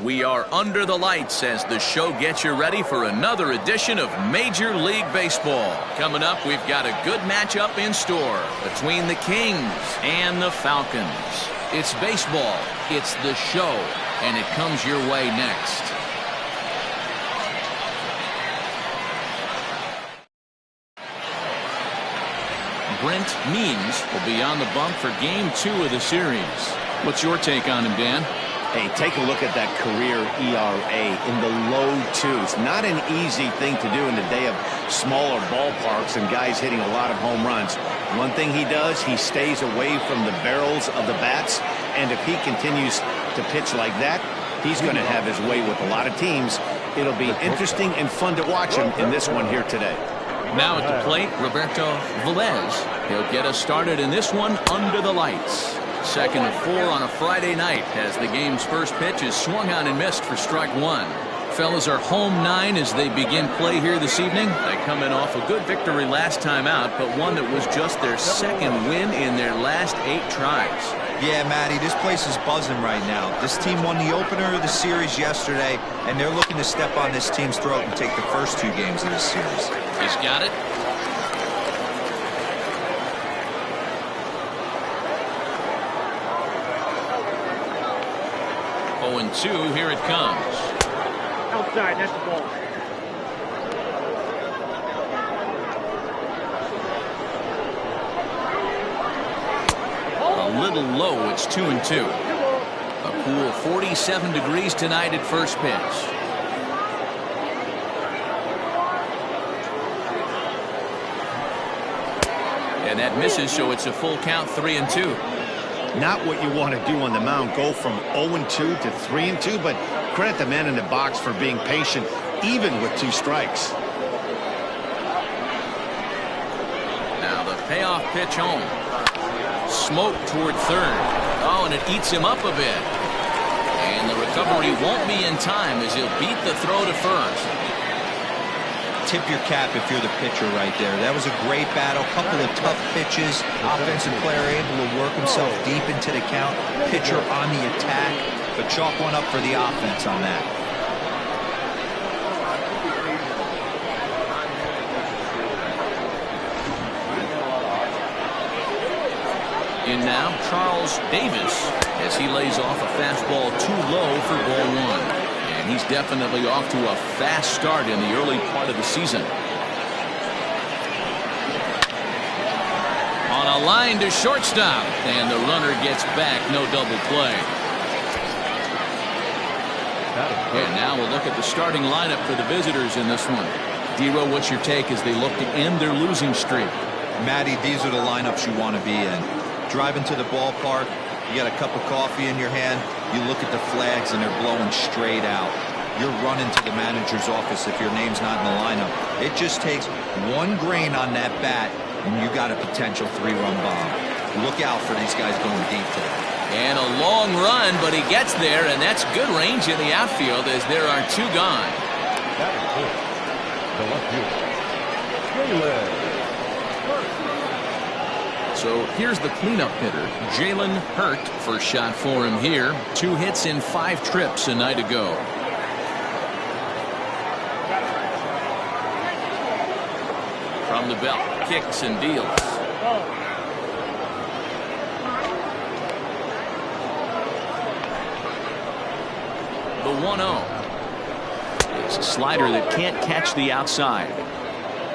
We are under the lights as the show gets you ready for another edition of Major League Baseball. Coming up, we've got a good matchup in store between the Kings and the Falcons. It's baseball, it's the show, and it comes your way next. Brent Means will be on the bump for Game 2 of the series. What's your take on him, Dan? Hey, take a look at that career ERA in the low twos. Not an easy thing to do in the day of smaller ballparks and guys hitting a lot of home runs. One thing he does, he stays away from the barrels of the bats, and if he continues to pitch like that, he's going to have his way with a lot of teams. It'll be interesting and fun to watch him in this one here today. Now at the plate, Roberto Velez. He'll get us started in this one under the lights. Second of 4 on a Friday night as the game's first pitch is swung on and missed for strike 1. Fellas are home 9 as they begin play here this evening. They come in off a good victory last time out, but one that was just their second win in their last 8 tries. Yeah, Matty, this place is buzzing right now. This team won the opener of the series yesterday, and they're looking to step on this team's throat and take the first 2 games of this series. He's got it. And 2, here it comes. Outside, that's the ball. A little low, it's 2-2. A cool 47 degrees tonight at first pitch. And that misses, so it's a full count, 3-2. Not what you want to do on the mound, go from 0-2 to 3-2, but credit the man in the box for being patient, even with 2 strikes. Now the payoff pitch home. Smoke toward third. Oh, and it eats him up a bit. And the recovery won't be in time as he'll beat the throw to first. Tip your cap if you're the pitcher right there. That was a great battle. Couple of tough pitches. Offensive player able to work himself deep into the count. Pitcher on the attack. But chalk one up for the offense on that. In now, Charles Davis as he lays off a fastball too low for ball 1. And he's definitely off to a fast start in the early part of the season. On a line to shortstop, and the runner gets back, no double play. And now we'll look at the starting lineup for the visitors in this one. Dero, what's your take as they look to end their losing streak? Matty, these are the lineups you want to be in. Driving to the ballpark, you got a cup of coffee in your hand, you look at the flags and they're blowing straight out. You're running to the manager's office if your name's not in the lineup. It just takes 1 grain on that bat and you got a potential 3-run bomb. Look out for these guys going deep today. And a long run, but he gets there, and that's good range in the outfield as there are 2 gone. That is good. The left fielder, So here's the cleanup hitter, Jalen Hurt. First shot for him here. 2 hits in 5 trips a night ago. From the belt, kicks and deals. The 1-0. It's a slider that can't catch the outside.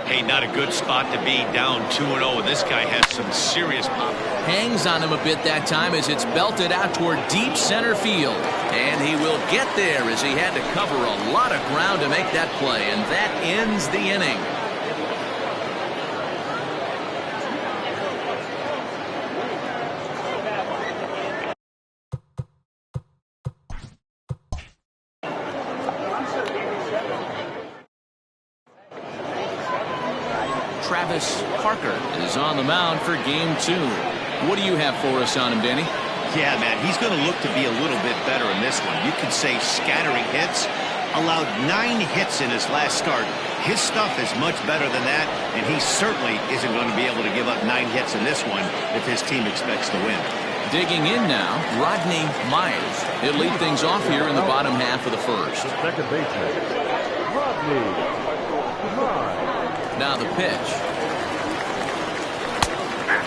Hey, not a good spot to be, down 2-0. This guy has some serious pop. Hangs on him a bit that time as it's belted out toward deep center field. And he will get there as he had to cover a lot of ground to make that play. And that ends the inning. Travis Parker is on the mound for game 2. What do you have for us on him, Danny? Yeah, man, he's going to look to be a little bit better in this one. You could say scattering hits. Allowed 9 hits in his last start. His stuff is much better than that, and he certainly isn't going to be able to give up 9 hits in this one if his team expects to win. Digging in now, Rodney Myers. He'll lead things off here in the bottom half of the first. Second baseman, Rodney Myers. Now the pitch.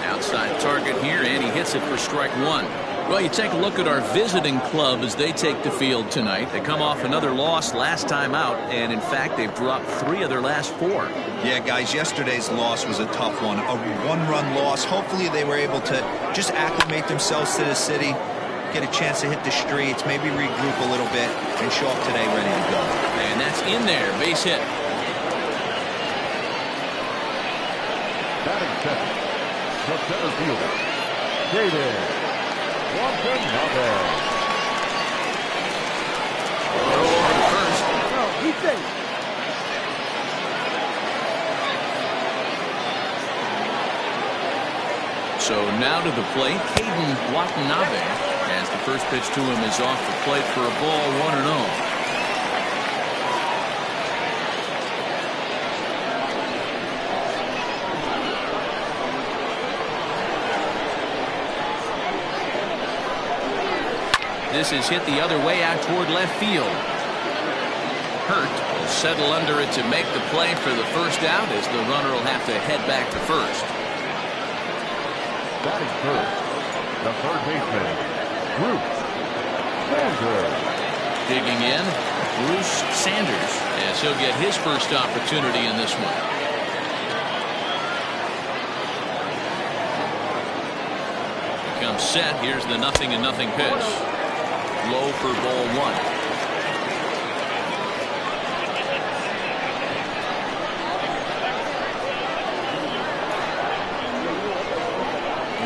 Outside target here, and he hits it for strike 1. Well, you take a look at our visiting club as they take the field tonight. They come off another loss last time out, and in fact, they've dropped 3 of their last 4. Yeah, guys, yesterday's loss was a tough one. A one-run loss. Hopefully they were able to just acclimate themselves to the city, get a chance to hit the streets, maybe regroup a little bit, and show up today ready to go. And that's in there. Base hit. Batting second, the center fielder, David. 1-0. First. No, he's safe. So now to the plate, Caden Watanabe, as the first pitch to him is off the plate for a ball, 1-0. This is hit the other way out toward left field. Hurt will settle under it to make the play for the first out, as the runner will have to head back to first. Batting first, the third baseman, Bruce Sanders. Digging in, Bruce Sanders, as he'll get his first opportunity in this one. Comes set. Here's the 0-0 pitch. Low for ball 1.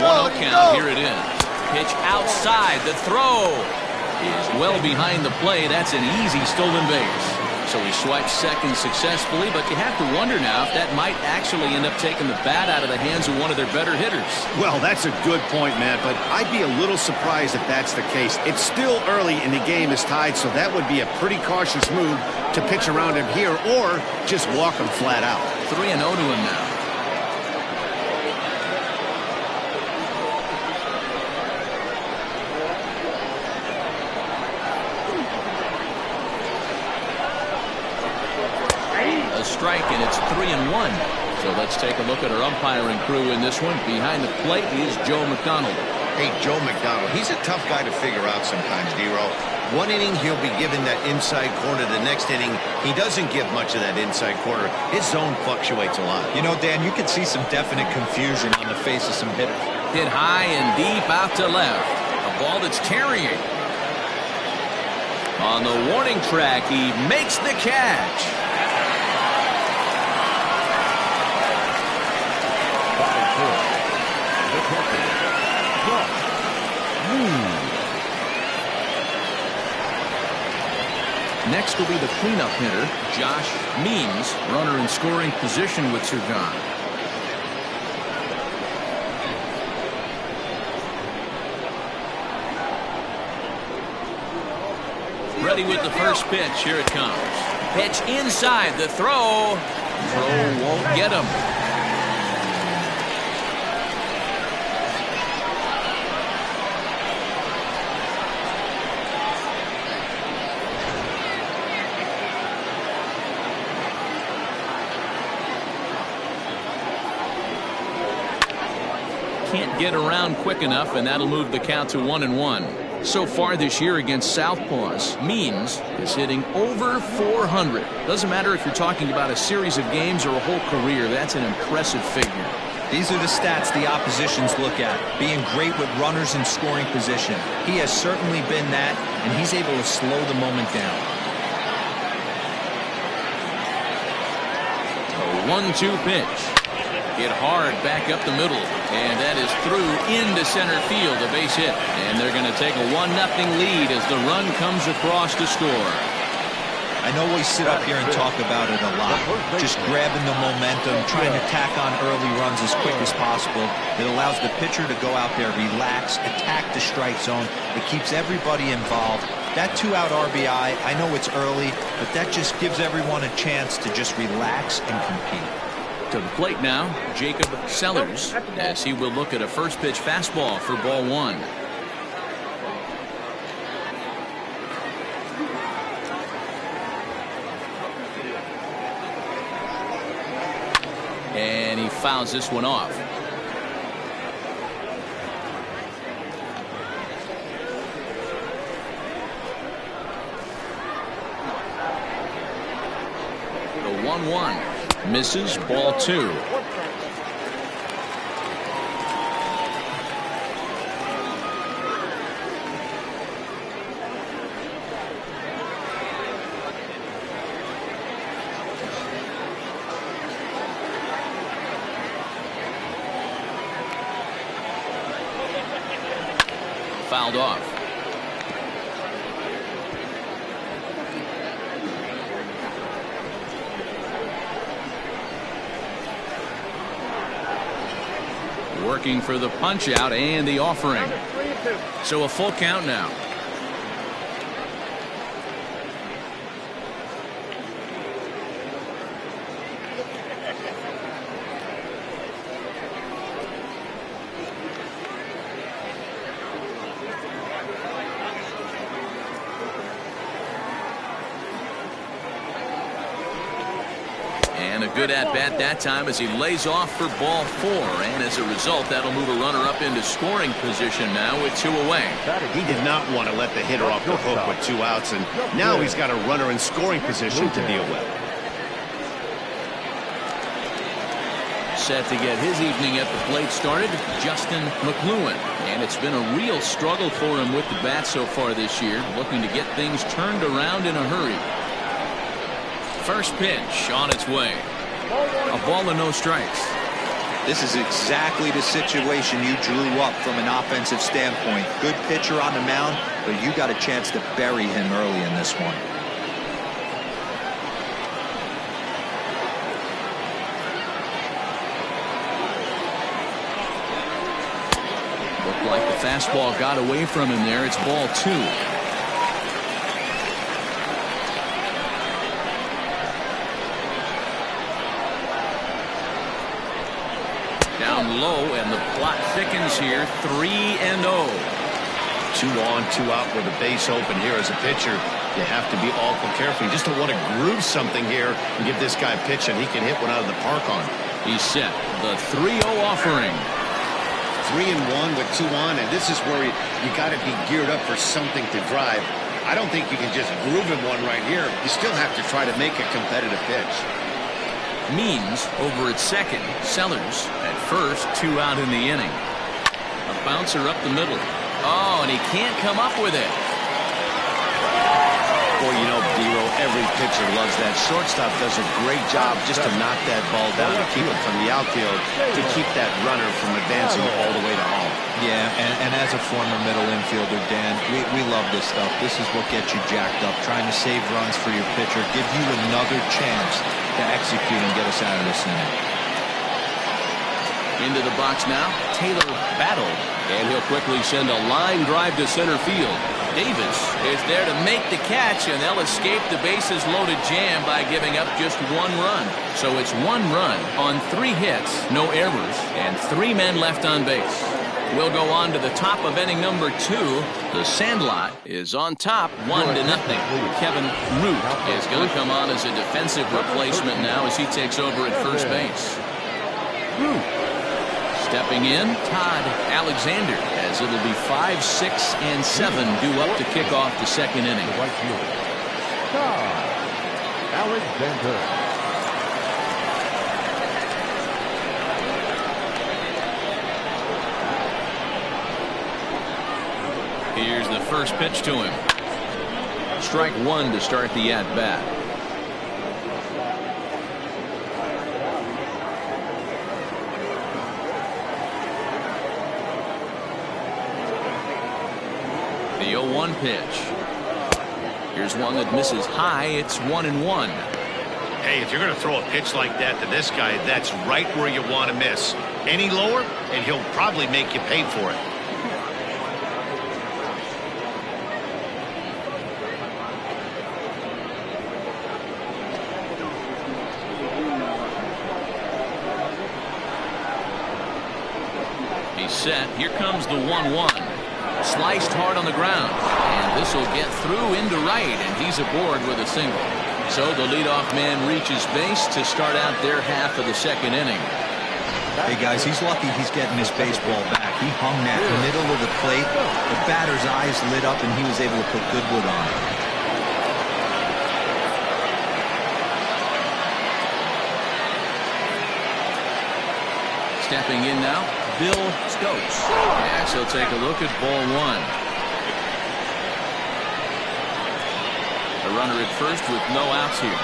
One count. Here it is. Pitch outside. The throw is well behind the play. That's an easy stolen base. So he swipes second successfully, but you have to wonder now if that might actually end up taking the bat out of the hands of one of their better hitters. Well, that's a good point, Matt, but I'd be a little surprised if that's the case. It's still early and the game is tied, so that would be a pretty cautious move to pitch around him here or just walk him flat out. 3-0 to him now. A strike, and it's 3-1. So let's take a look at our umpiring crew in this one. Behind the plate is Joe McDonald. Hey, Joe McDonald, he's a tough guy to figure out sometimes, D-Row. One inning, he'll be given that inside corner. The next inning, he doesn't give much of that inside corner. His zone fluctuates a lot. You know, Dan, you could see some definite confusion on the face of some hitters. Hit high and deep out to left. A ball that's carrying. On the warning track, he makes the catch. Next will be the cleanup hitter, Josh Means, runner in scoring position with Sir John. Ready with the first pitch. Here it comes. Pitch inside. The throw. Throw won't get him. Can't get around quick enough, and that'll move the count to 1-1. So far this year against Southpaws, Means is hitting over 400. Doesn't matter if you're talking about a series of games or a whole career. That's an impressive figure. These are the stats the oppositions look at. Being great with runners in scoring position. He has certainly been that, and he's able to slow the moment down. A 1-2 pitch. Hit hard back up the middle, and that is through into center field, a base hit. And they're going to take a 1-0 lead as the run comes across to score. I I know we sit up here and talk about it a lot. Just grabbing the momentum, trying to tack on early runs as quick as possible. It allows the pitcher to go out there, relax, attack the strike zone. It keeps everybody involved. That 2-out RBI, I know it's early, but that just gives everyone a chance to just relax and compete. To the plate now, Jacob Sellers, as he will look at a first pitch fastball for ball one. And he fouls this one off. The 1-1. Misses, ball two. Fouled off. Working for the punch out and the offering. So a full count now. And a good at-bat that time as he lays off for ball four. And as a result, that'll move a runner up into scoring position now with two away. He did not want to let the hitter off the hook with 2 outs, and now he's got a runner in scoring position to deal with. Set to get his evening at the plate started, Justin McLuhan. And it's been a real struggle for him with the bat so far this year, looking to get things turned around in a hurry. First pitch on its way. A ball and no strikes. This is exactly the situation you drew up from an offensive standpoint. Good pitcher on the mound, but you got a chance to bury him early in this one. Looked like the fastball got away from him there. It's ball two. Down low, and the plot thickens here. 3-0. 2 on, 2 out with a base open here as a pitcher. You have to be awful careful. You just don't want to groove something here and give this guy a pitch and he can hit one out of the park on. He's set. The 3-0 offering. 3-1 with 2 on, and this is where you got to be geared up for something to drive. I don't think you can just groove him one right here. You still have to try to make a competitive pitch. Means over at second. Sellers at first. 2 out in the inning. A bouncer up the middle. Oh, and he can't come up with it. Boy, you know, Dero, every pitcher loves that. Shortstop does a great job just to knock that ball down, to keep it from the outfield, to keep that runner from advancing all the way to home. Yeah, and as a former middle infielder, Dan, we love this stuff. This is what gets you jacked up, trying to save runs for your pitcher, give you another chance to execute and get us out of this inning. Into the box now, Taylor Battle. And he'll quickly send a line drive to center field. Davis is there to make the catch, and they'll escape the bases loaded jam by giving up just 1 run. So it's 1 run on 3 hits, no errors, and 3 men left on base. We'll go on to the top of inning number 2. The Sandlot is on top 1-0. Kevin Root is going to come on as a defensive replacement now as he takes over at first base. Stepping in, Todd Alexander, as it'll be 5, 6, and 7 due up to kick off the second inning. Todd Alexander. Here's the first pitch to him. Strike 1 to start the at-bat. The 0-1 pitch. Here's one that misses high. It's 1-1. Hey, if you're going to throw a pitch like that to this guy, that's right where you want to miss. Any lower, and he'll probably make you pay for it. He's set. Here comes the 1-1. Sliced hard on the ground. And this will get through into right, and he's aboard with a single. So the leadoff man reaches base to start out their half of the second inning. Hey, guys, he's lucky he's getting his baseball back. He hung that middle of the plate. The batter's eyes lit up, and he was able to put good wood on it. Stepping in now, Bill Stokes. Yes, he'll take a look at ball one. A runner at first with no outs here.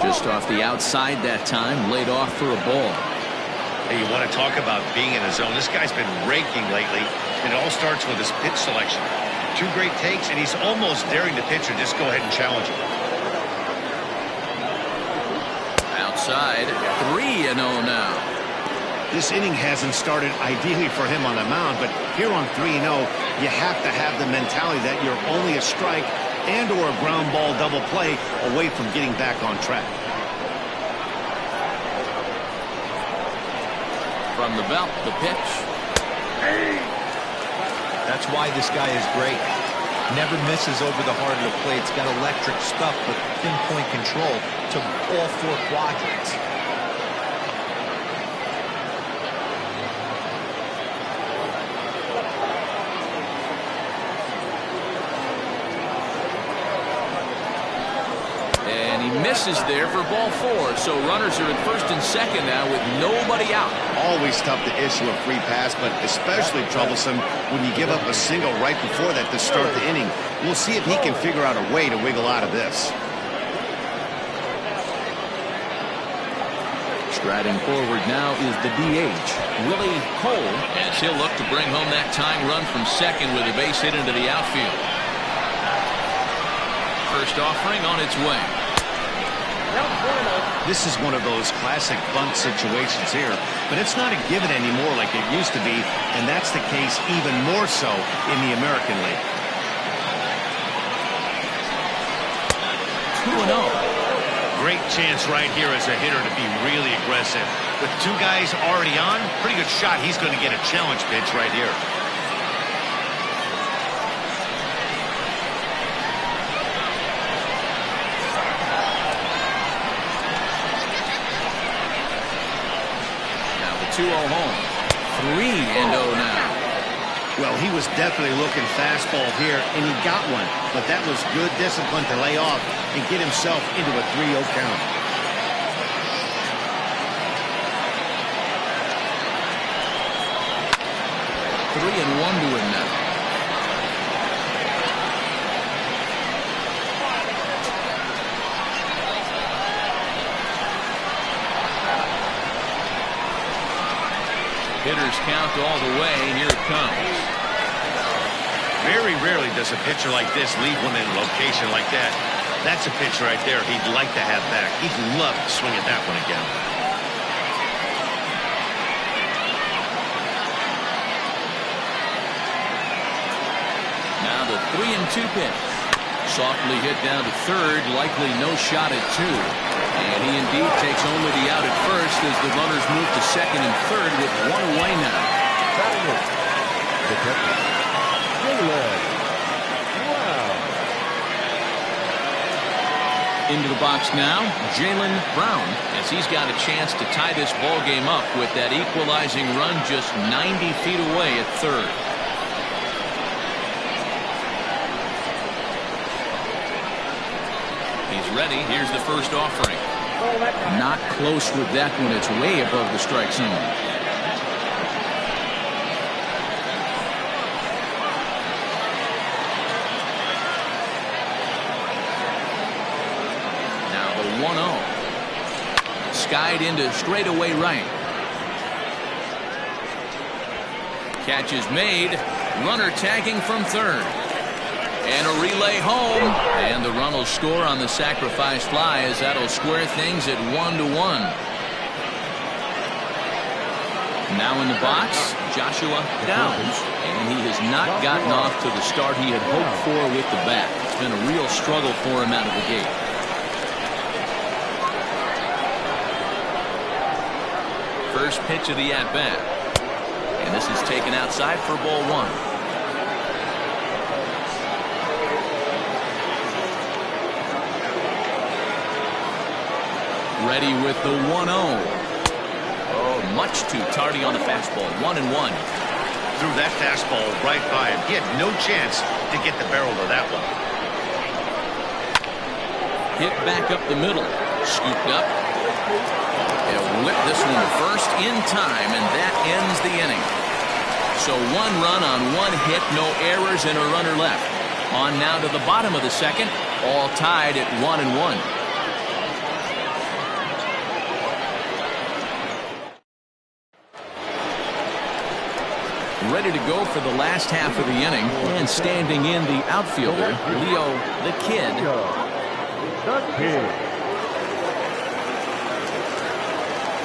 Just off the outside that time, laid off for a ball. Hey, you want to talk about being in a zone? This guy's been raking lately, and it all starts with his pitch selection. 2 great takes, and he's almost daring the pitcher just go ahead and challenge him. Outside, 3-0 now. This inning hasn't started ideally for him on the mound, but here on 3-0, you have to have the mentality that you're only a strike and or a ground ball double play away from getting back on track. From the belt, the pitch. That's why this guy is great. Never misses over the heart of the plate. He's got electric stuff with pinpoint control to all 4 quadrants. And he misses there for ball 4. So runners are at first and second now with nobody out. Always tough to issue a free pass, but especially troublesome when you give up a single right before that to start the inning. We'll see if he can figure out a way to wiggle out of this. Striding forward now is the DH, Willie Cole, as he'll look to bring home that tying run from second with a base hit into the outfield. First offering on its way. This is one of those classic bunt situations here, but it's not a given anymore like it used to be, and that's the case even more so in the American League. 2-0. Great chance right here as a hitter to be really aggressive. With 2 guys already on, pretty good shot he's going to get a challenge pitch right here. Now the 2-0 home. 3-0 now. Well, he was definitely looking fastball here, and he got one. But that was good discipline to lay off and get himself into a 3-0 count. Three and 1 to him now. Hitters count all the way. Here it comes. Very rarely does a pitcher like this leave one in a location like that. That's a pitch right there he'd like to have back. He'd love to swing at that one again. Now the 3-2 pitch. Softly hit down to third, likely no shot at 2. And he indeed takes only the out at first as the runners move to second and third with 1 away now. The catcher, Jalen Brown. Into the box now, Jalen Brown, as he's got a chance to tie this ball game up with that equalizing run just 90 feet away at third. He's ready. Here's the first offering. Not close with that one. It's way above the strike zone. Now the 1-0. Skied into straightaway right. Catch is made. Runner tagging from third. And a relay home. And the run will score on the sacrifice fly, as that'll square things at 1-1. Now in the box, Joshua Downs. And he has not gotten off to the start he had hoped for with the bat. It's been a real struggle for him out of the gate. First pitch of the at-bat. And this is taken outside for ball 1. Ready with the 1-0. Oh, much too tardy on the fastball. 1-1. Threw that fastball right by him. He had no chance to get the barrel of that one. Hit back up the middle. Scooped up. He'll whip this one to first in time, and that ends the inning. So 1 run on 1 hit, no errors, and a runner left. On now to the bottom of the second, all tied at 1-1. Ready to go for the last half of the inning, and standing in the outfielder, Leo the Kid.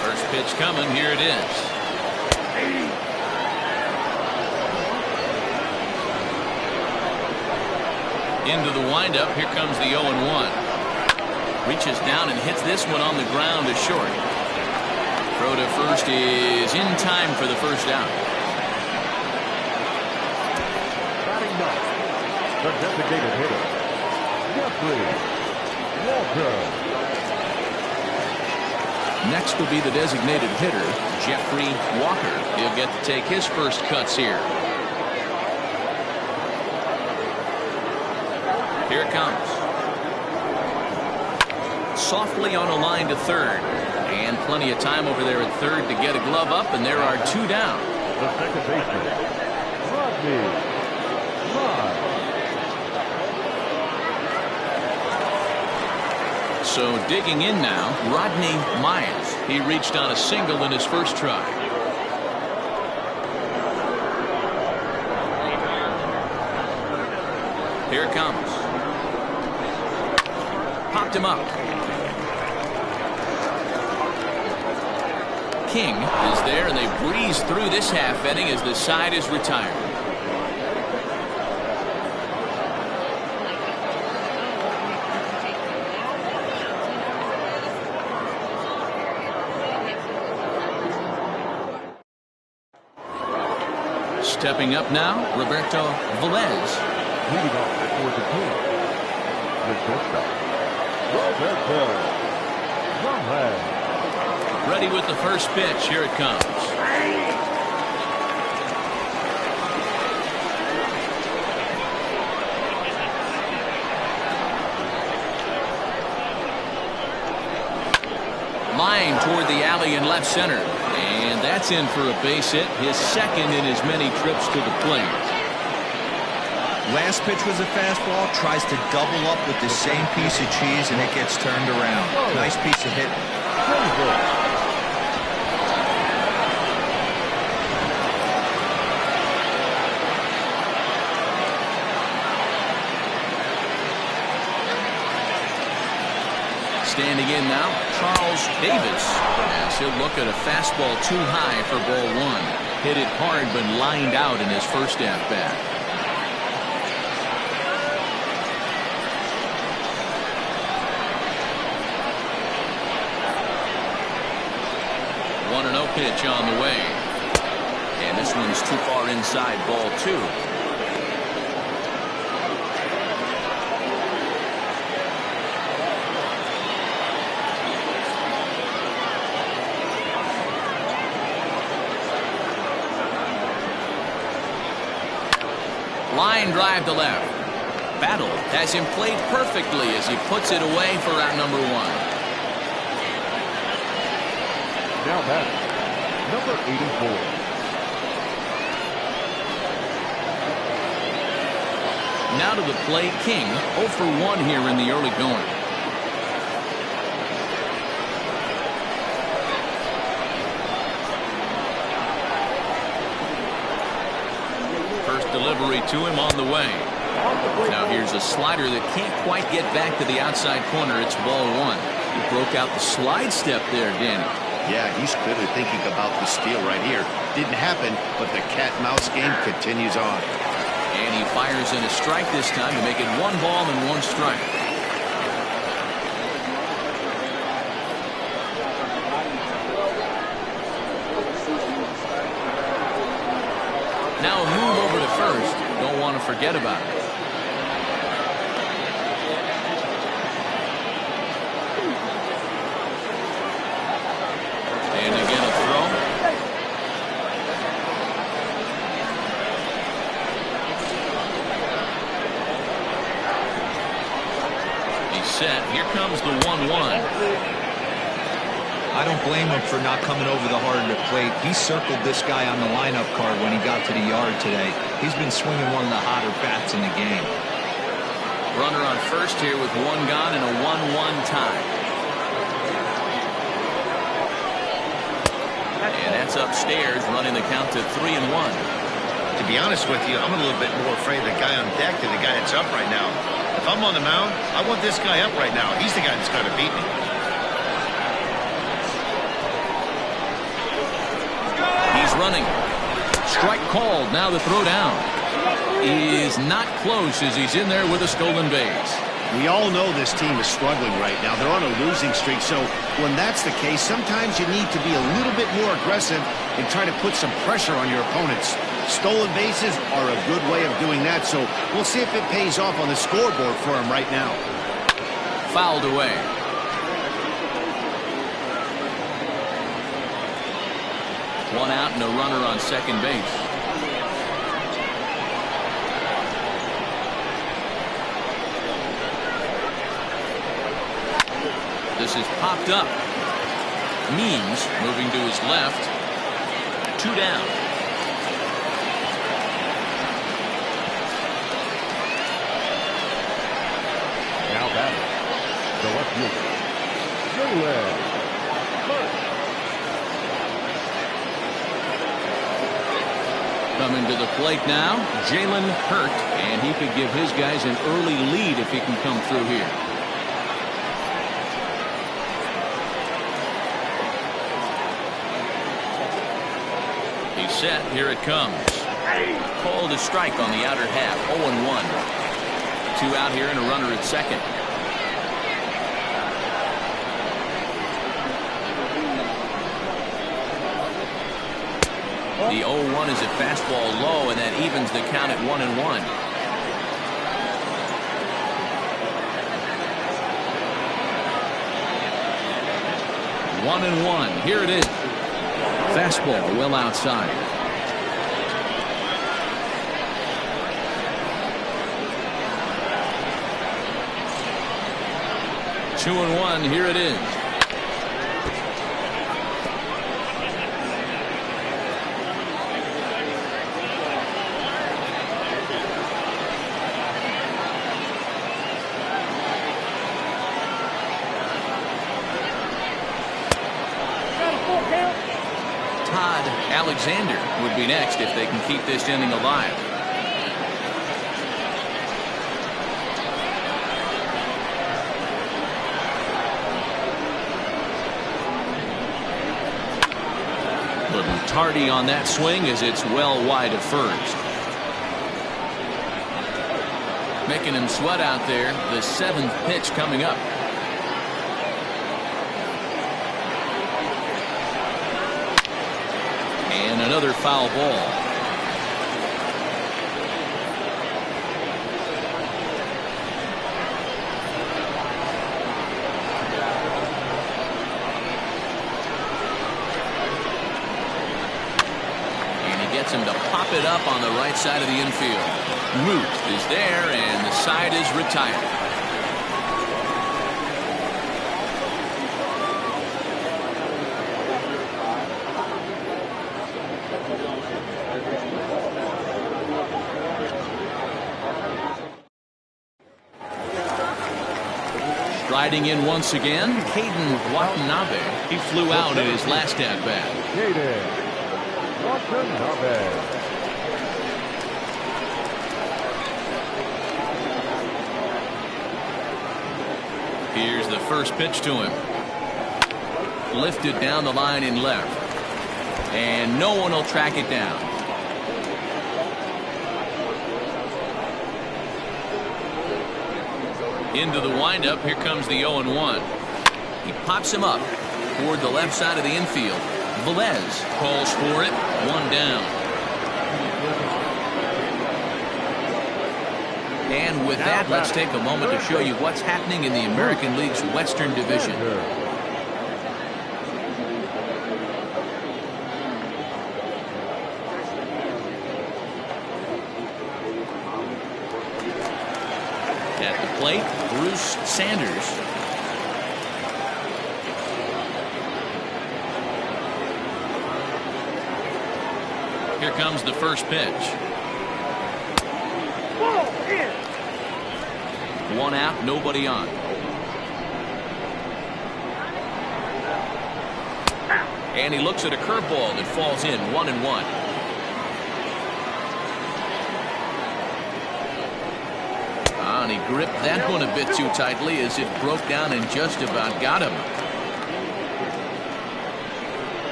First pitch coming, here it is. Into the windup, here comes the 0-1. Reaches down and hits this one on the ground to short. Throw to first is in time for the first out. The designated hitter, Jeffrey Walker. Next will be the designated hitter, Jeffrey Walker. He'll get to take his first cuts here. Here it comes. Softly on a line to third. And plenty of time over there at third to get a glove up, and there are 2 down. The second baseman, Rodney. So digging in now, Rodney Myers. He reached on a single in his first try. Here it comes. Popped him up. King is there, and they breeze through this half inning as the side is retired. Stepping up now, Roberto Velez. Leading off for the team, the shortstop, Roberto Velez. Ready with the first pitch. Here it comes. Line toward the alley in left center. And that's in for a base hit, his second in as many trips to the plate. Last pitch was a fastball, tries to double up with the same piece of cheese, and it gets turned around. Nice piece of hitting. Standing in now, Charles Davis, as he'll look at a fastball too high for ball 1. Hit it hard, but lined out in his first at-bat. One 1-0 pitch on the way. And this one's too far inside, ball 2. Line drive to left. Battle has him played perfectly as he puts it away for out number 1. Now batting, number 84. Now to the plate, King, 0 for 1 here in the early going. delivery to him on the way. Now here's a slider that can't quite get back to the outside corner. It's ball one. He broke out the slide step there, Danny. Yeah, he's clearly thinking about the steal right here. Didn't happen, but the cat-mouse game continues on. And he fires in a strike this time to make it 1 ball and 1 strike. Now a move over to first. Don't want to forget about it. And again a throw. He's set. Here comes the 1-1. I don't blame him for not coming over the hard at the plate. He circled this guy on the lineup card when he got to the yard today. He's been swinging one of the hotter bats in the game. Runner on first here with 1 gone and a 1-1 tie. And that's upstairs, running the count to 3-1. To be honest with you, I'm a little bit more afraid of the guy on deck than the guy that's up right now. If I'm on the mound, I want this guy up right now. He's the guy that's got to beat me. He's running. Strike called. Now the throw down is not close as he's in there with a stolen base. We all know this team is struggling right now. They're on a losing streak, so when that's the case, sometimes you need to be a little bit more aggressive and try to put some pressure on your opponents. Stolen bases are a good way of doing that, so we'll see if it pays off on the scoreboard for him right now. Fouled away. One out and a runner on second base. This is popped up. Means moving to his left. 2 down. Now batting, the left fielder, Jalen Hurt. Coming to the plate now, Jalen Hurt, and he could give his guys an early lead if he can come through here. He's set. Here it comes. Called a strike on the outer half. 0-1. 2 out here and a runner at second. The 0-1 is a fastball low, and that evens the count at 1-1. One and one. Here it is. Fastball well outside. Two and one. Here it is. Alexander would be next if they can keep this inning alive. Little tardy on that swing as it's well wide of first. Making him sweat out there. The 7th pitch coming up. And another foul ball. And he gets him to pop it up on the right side of the infield. Root is there, and the side is retired. Riding in once again, Caden Watanabe. He flew out in his last at-bat. Caden Watanabe. Here's the first pitch to him. Lifted down the line in left. And no one will track it down. Into the windup. Here comes the 0-1. He pops him up toward the left side of the infield. Velez calls for it. One down. And with that, let's take a moment to show you what's happening in the American League's Western Division. At the plate, Bruce Sanders. Here comes the first pitch. One out, nobody on. And he looks at a curveball that falls in. 1-1. And he gripped that one a bit too tightly as it broke down and just about got him.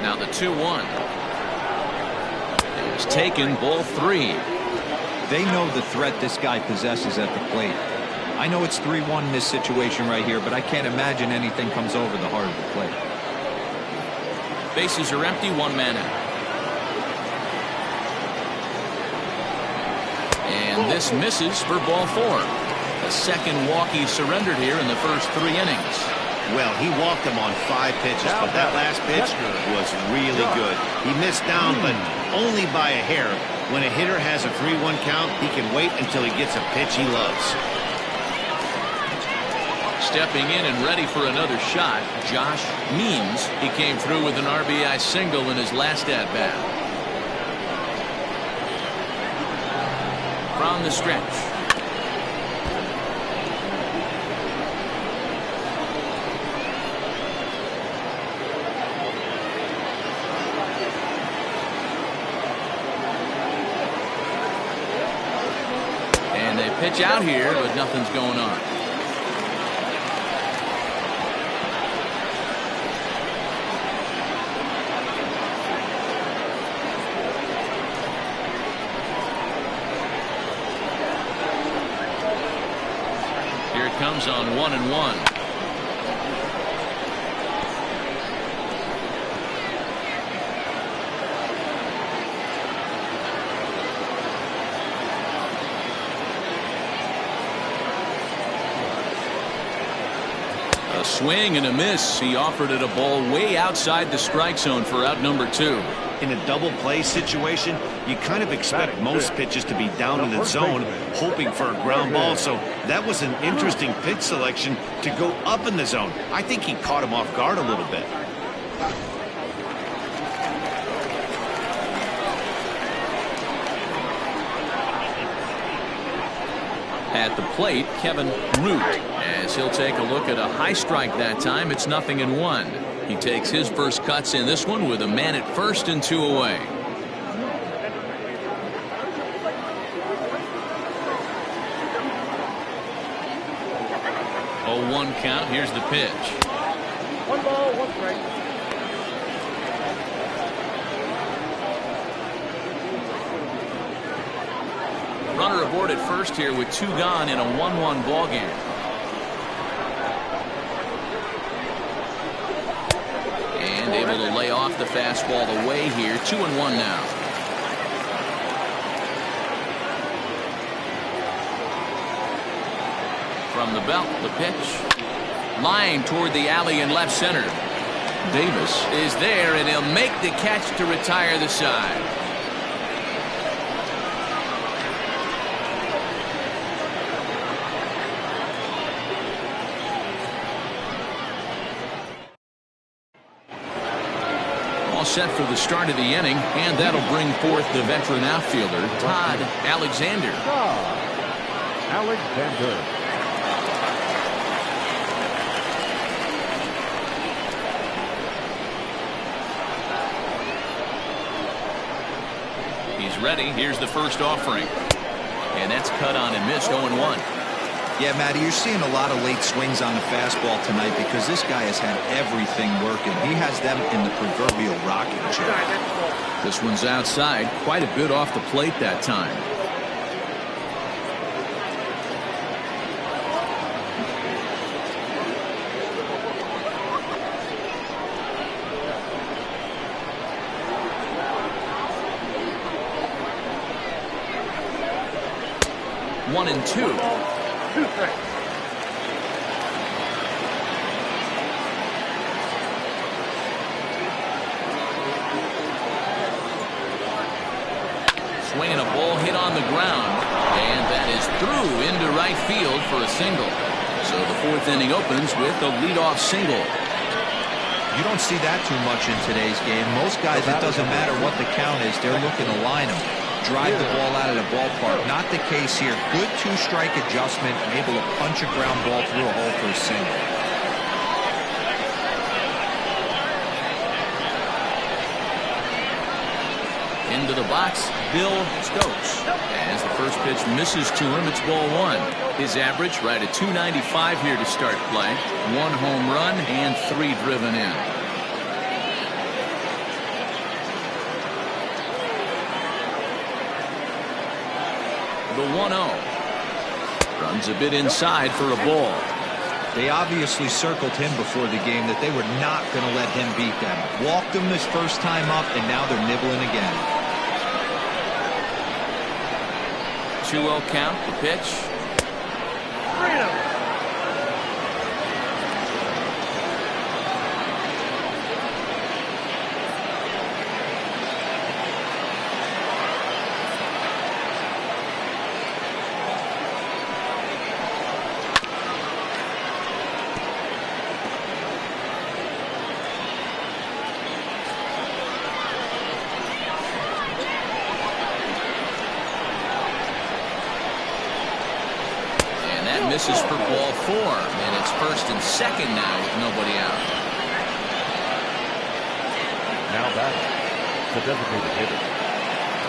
Now the 2-1. It's taken, ball 3. They know the threat this guy possesses at the plate. I know it's 3-1 in this situation right here, but I can't imagine anything comes over the heart of the plate. Bases are empty, one man out. And this misses for ball 4. The second walk he surrendered here in the first 3 innings. Well, he walked him on 5 pitches, but that last pitch was really good. He missed down, but only by a hair. When a hitter has a 3-1 count, he can wait until he gets a pitch he loves. Stepping in and ready for another shot, Josh Means. He came through with an RBI single in his last at-bat. From the stretch. And they pitch out here, but nothing's going on. Comes on 1-1. A swing and a miss. He offered it a ball way outside the strike zone for out number 2. In a double play situation, you kind of expect most pitches to be down in the zone, hoping for a ground ball. So that was an interesting pitch selection to go up in the zone. I think he caught him off guard a little bit. At the plate, Kevin Root, as he'll take a look at a high strike that time. It's 0-1. He takes his first cuts in this one with a man at first and 2 away. 0-1 count. Here's the pitch. 1 ball, 1 strike. Runner aboard at first here with 2 gone in a 1-1 ball game. And able to lay off the fastball away here. 2-1 now. From the belt, the pitch. Line toward the alley in left center. Davis is there, and he'll make the catch to retire the side. All set for the start of the inning, and that'll bring forth the veteran outfielder, Todd Alexander. Alexander. He's ready. Here's the first offering. And that's cut on and missed. 0-1. Yeah, Matty, you're seeing a lot of late swings on the fastball tonight because this guy has had everything working. He has them in the proverbial rocking chair. This one's outside, quite a bit off the plate that time. One and two. Swinging a ball hit on the ground, and that is through into right field for a single. So the fourth inning opens with a leadoff single. You don't see that too much in today's game. Most guys, it doesn't matter what the count is, they're looking to line them, drive the ball out of the ballpark. Not the case here. Good two-strike adjustment and able to punch a ground ball through a hole for a single. Into the box, Bill Stokes. As the first pitch misses to him, it's ball one. His average right at .295 here to start play. 1 home run and 3 driven in. The 1-0. Runs a bit inside for a ball. They obviously circled him before the game that they were not going to let him beat them. Walked him his first time up, and now they're nibbling again. 2-0 count, the pitch. Freedom. Misses for ball 4, and it's first and second now with nobody out. Now batting, the designated hitter,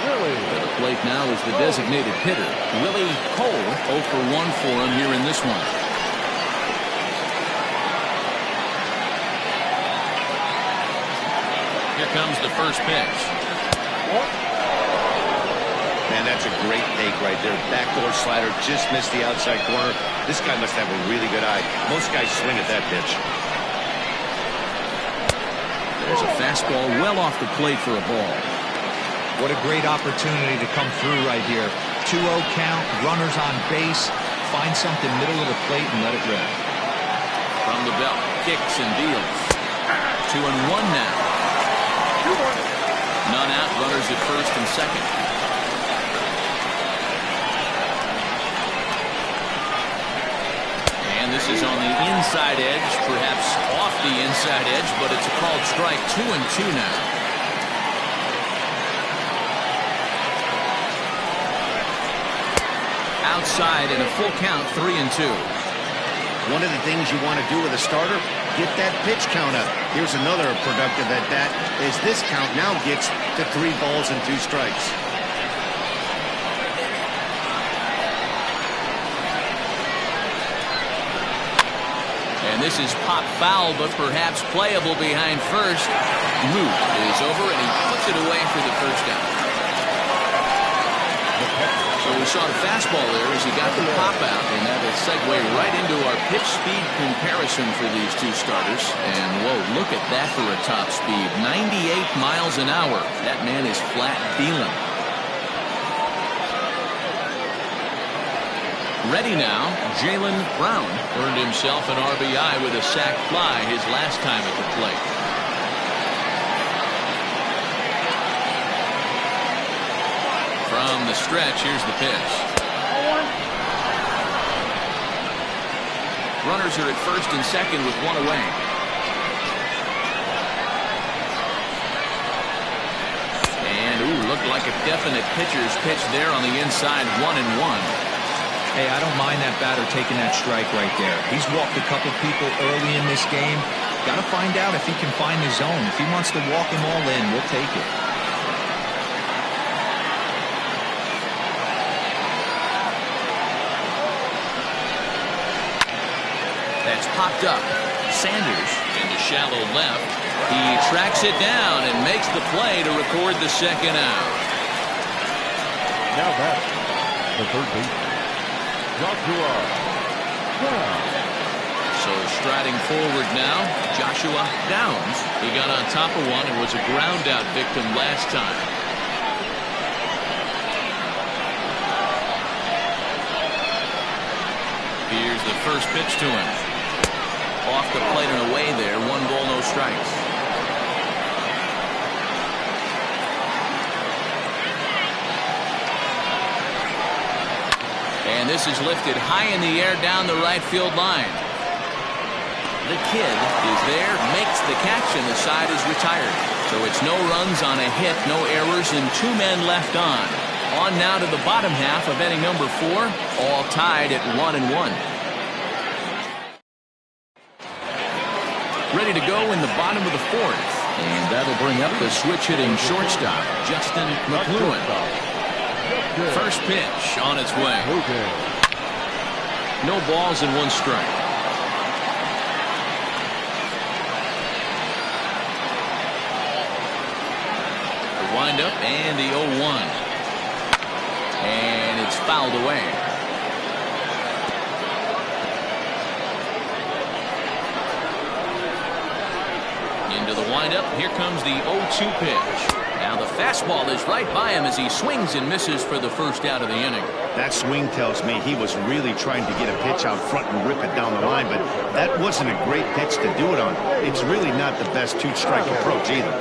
Willie. To the plate now is the designated hitter, Willie Cole. 0 for 1 for him here in this one. Here comes the first pitch. Man, that's a great take right there. Backdoor slider just missed the outside corner. This guy must have a really good eye. Most guys swing at that pitch. There's a fastball well off the plate for a ball. What a great opportunity to come through right here. 2-0 count, runners on base. Find something middle of the plate and let it rip. From the belt, kicks and deals. 2-1 now. None out, runners at first and second. This is on the inside edge, perhaps off the inside edge, but it's a called strike. 2-2 now. Outside in a full count, 3-2. One of the things you want to do with a starter, get that pitch count up. Here's another productive at bat, as this count now gets to 3 balls and 2 strikes. And this is pop foul, but perhaps playable behind first. Root is over, and he puts it away for the first down. So we saw the fastball there as he got the pop out, and that'll segue right into our pitch speed comparison for these two starters. And whoa, look at that for a top speed. 98 miles an hour. That man is flat dealing. Ready now, Jaylen Brown earned himself an RBI with a sac fly his last time at the plate. From the stretch, here's the pitch. Runners are at first and second with 1 away. And ooh, looked like a definite pitcher's pitch there on the inside, 1-1. Hey, I don't mind that batter taking that strike right there. He's walked a couple people early in this game. Got to find out if he can find the zone. If he wants to walk them all in, we'll take it. That's popped up. Sanders into shallow left. He tracks it down and makes the play to record the second out. Now back, the third baseman, Joshua Downs. So striding forward now, Joshua Downs. He got on top of one and was a ground out victim last time. Here's the first pitch to him. Off the plate and away there. 1 ball, no strikes. And this is lifted high in the air down the right field line. The kid is there, makes the catch, and the side is retired. So it's no runs on a hit, no errors, and 2 men left on. On now to the bottom half of inning number 4, all tied at 1-1. Ready to go in the bottom of the 4th. And that'll bring up the switch-hitting shortstop, Justin McLuhan. First pitch on its way. No balls and 1 strike. The windup and the 0-1. And it's fouled away. Into the windup. Here comes the 0-2 pitch. Now the fastball is right by him as he swings and misses for the first out of the inning. That swing tells me he was really trying to get a pitch out front and rip it down the line, but that wasn't a great pitch to do it on. It's really not the best 2-strike approach either.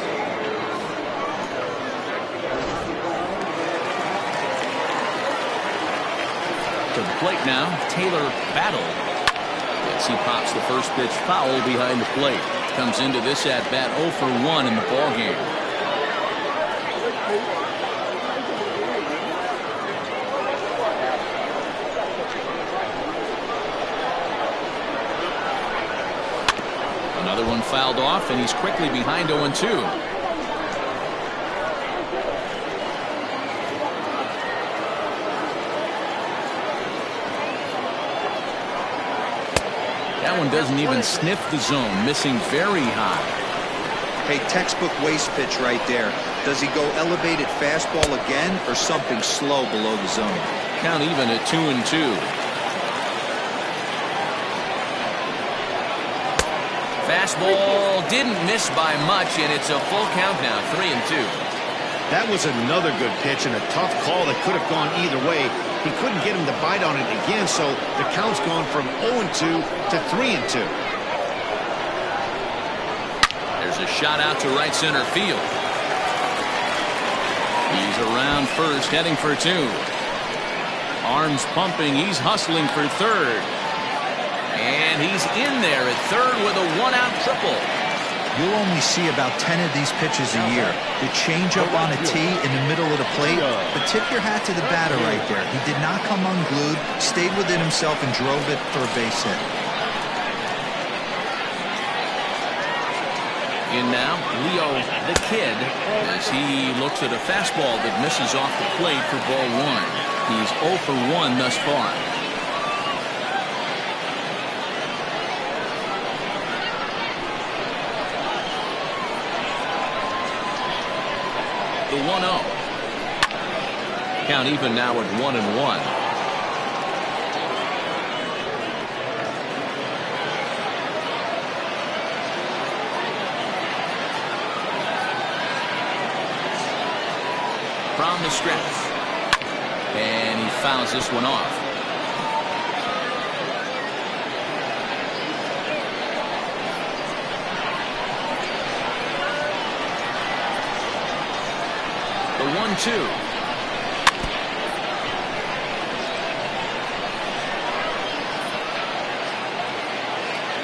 To the plate now, Taylor Battle. As he pops the first pitch foul behind the plate. Comes into this at-bat 0 for 1 in the ballgame. Another one fouled off, and he's quickly behind 0-2. That one doesn't even sniff the zone, missing very high. Hey, textbook waste pitch right there. Does he go elevated fastball again or something slow below the zone? Count even at 2-2. Fastball didn't miss by much, and it's a full count now, 3-2. That was another good pitch and a tough call that could have gone either way. He couldn't get him to bite on it again, so the count's gone from 0-2 to 3-2. There's a shot out to right center field. He's around first, heading for 2. Arms pumping, he's hustling for third. And he's in there at third with a 1-out triple. You'll only see about 10 of these pitches a year. The changeup on a tee in the middle of the plate. But tip your hat to the batter right there. He did not come unglued, stayed within himself, and drove it for a base hit. In now, Leo the Kid, as he looks at a fastball that misses off the plate for ball 1. He's 0 for 1 thus far. The 1-0. Count even now at 1-1. From the stretch. And he fouls this one off. The 1-2.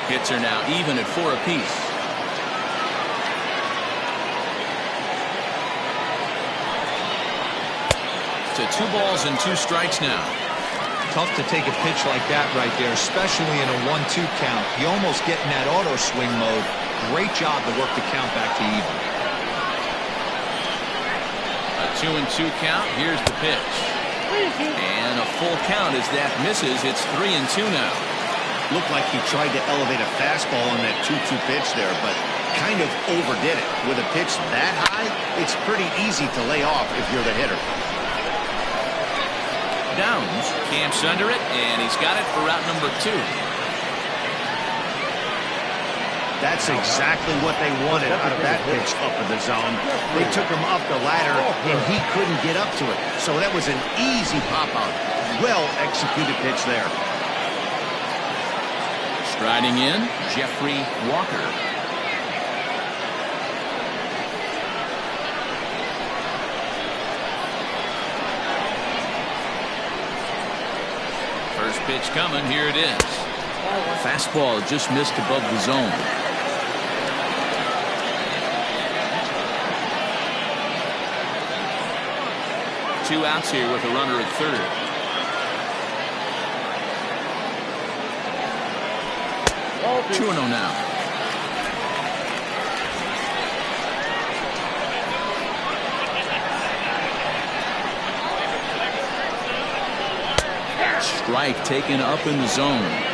Hits are now even at 4 apiece. To 2 balls and 2 strikes now. Tough to take a pitch like that right there, especially in a 1-2 count. You almost get in that auto swing mode. Great job to work the count back to even. A 2-2 count. Here's the pitch. And a full count as that misses. It's 3-2 now. Looked like he tried to elevate a fastball on that 2-2 pitch there, but kind of overdid it. With a pitch that high, it's pretty easy to lay off if you're the hitter. Downs camps under it, and he's got it for out number 2. That's exactly what they wanted out of that pitch up in the zone. They took him up the ladder, and he couldn't get up to it. So that was an easy pop-out. Well-executed pitch there. Striding in, Jeffrey Walker. First pitch coming, here it is. Fastball just missed above the zone. Two outs here with a runner at third. Oh, 2-0 now. Strike taken up in the zone.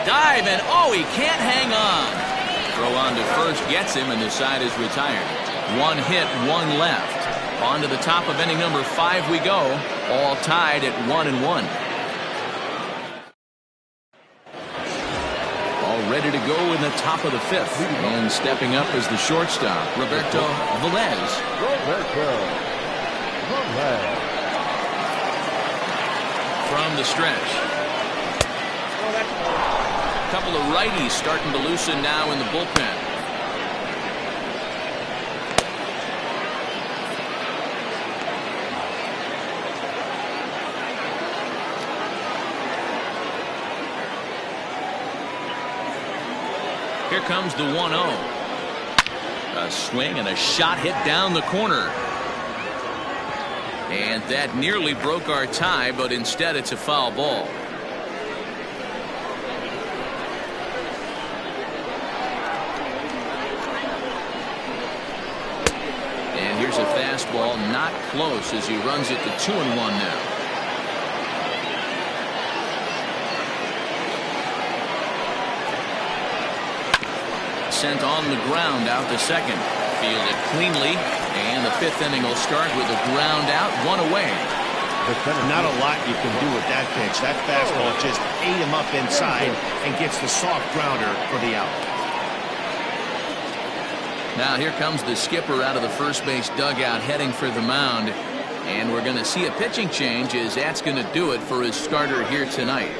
Dive, and oh, he can't hang on. Throw on to first gets him, and the side is retired. One hit, one left. On to the top of inning number 5 we go, all tied at 1-1. All ready to go in the top of the 5th, and stepping up as the shortstop, Roberto Velez. From the stretch. A couple of righties starting to loosen now in the bullpen. Here comes the 1-0. A swing and a shot hit down the corner. And that nearly broke our tie, but instead it's a foul ball. Here's a fastball, not close, as he runs it to 2-1 now. Sent on the ground out to second. Fielded cleanly, and the 5th inning will start with a ground out, 1 away. Not a lot you can do with that pitch. That fastball just ate him up inside and gets the soft grounder for the out. Now here comes the skipper out of the first base dugout heading for the mound. And we're going to see a pitching change, as that's going to do it for his starter here tonight.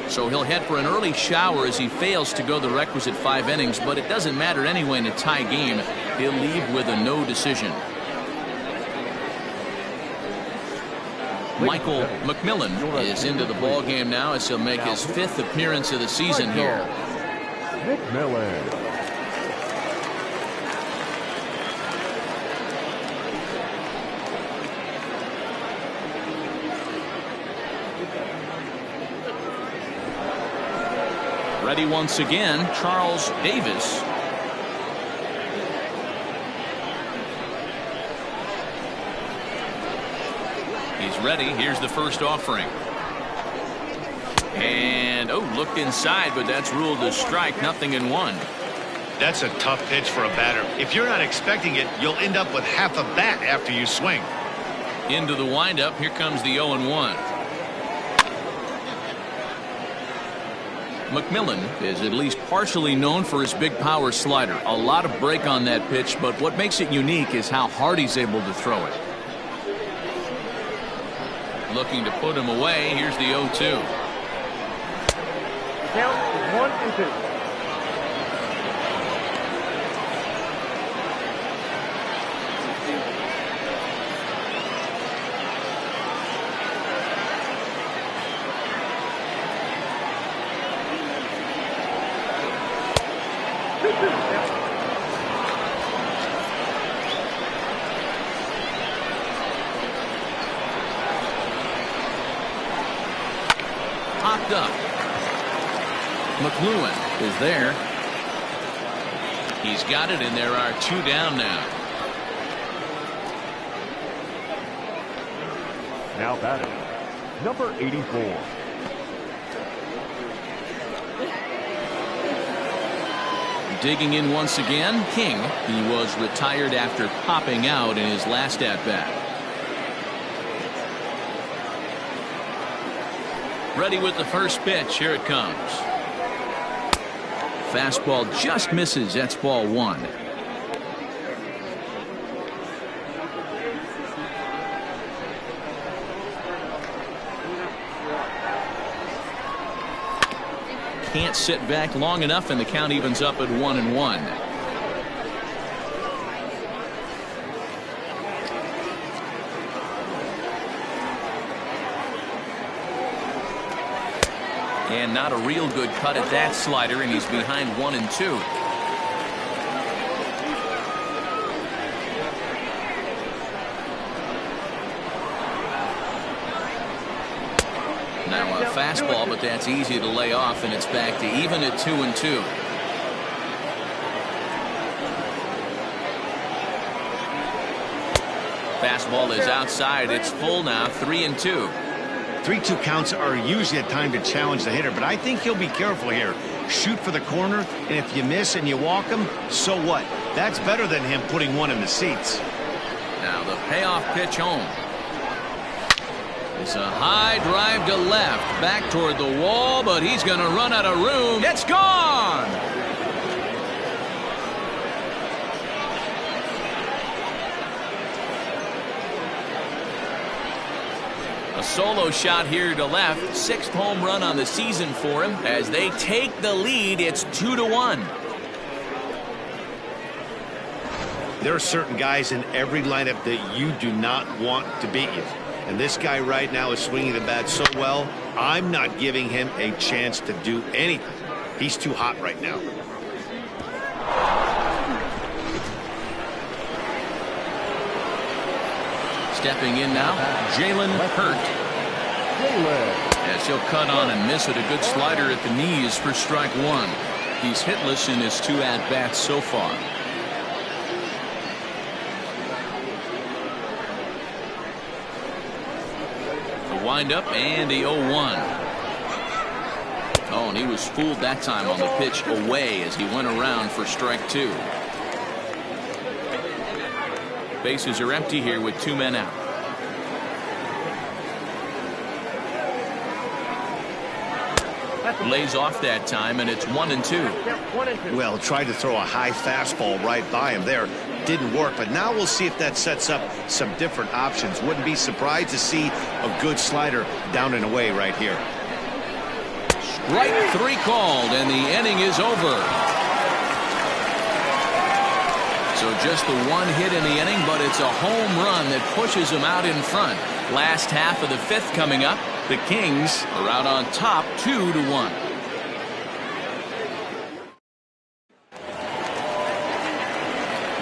So he'll head for an early shower as he fails to go the requisite 5 innings, but it doesn't matter anyway in a tie game. He'll leave with a no decision. Michael McMillan is into the ball game now as he'll make his 5th appearance of the season here. McMillan. Ready once again, Charles Davis. He's ready. Here's the first offering. And, oh, looked inside, but that's ruled a strike. 0-1. That's a tough pitch for a batter. If you're not expecting it, you'll end up with half a bat after you swing. Into the windup. Here comes the 0-1. McMillan is at least partially known for his big power slider. A lot of break on that pitch, but what makes it unique is how hard he's able to throw it. Looking to put him away. Here's the 0-2. Count is 1-2. Popped up. McLuhan is there. He's got it, and there are 2 down now. Now batting, number 84. Digging in once again, King. He was retired after popping out in his last at-bat. Ready with the first pitch. Here it comes. Fastball just misses. That's ball 1. Can't sit back long enough, and the count evens up at 1-1. And not a real good cut at that slider, and he's behind 1-2. Now a fastball, but that's easy to lay off, and it's back to even at 2-2. Fastball is outside. It's full now, 3-2. 3-2 counts are usually a time to challenge the hitter, but I think he'll be careful here. Shoot for the corner, and if you miss and you walk him, so what? That's better than him putting one in the seats. Now the payoff pitch home. It's a high drive to left, back toward the wall, but he's going to run out of room. It's gone! A solo shot here to left. 6th home run on the season for him. As they take the lead, it's 2-1. There are certain guys in every lineup that you do not want to beat you. And this guy right now is swinging the bat so well, I'm not giving him a chance to do anything. He's too hot right now. Stepping in now, Jalen Hurt. As he'll cut on and miss it, a good slider at the knees for strike 1. He's hitless in his 2 at-bats so far. The windup and the 0-1. Oh, and he was fooled that time on the pitch away as he went around for strike 2. Bases are empty here with 2 men out. Lays off that time, and it's 1-2. Well, tried to throw a high fastball right by him there. Didn't work, but now we'll see if that sets up some different options. Wouldn't be surprised to see a good slider down and away right here. Strike 3 called, and the inning is over. So just the 1 hit in the inning, but it's a home run that pushes him out in front. Last half of the 5th coming up. The Kings are out on top 2-1.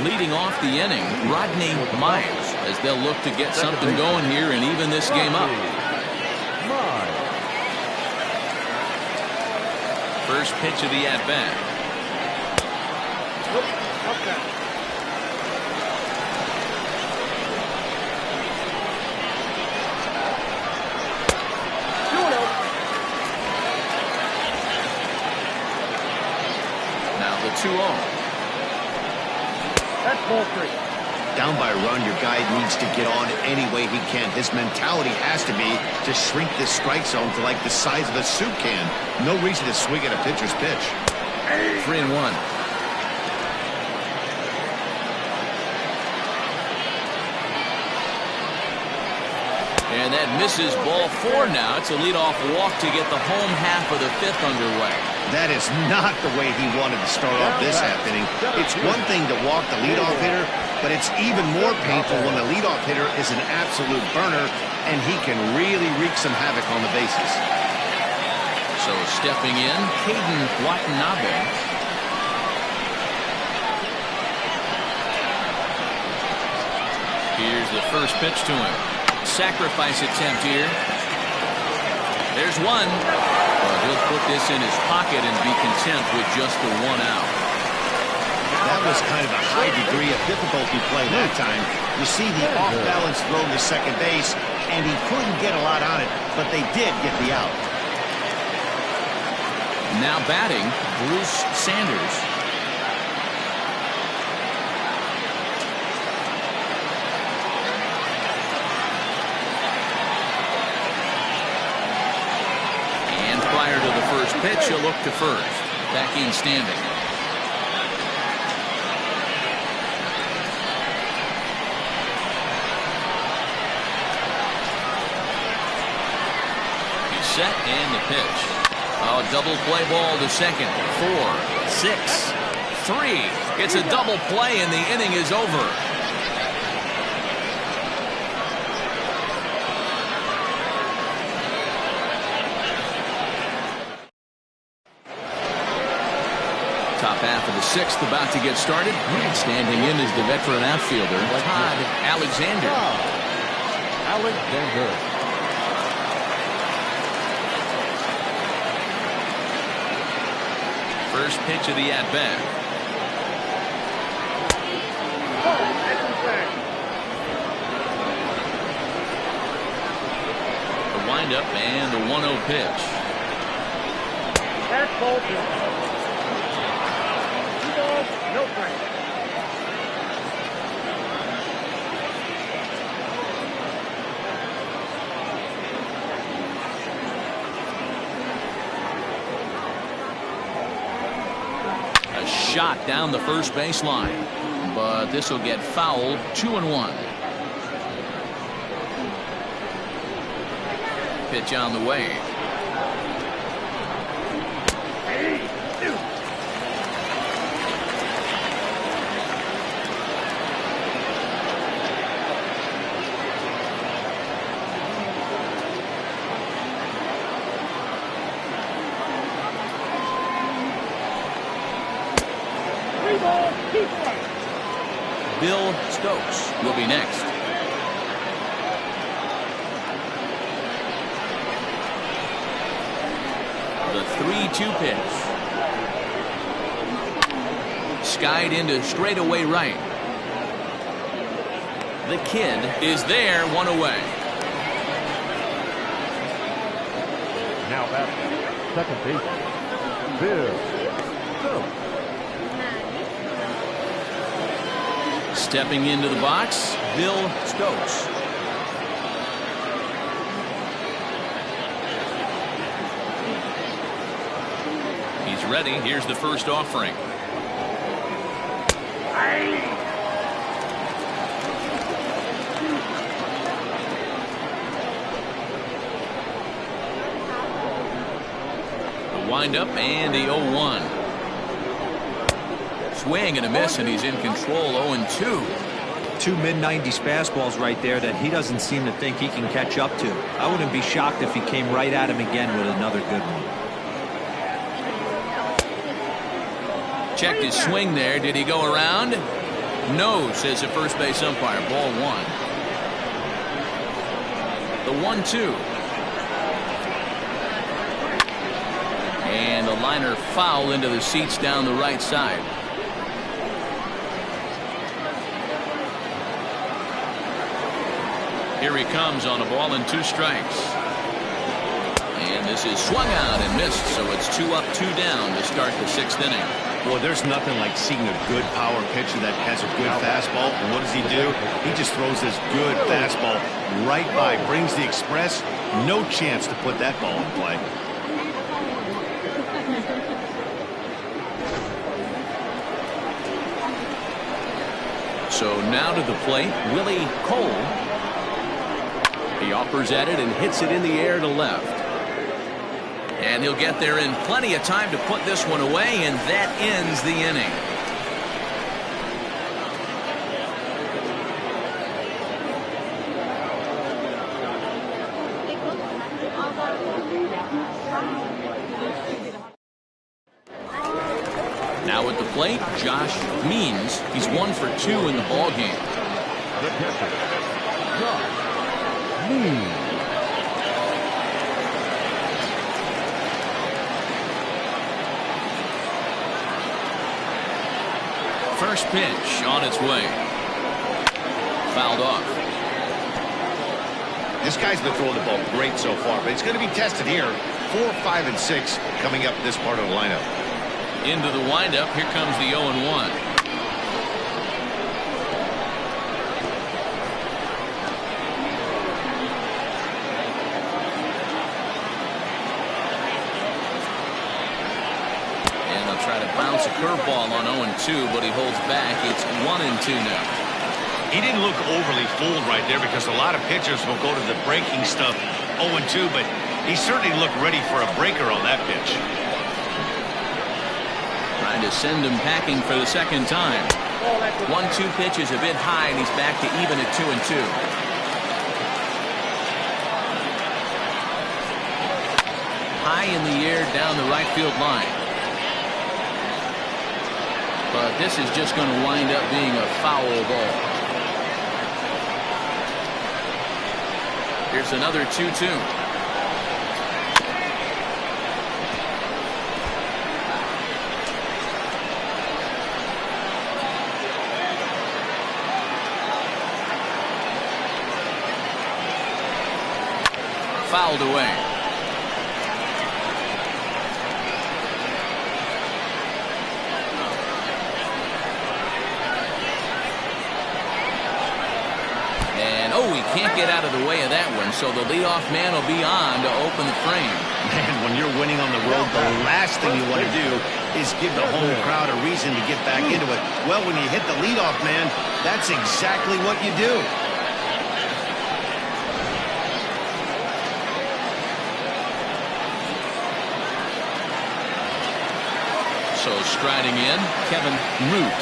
Leading off the inning, Rodney Myers, as they'll look to get something going here and even this game up. First pitch of the at-bat. Now the 2-0. That's ball 3. Down by a run, your guy needs to get on any way he can. His mentality has to be to shrink this strike zone to like the size of a soup can. No reason to swing at a pitcher's pitch. 3-1. And that misses ball 4 now. It's a leadoff walk to get the home half of the 5th underway. That is not the way he wanted to start off this half inning. It's one thing to walk the leadoff hitter, but it's even more painful when the leadoff hitter is an absolute burner, and he can really wreak some havoc on the bases. So stepping in, Caden Watanabe. Here's the first pitch to him. Sacrifice attempt here. There's one. Well, he'll put this in his pocket and be content with just the 1 out. That was kind of a high degree of difficulty play that time. You see the off-balance throw to second base, and he couldn't get a lot on it, but they did get the out. Now batting, Bruce Sanders. And prior to the first pitch, he'll look to first. Back in standing. He's set and the pitch. Oh, double play ball to second. 4, 6, 3. It's a double play and the inning is over. Top half of the sixth about to get started. Standing in is the veteran outfielder, Todd Alexander. Alexander. First pitch of the at-bat. The windup and the 1-0 pitch. That's ball 2. 2 balls, no strikes. Shot down the first baseline, but this will get fouled. 2-1. Pitch on the way. Bill Stokes will be next. The 3-2 pitch. Skied into straightaway right. The kid is there, 1 away. Now at second base, Bill Stokes. Stepping into the box, Bill Stokes. He's ready. Here's the first offering. The windup and the 0-1. Swing and a miss, and he's in control. 0-2. 2 mid-90s fastballs right there that he doesn't seem to think he can catch up to. I wouldn't be shocked if he came right at him again with another good one. Checked his swing there. Did he go around? No, says the first base umpire. Ball 1. The 1-2. And the liner foul into the seats down the right side. Here he comes on a ball and 2 strikes. And this is swung out and missed, so it's 2 up, 2 down to start the 6th inning. Boy, there's nothing like seeing a good power pitcher that has a good fastball. And what does he do? He just throws this good fastball right by, brings the express. No chance to put that ball in play. So now to the plate, Willie Cole. He offers at it and hits it in the air to left. And he'll get there in plenty of time to put this one away, and that ends the inning. Now at the plate, Josh Means. He's 1 for 2 in the ball game. The catcher, Josh Means. first pitch on its way. Fouled off. This guy's been throwing the ball great so far, but he's going to be tested here. 4, 5, and 6 coming up this part of the lineup. Into the windup. Here comes the 0-1. Try to bounce a curveball on 0-2, but he holds back. It's 1-2 now. He didn't look overly fooled right there because a lot of pitchers will go to the breaking stuff 0-2, but he certainly looked ready for a breaker on that pitch. Trying to send him packing for the second time. 1-2 pitch is a bit high, and he's back to even at 2-2. High in the air down the right field line. But this is just going to wind up being a foul ball. Here's another 2-2. Fouled away. Oh, he can't get out of the way of that one, so the leadoff man will be on to open the frame. Man, when you're winning on the road, the last thing you want to do is give the home crowd a reason to get back into it. Well, when you hit the leadoff man, that's exactly what you do. So striding in, Kevin Root.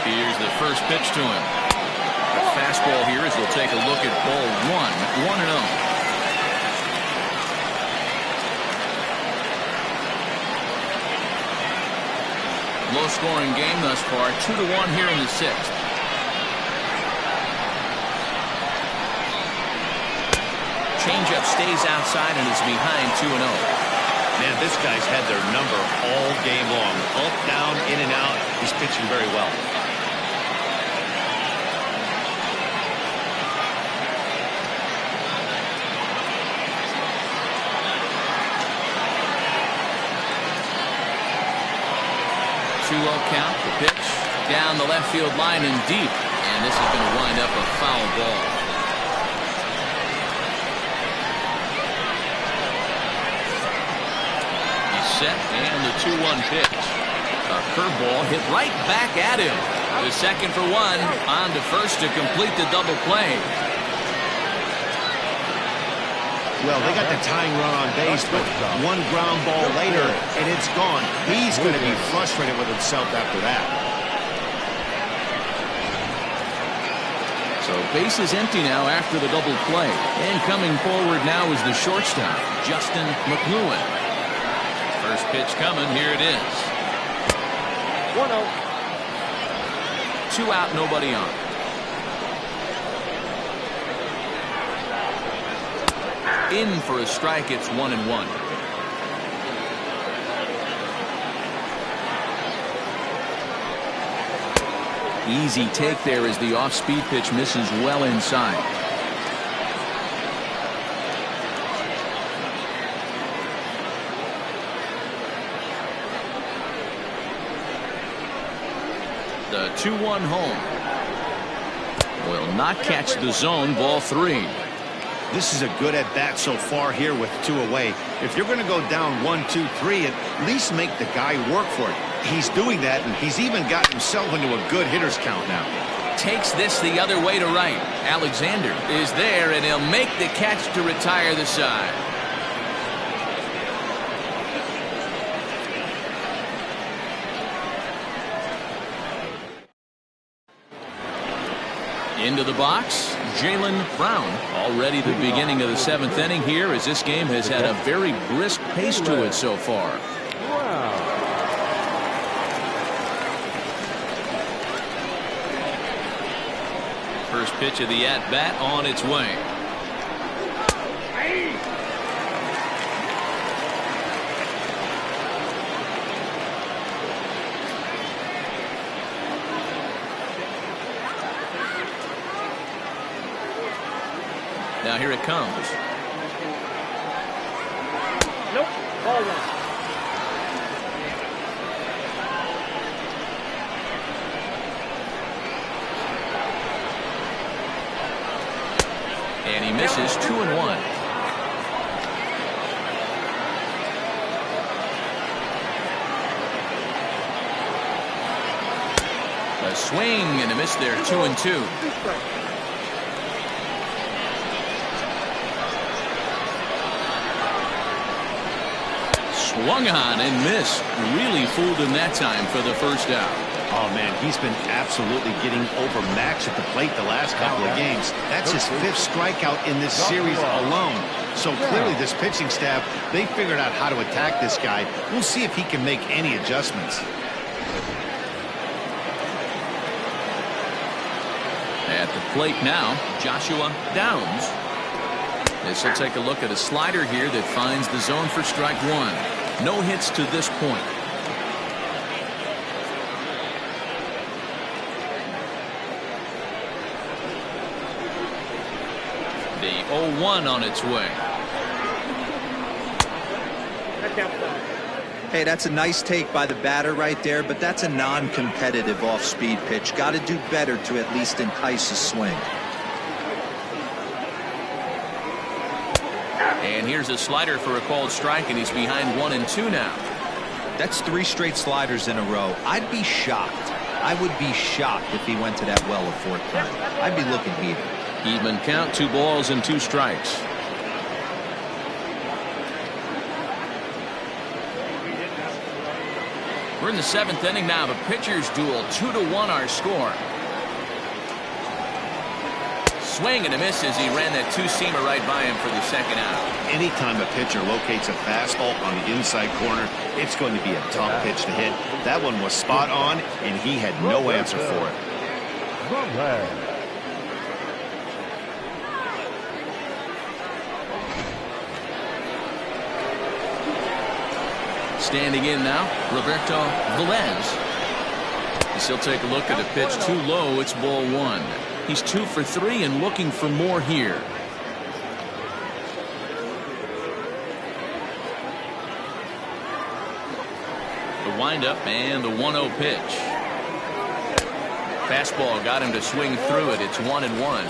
Here's the first pitch to him. The fastball here as we'll take a look at ball 1-0. Low scoring game thus far, 2-1 here in the 6th. Changeup stays outside and is behind 2-0. Man, this guy's had their number all game long. Up, down, in and out. He's pitching very well. Count, the pitch down the left field line and deep, and this is going to wind up a foul ball. He's set, and the 2-1 pitch. A curveball hit right back at him. The second for one, on to first to complete the double play. Well, they got the tying run on base, but one ground ball later, and it's gone. He's going to be frustrated with himself after that. So base is empty now after the double play. And coming forward now is the shortstop, Justin McLuhan. First pitch coming, here it is. 1-0. 2 out, nobody on. In for a strike, it's 1-1. Easy take there as the off-speed pitch misses well inside. The 2-1 home will not catch the zone. Ball 3. This is a good at-bat so far here with 2 away. If you're going to go down 1, 2, 3, at least make the guy work for it. He's doing that, and he's even got himself into a good hitter's count now. Takes this the other way to right. Alexander is there, and he'll make the catch to retire the side. Into the box, Jaylen Brown. Already the beginning of the 7th inning here, as this game has had a very brisk pace to it so far. Wow. First pitch of the at-bat on its way. Now here it comes. Nope. Ball one. And he misses 2-1. A swing and a miss there, 2-2. Swung on and missed. Really fooled him that time for the first out. Oh, man, he's been absolutely getting overmatched at the plate the last couple of games. That's his 5th strikeout in this series alone. So clearly this pitching staff, they figured out how to attack this guy. We'll see if he can make any adjustments. At the plate now, Joshua Downs. This will take a look at a slider here that finds the zone for strike one. No hits to this point. The 0-1 on its way. Hey, that's a nice take by the batter right there, but that's a non-competitive off-speed pitch. Got to do better to at least entice a swing. And here's a slider for a called strike, and he's behind 1-2 now. That's 3 straight sliders in a row. I'd be shocked. I would be shocked if he went to that well a 4th time. I'd be looking heated. Even count, 2 balls and 2 strikes. We're in the 7th inning now. The pitcher's duel, 2-1 our score. Swing and a miss as he ran that 2-seamer right by him for the second out. Anytime a pitcher locates a fastball on the inside corner, it's going to be a tough pitch to hit. That one was spot on, and he had no answer for it. Standing in now, Roberto Velez. As he'll take a look at a pitch too low. It's ball 1. He's 2 for 3 and looking for more here. The windup and the 1-0 pitch. Fastball got him to swing through it. It's 1-1.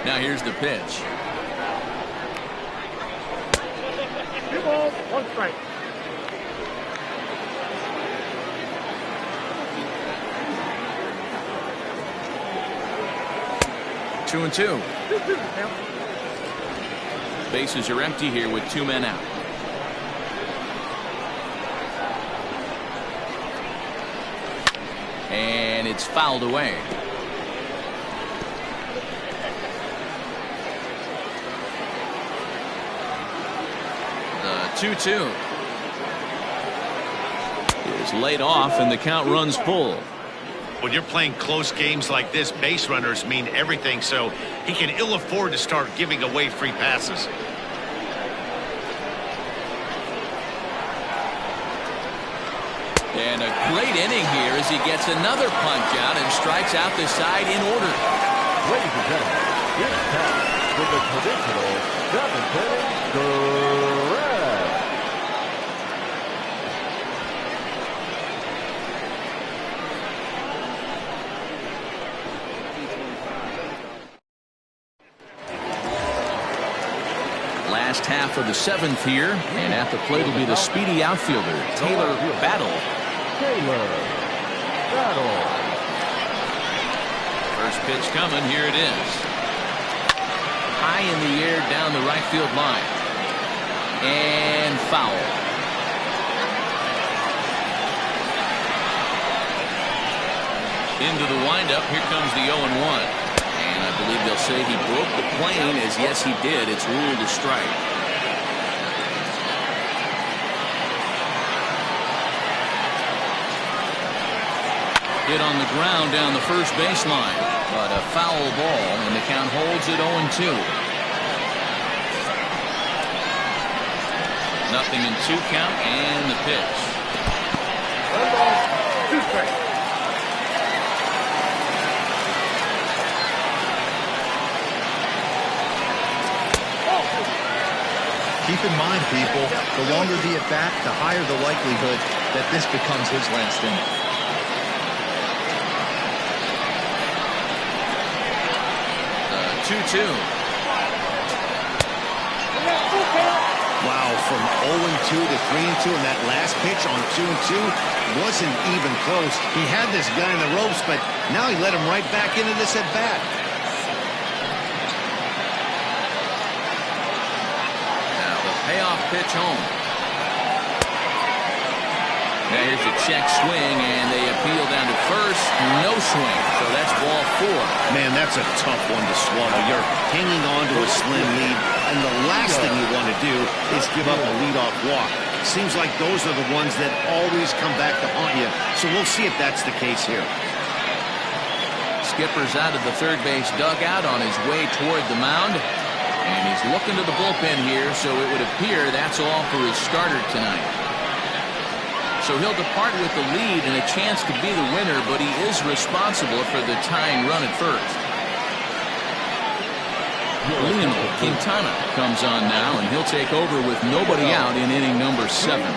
Now here's the pitch. 2 balls, 1 strike. Two and 2. Bases are empty here with 2 men out. And it's fouled away. The 2-2 is laid off and the count runs full. When you're playing close games like this, base runners mean everything, so he can ill afford to start giving away free passes. And a great inning here as he gets another punch out and strikes out the side in order. Ladies and gentlemen, it's time for the traditional 7th inning stretch. Last half of the 7th here, and at the plate will be the speedy outfielder, Taylor Battle. First pitch coming, here it is. High in the air down the right field line. And foul. Into the windup, here comes the 0-1. And I believe they'll say he broke the plane, as yes he did. It's ruled a strike. Hit on the ground down the first baseline, but a foul ball, and the count holds at 0-2. 0-2 count and the pitch. 1 ball, 2 strikes. Keep in mind, people, the longer the at-bat, the higher the likelihood that this becomes his last inning. 2-2. Wow, from 0-2 to 3-2, and that last pitch on 2-2 wasn't even close. He had this guy in the ropes, but now he let him right back into this at-bat. Now the payoff pitch home. Now here's a check swing, and they appeal down to first. No swing, so that's ball 4. Man, that's a tough one to swallow. You're hanging on to a slim lead, and the last thing you want to do is give up a leadoff walk. Seems like those are the ones that always come back to haunt you, so we'll see if that's the case here. Skipper's out of the third base dugout on his way toward the mound, and he's looking to the bullpen here, so it would appear that's all for his starter tonight. So he'll depart with the lead and a chance to be the winner, but he is responsible for the tying run at first. Lionel Quintana comes on now, and he'll take over with nobody out in inning number 7.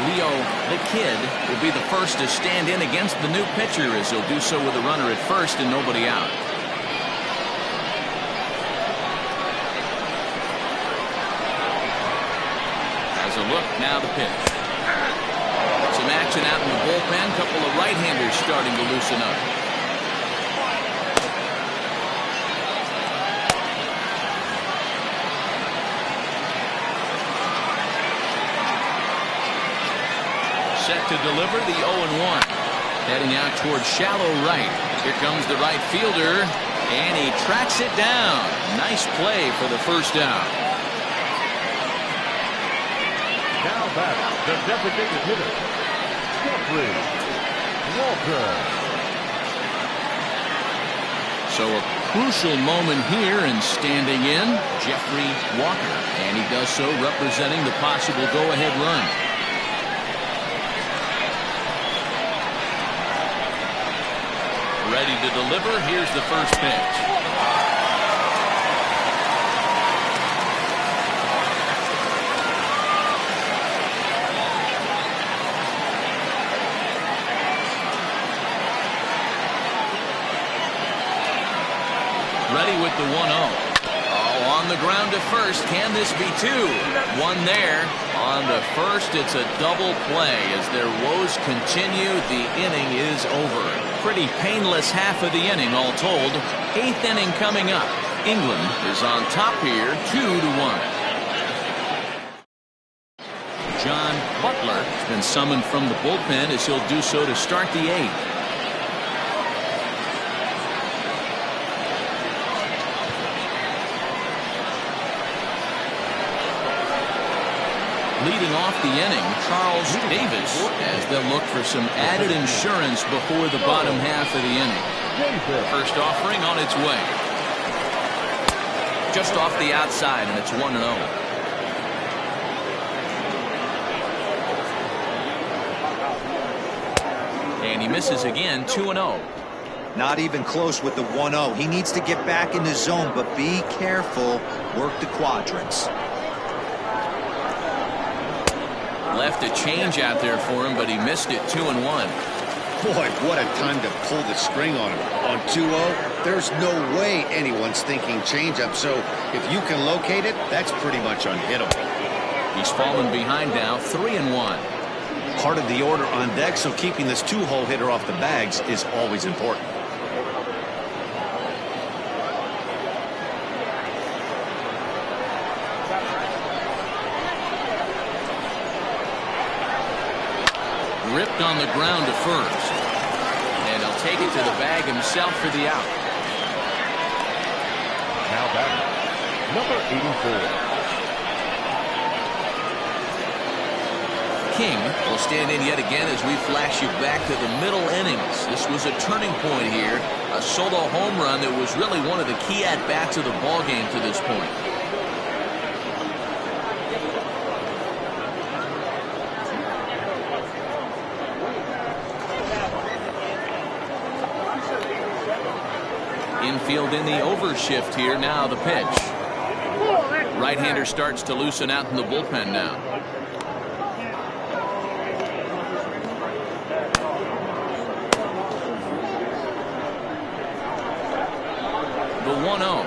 Leo, the kid, will be the first to stand in against the new pitcher, as he'll do so with a runner at first and nobody out. As a look, now the pitch. Some action out in the bullpen. Couple of right-handers starting to loosen up. Set to deliver the 0-1. Heading out towards shallow right. Here comes the right fielder, and he tracks it down. Nice play for the first out. Now back, the designated hitter, Jeffrey Walker. So a crucial moment here, and standing in, Jeffrey Walker. And he does so representing the possible go-ahead run. Ready to deliver. Here's the first pitch. Ready with the 1-0. Oh, on the ground to first. Can this be 2? One there. On the first, it's a double play. As their woes continue, the inning is over. Pretty painless half of the inning, all told. 8th inning coming up. England is on top here, 2-1. John Butler has been summoned from the bullpen, as he'll do so to start the 8th. Leading off the inning, Charles Davis, as they'll look for some added insurance before the bottom half of the inning. First offering on its way. Just off the outside, and it's 1-0. And he misses again, 2-0. Not even close with the 1-0. He needs to get back in the zone, but be careful. Work the quadrants. Left a change out there for him, but he missed it, 2-1. Boy, what a time to pull the string on him. On 2-0, there's no way anyone's thinking changeup, so if you can locate it, that's pretty much unhittable. He's fallen behind now, 3-1. Part of the order on deck, so keeping this 2-hole hitter off the bags is always important. Ripped on the ground to first. And he'll take it to the bag himself for the out. Now back, number 84. King will stand in yet again as we flash you back to the middle innings. This was a turning point here. A solo home run that was really one of the key at-bats of the ballgame to this point. Infield in the overshift here. Now the pitch. Right-hander starts to loosen out in the bullpen now. The 1-0.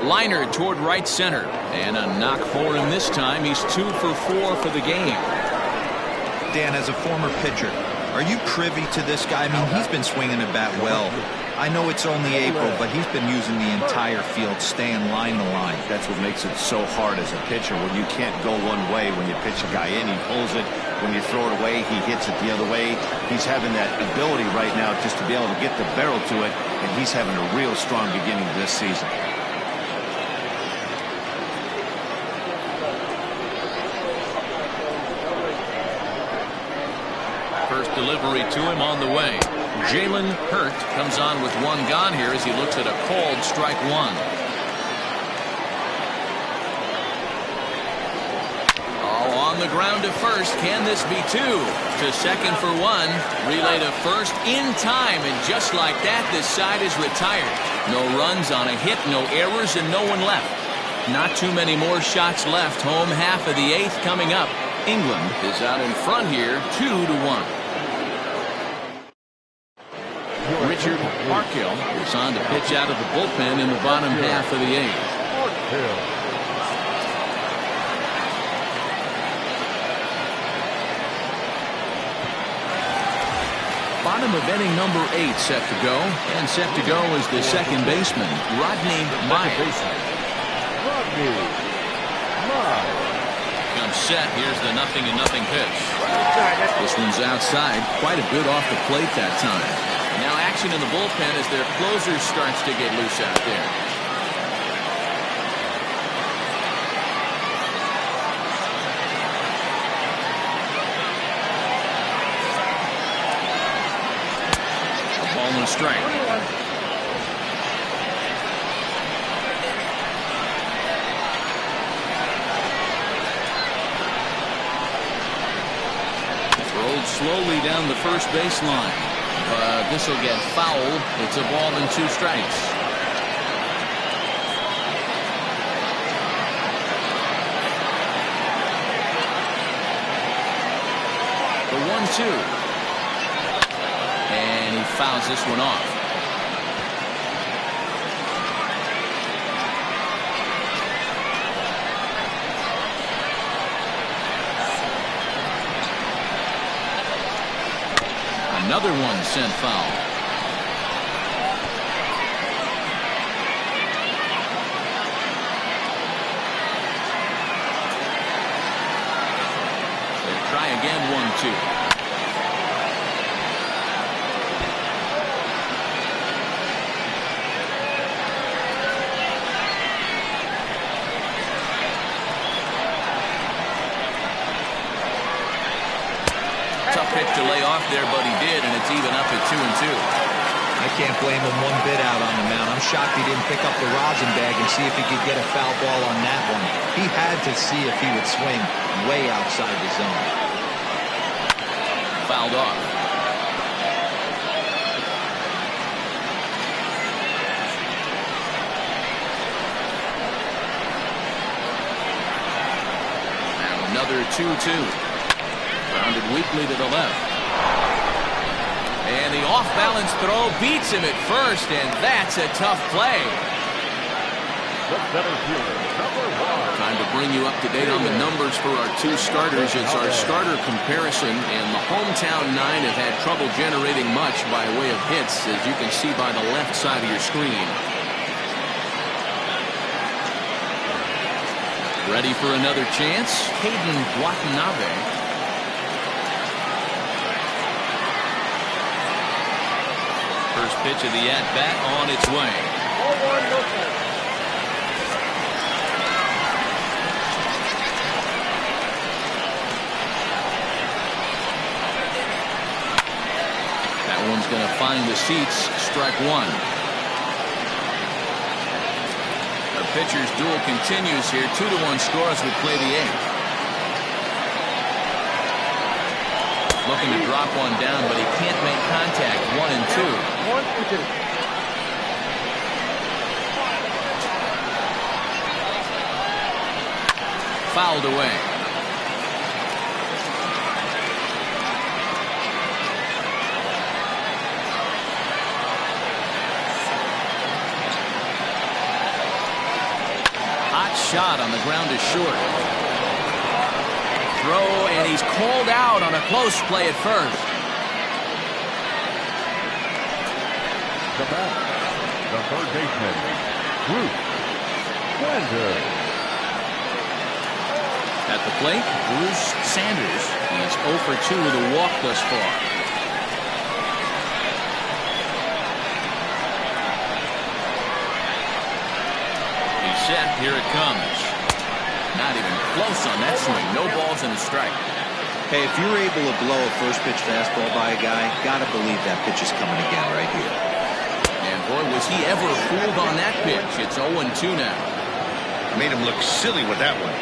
Liner toward right center. And a knock for him this time. He's 2 for 4 for the game. Dan, as a former pitcher, are you privy to this guy? I mean, he's been swinging the bat well. I know it's only April, but he's been using the entire field, staying line to line. That's what makes it so hard as a pitcher when you can't go one way. When you pitch a guy in, he pulls it. When you throw it away, he hits it the other way. He's having that ability right now just to be able to get the barrel to it, and he's having a real strong beginning this season. First delivery to him on the way. Jalen Hurt comes on with one gone here as he looks at a called strike one. Oh, on the ground to first. Can this be two? To second for one. Relay to first in time, and just like that, this side is retired. No runs on a hit, no errors, and no one left. Not too many more shots left. Home half of the eighth coming up. England is out in front here, 2-1. Richard Parkhill is on to pitch out of the bullpen in the bottom half of the eighth. Bottom of inning number 8 set to go. And set to go is the second baseman, Rodney Meyer. Comes set. Here's the 0-0 pitch. This one's outside. Quite a bit off the plate that time. Now action in the bullpen as their closer starts to get loose out there. A ball and a strike. Rolled slowly down the first baseline. This will get foul. It's a ball and 2 strikes. The 1-2. And he fouls this one off. Another one sent foul. They'll try again, 1-2. Tough pitch to lay off there, but he did, and it's even up at 2-2. I can't blame him one bit out on the mound. I'm shocked he didn't pick up the rosin bag and see if he could get a foul ball on that one. He had to see if he would swing way outside the zone. Fouled off. Now another 2-2. Grounded weakly to the left. And the off-balance throw beats him at first, and that's a tough play. Time to bring you up to date on the numbers for our 2 starters. It's our starter comparison, and the hometown 9 have had trouble generating much by way of hits, as you can see by the left side of your screen. Ready for another chance? Hayden Watanabe. First pitch of the at-bat on its way. 0-1, no strike. That one's going to find the seats. Strike one. The pitcher's duel continues here. 2-1 score as we play the eighth. Looking to drop one down, but he can't make contact. 1-2. 1-2. Fouled away. Hot shot on the ground is short. Throw, and he's called out on a close play at first. The batter, the third baseman, Bruce Sanders. At the plate, Bruce Sanders. He's 0 for 2 with a walk thus far. He's set. Here it comes. Not even close on that swing. No balls and a strike. Hey, if you're able to blow a first pitch fastball by a guy, gotta believe that pitch is coming again right here. And boy, was he ever fooled on that pitch. It's 0-2 now. Made him look silly with that one.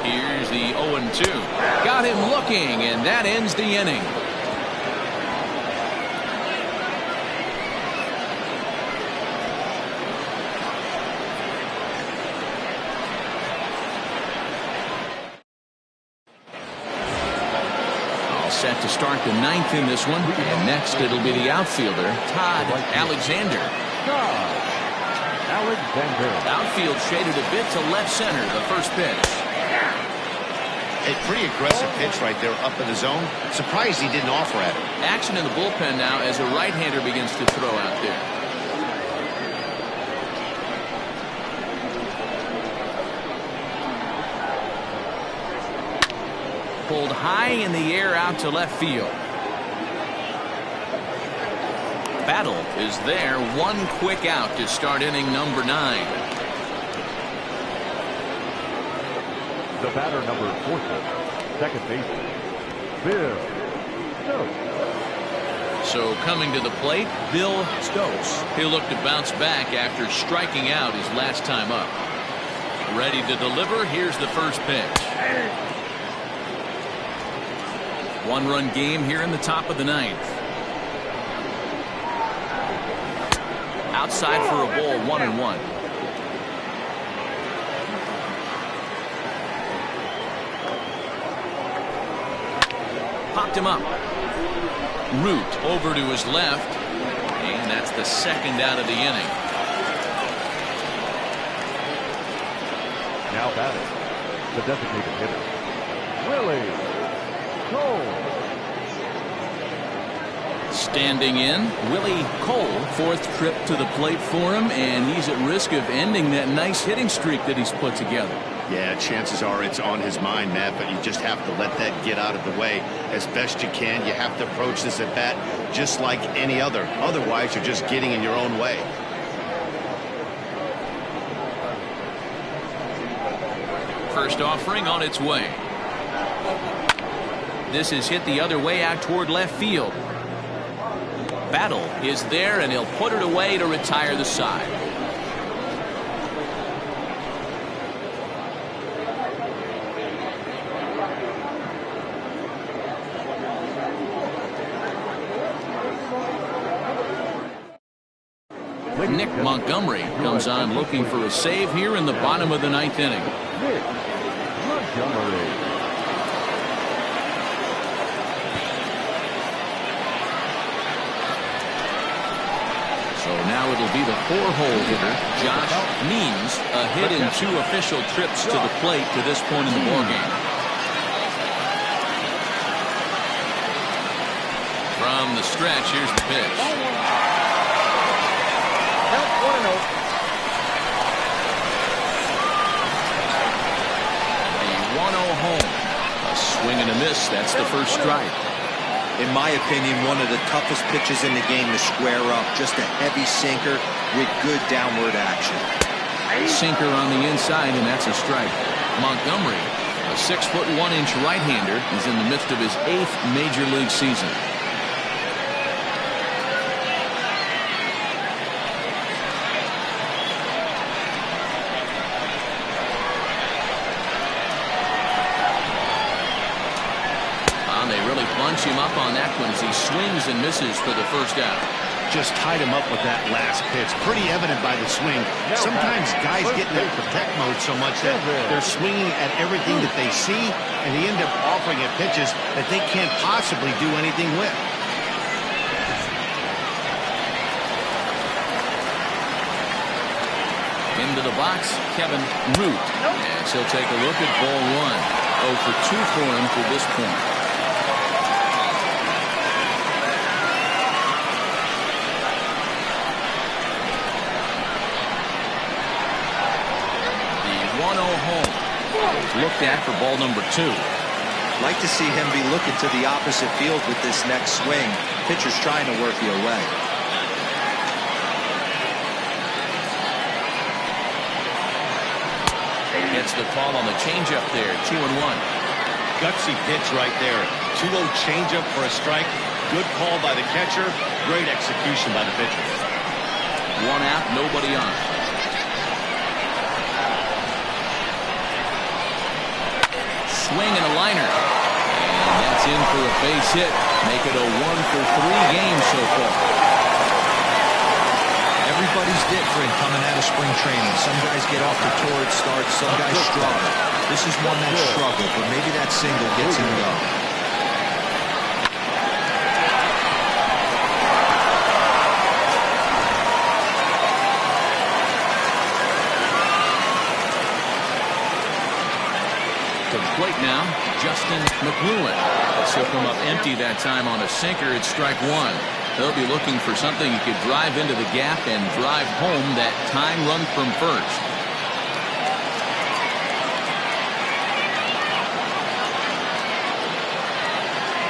Here's the 0-2. Got him looking, and that ends the inning. All set to start the ninth in this one. And next it'll be the outfielder, Todd Alexander. Alexander. Outfield shaded a bit to left center, the first pitch. A pretty aggressive pitch right there up in the zone. Surprised he didn't offer at it. Action in the bullpen now as a right-hander begins to throw out there. Pulled high in the air out to left field. Battle is there. One quick out to start inning number 9. The batter, number 14, second baseman, Bill Stokes. So coming to the plate, Bill Stokes. He'll look to bounce back after striking out his last time up. Ready to deliver. Here's the first pitch. One-run game here in the top of the ninth. Outside for a ball, 1-1. Popped him up. Root over to his left. And that's the second out of the inning. Now batting, the designated hitter, Willie Cole. Standing in, Willie Cole, fourth trip to the plate for him, and he's at risk of ending that nice hitting streak that he's put together. Yeah, chances are it's on his mind, Matt, but you just have to let that get out of the way as best you can. You have to approach this at bat just like any other. Otherwise, you're just getting in your own way. First offering on its way. This is hit the other way out toward left field. Battle is there, and he'll put it away to retire the side. Nick Montgomery comes on looking for a save here in the bottom of the ninth inning. Nick Montgomery. So now it'll be the 4-hole hitter, Josh Means, a hit in 2 official trips to the plate to this point in the ballgame. From the stretch, here's the pitch. Count 1-0. The 1-0 home. Swing and a miss. That's the first strike. In my opinion, one of the toughest pitches in the game to square up. Just a heavy sinker with good downward action. Sinker on the inside, and that's a strike. Montgomery, a 6'1" right-hander, is in the midst of his 8th major league season. They really bunch him up on that one as he swings and misses for the first out. Just tied him up with that last pitch. Pretty evident by the swing. Sometimes guys get in that protect mode so much that they're swinging at everything that they see, and they end up offering at pitches that they can't possibly do anything with. Into the box, Kevin Root. And he'll take a look at ball one. 0 for 2 for him to this point. Looked at for ball number 2. Like to see him be looking to the opposite field with this next swing. Pitcher's trying to work you away. Gets the call on the changeup there. 2-1. Gutsy pitch right there. 2-0 changeup for a strike. Good call by the catcher. Great execution by the pitcher. 1 out, nobody on. Swing and a liner. And that's in for a base hit. Make it a 1 for 3 game so far. Everybody's different coming out of spring training. Some guys get off to torrid starts, some guys struggle. This is one that struggled, but maybe that single gets him going. To the plate now, Justin McLuhan. He'll come up empty that time on a sinker. It's strike 1. They'll be looking for something he could drive into the gap and drive home that tying run from first.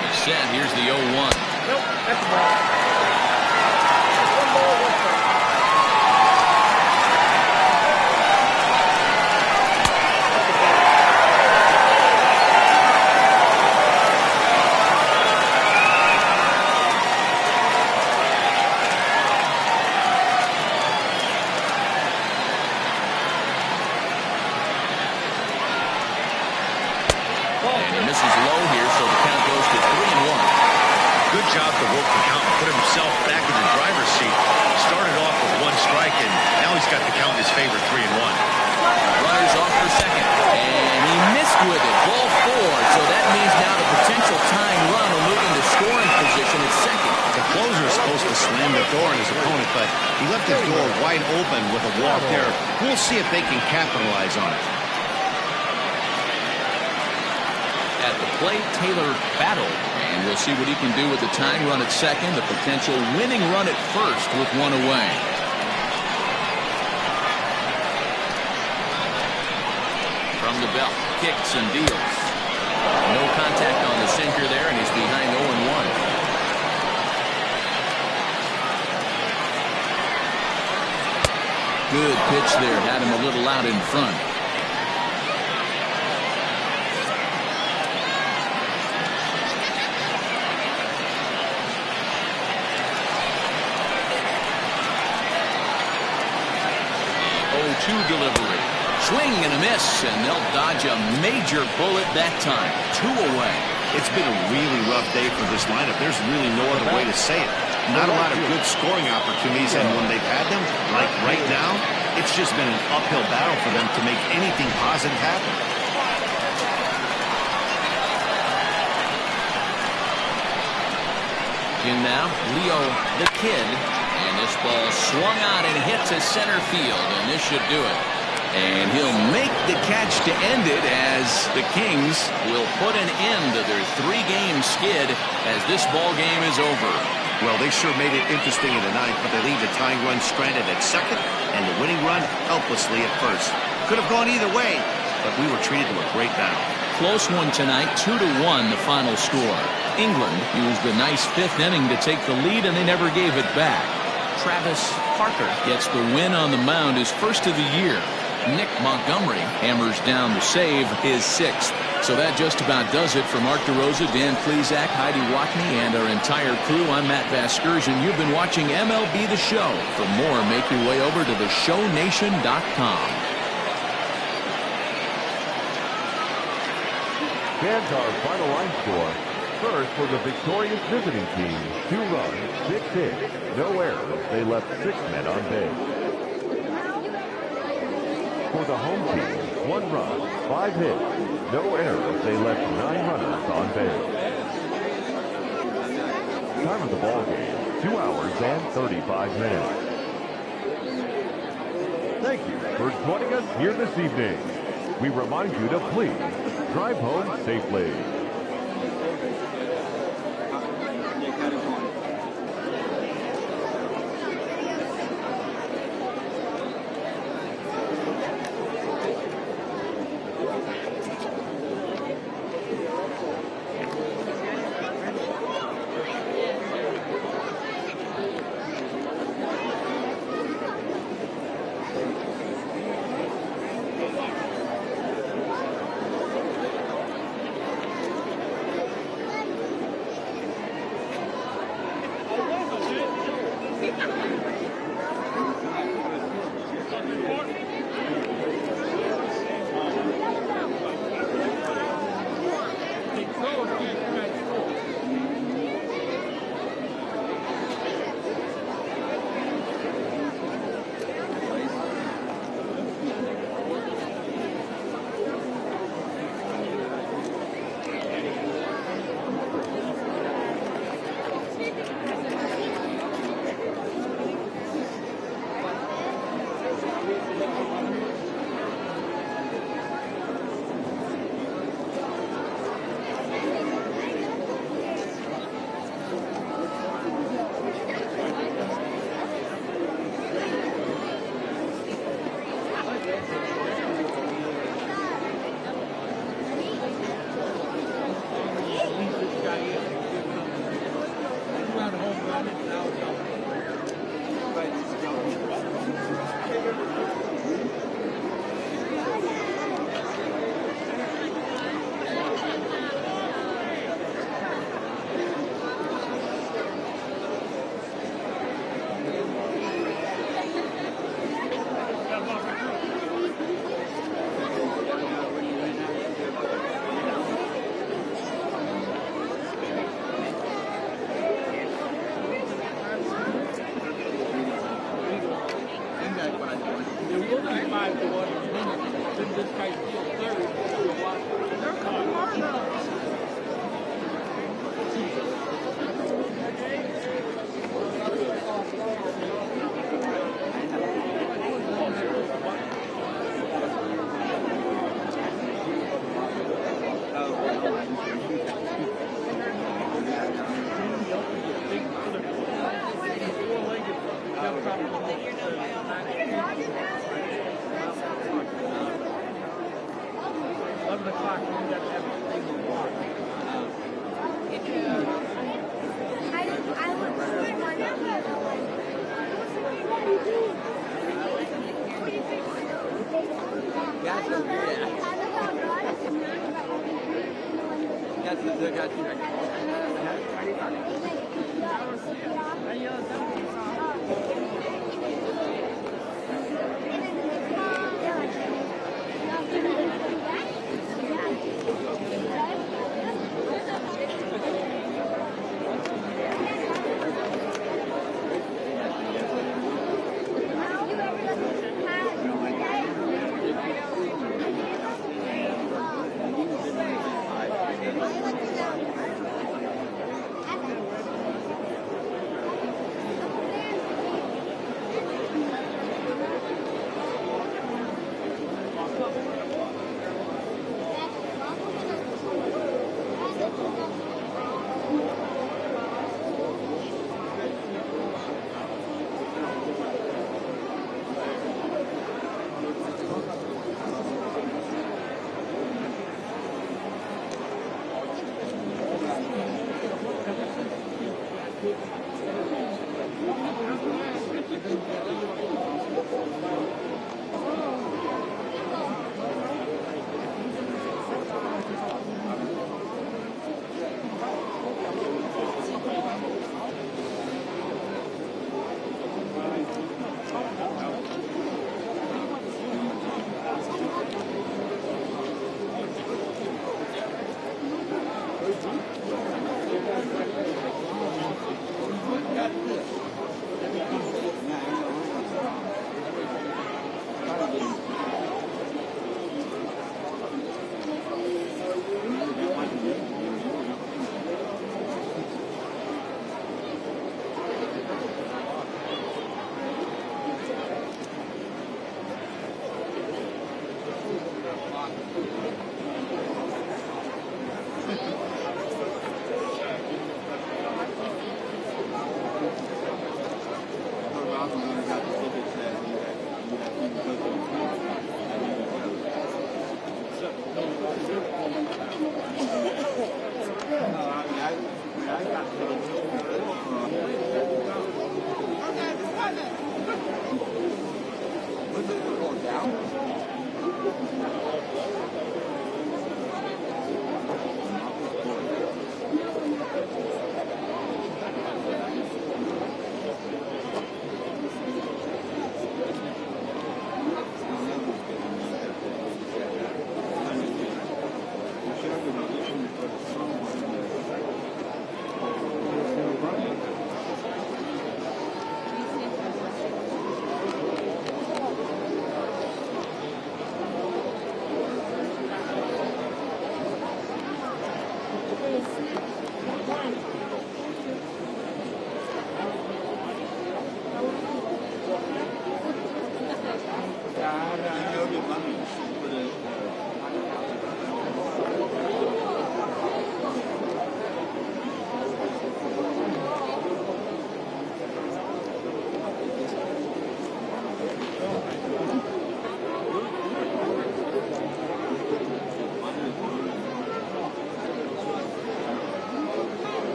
He's set. Here's the 0-1. Nope, that's a ball. 1 ball, 1 strike. Good job to work the count and put himself back in the driver's seat. Started off with 1 strike, and now he's got the count in his favor, 3-1. Runners off for second, and he missed with it. Ball 4, so that means now the potential tying run will move into scoring position at second. The closer is supposed to slam the door on his opponent, but he left his door wide open with a walk there. We'll see if they can capitalize on it. At the plate, Taylor battled, and we'll see what he can do with the tying run at second, the potential winning run at first with 1 away. From the belt, kicks and deals. No contact on the sinker there, and he's behind 0-1. Good pitch there, had him a little out in front. Delivery. Swing and a miss, and they'll dodge a major bullet that time. 2 away. It's been a really rough day for this lineup. There's really no other way to say it. Not a lot of good scoring opportunities, and when they've had them, like right now, it's just been an uphill battle for them to make anything positive happen. In now, Leo the Kid. And this ball swung out and hit to center field, and this should do it. And he'll make the catch to end it as the Kings will put an end to their 3-game skid as this ball game is over. Well, they sure made it interesting in the 9th, but they leave the tying run stranded at second and the winning run helplessly at first. Could have gone either way. but we were treated to a great battle. Close one tonight, 2-1 the final score. England used the nice fifth inning to take the lead, and they never gave it back. Travis Parker gets the win on the mound, his first of the year. Nick Montgomery hammers down the save, his sixth. So that just about does it for Mark DeRosa, Dan Klezak, Heidi Watney, and our entire crew. I'm Matt Vasgersian. You've been watching MLB The Show. For more, make your way over to theshownation.com. Fans, our final line score. First for the victorious visiting team, 2 runs, 6 hits, no errors. They left 6 men on base. For the home team, 1 run, 5 hits, no errors. They left 9 runners on base. Time of the ball game, 2 hours and 35 minutes. Thank you for joining us here this evening. We remind you to please drive home safely.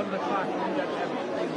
11 o'clock. We got to have a thing.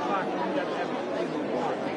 o'clock, we got to have a thing with water.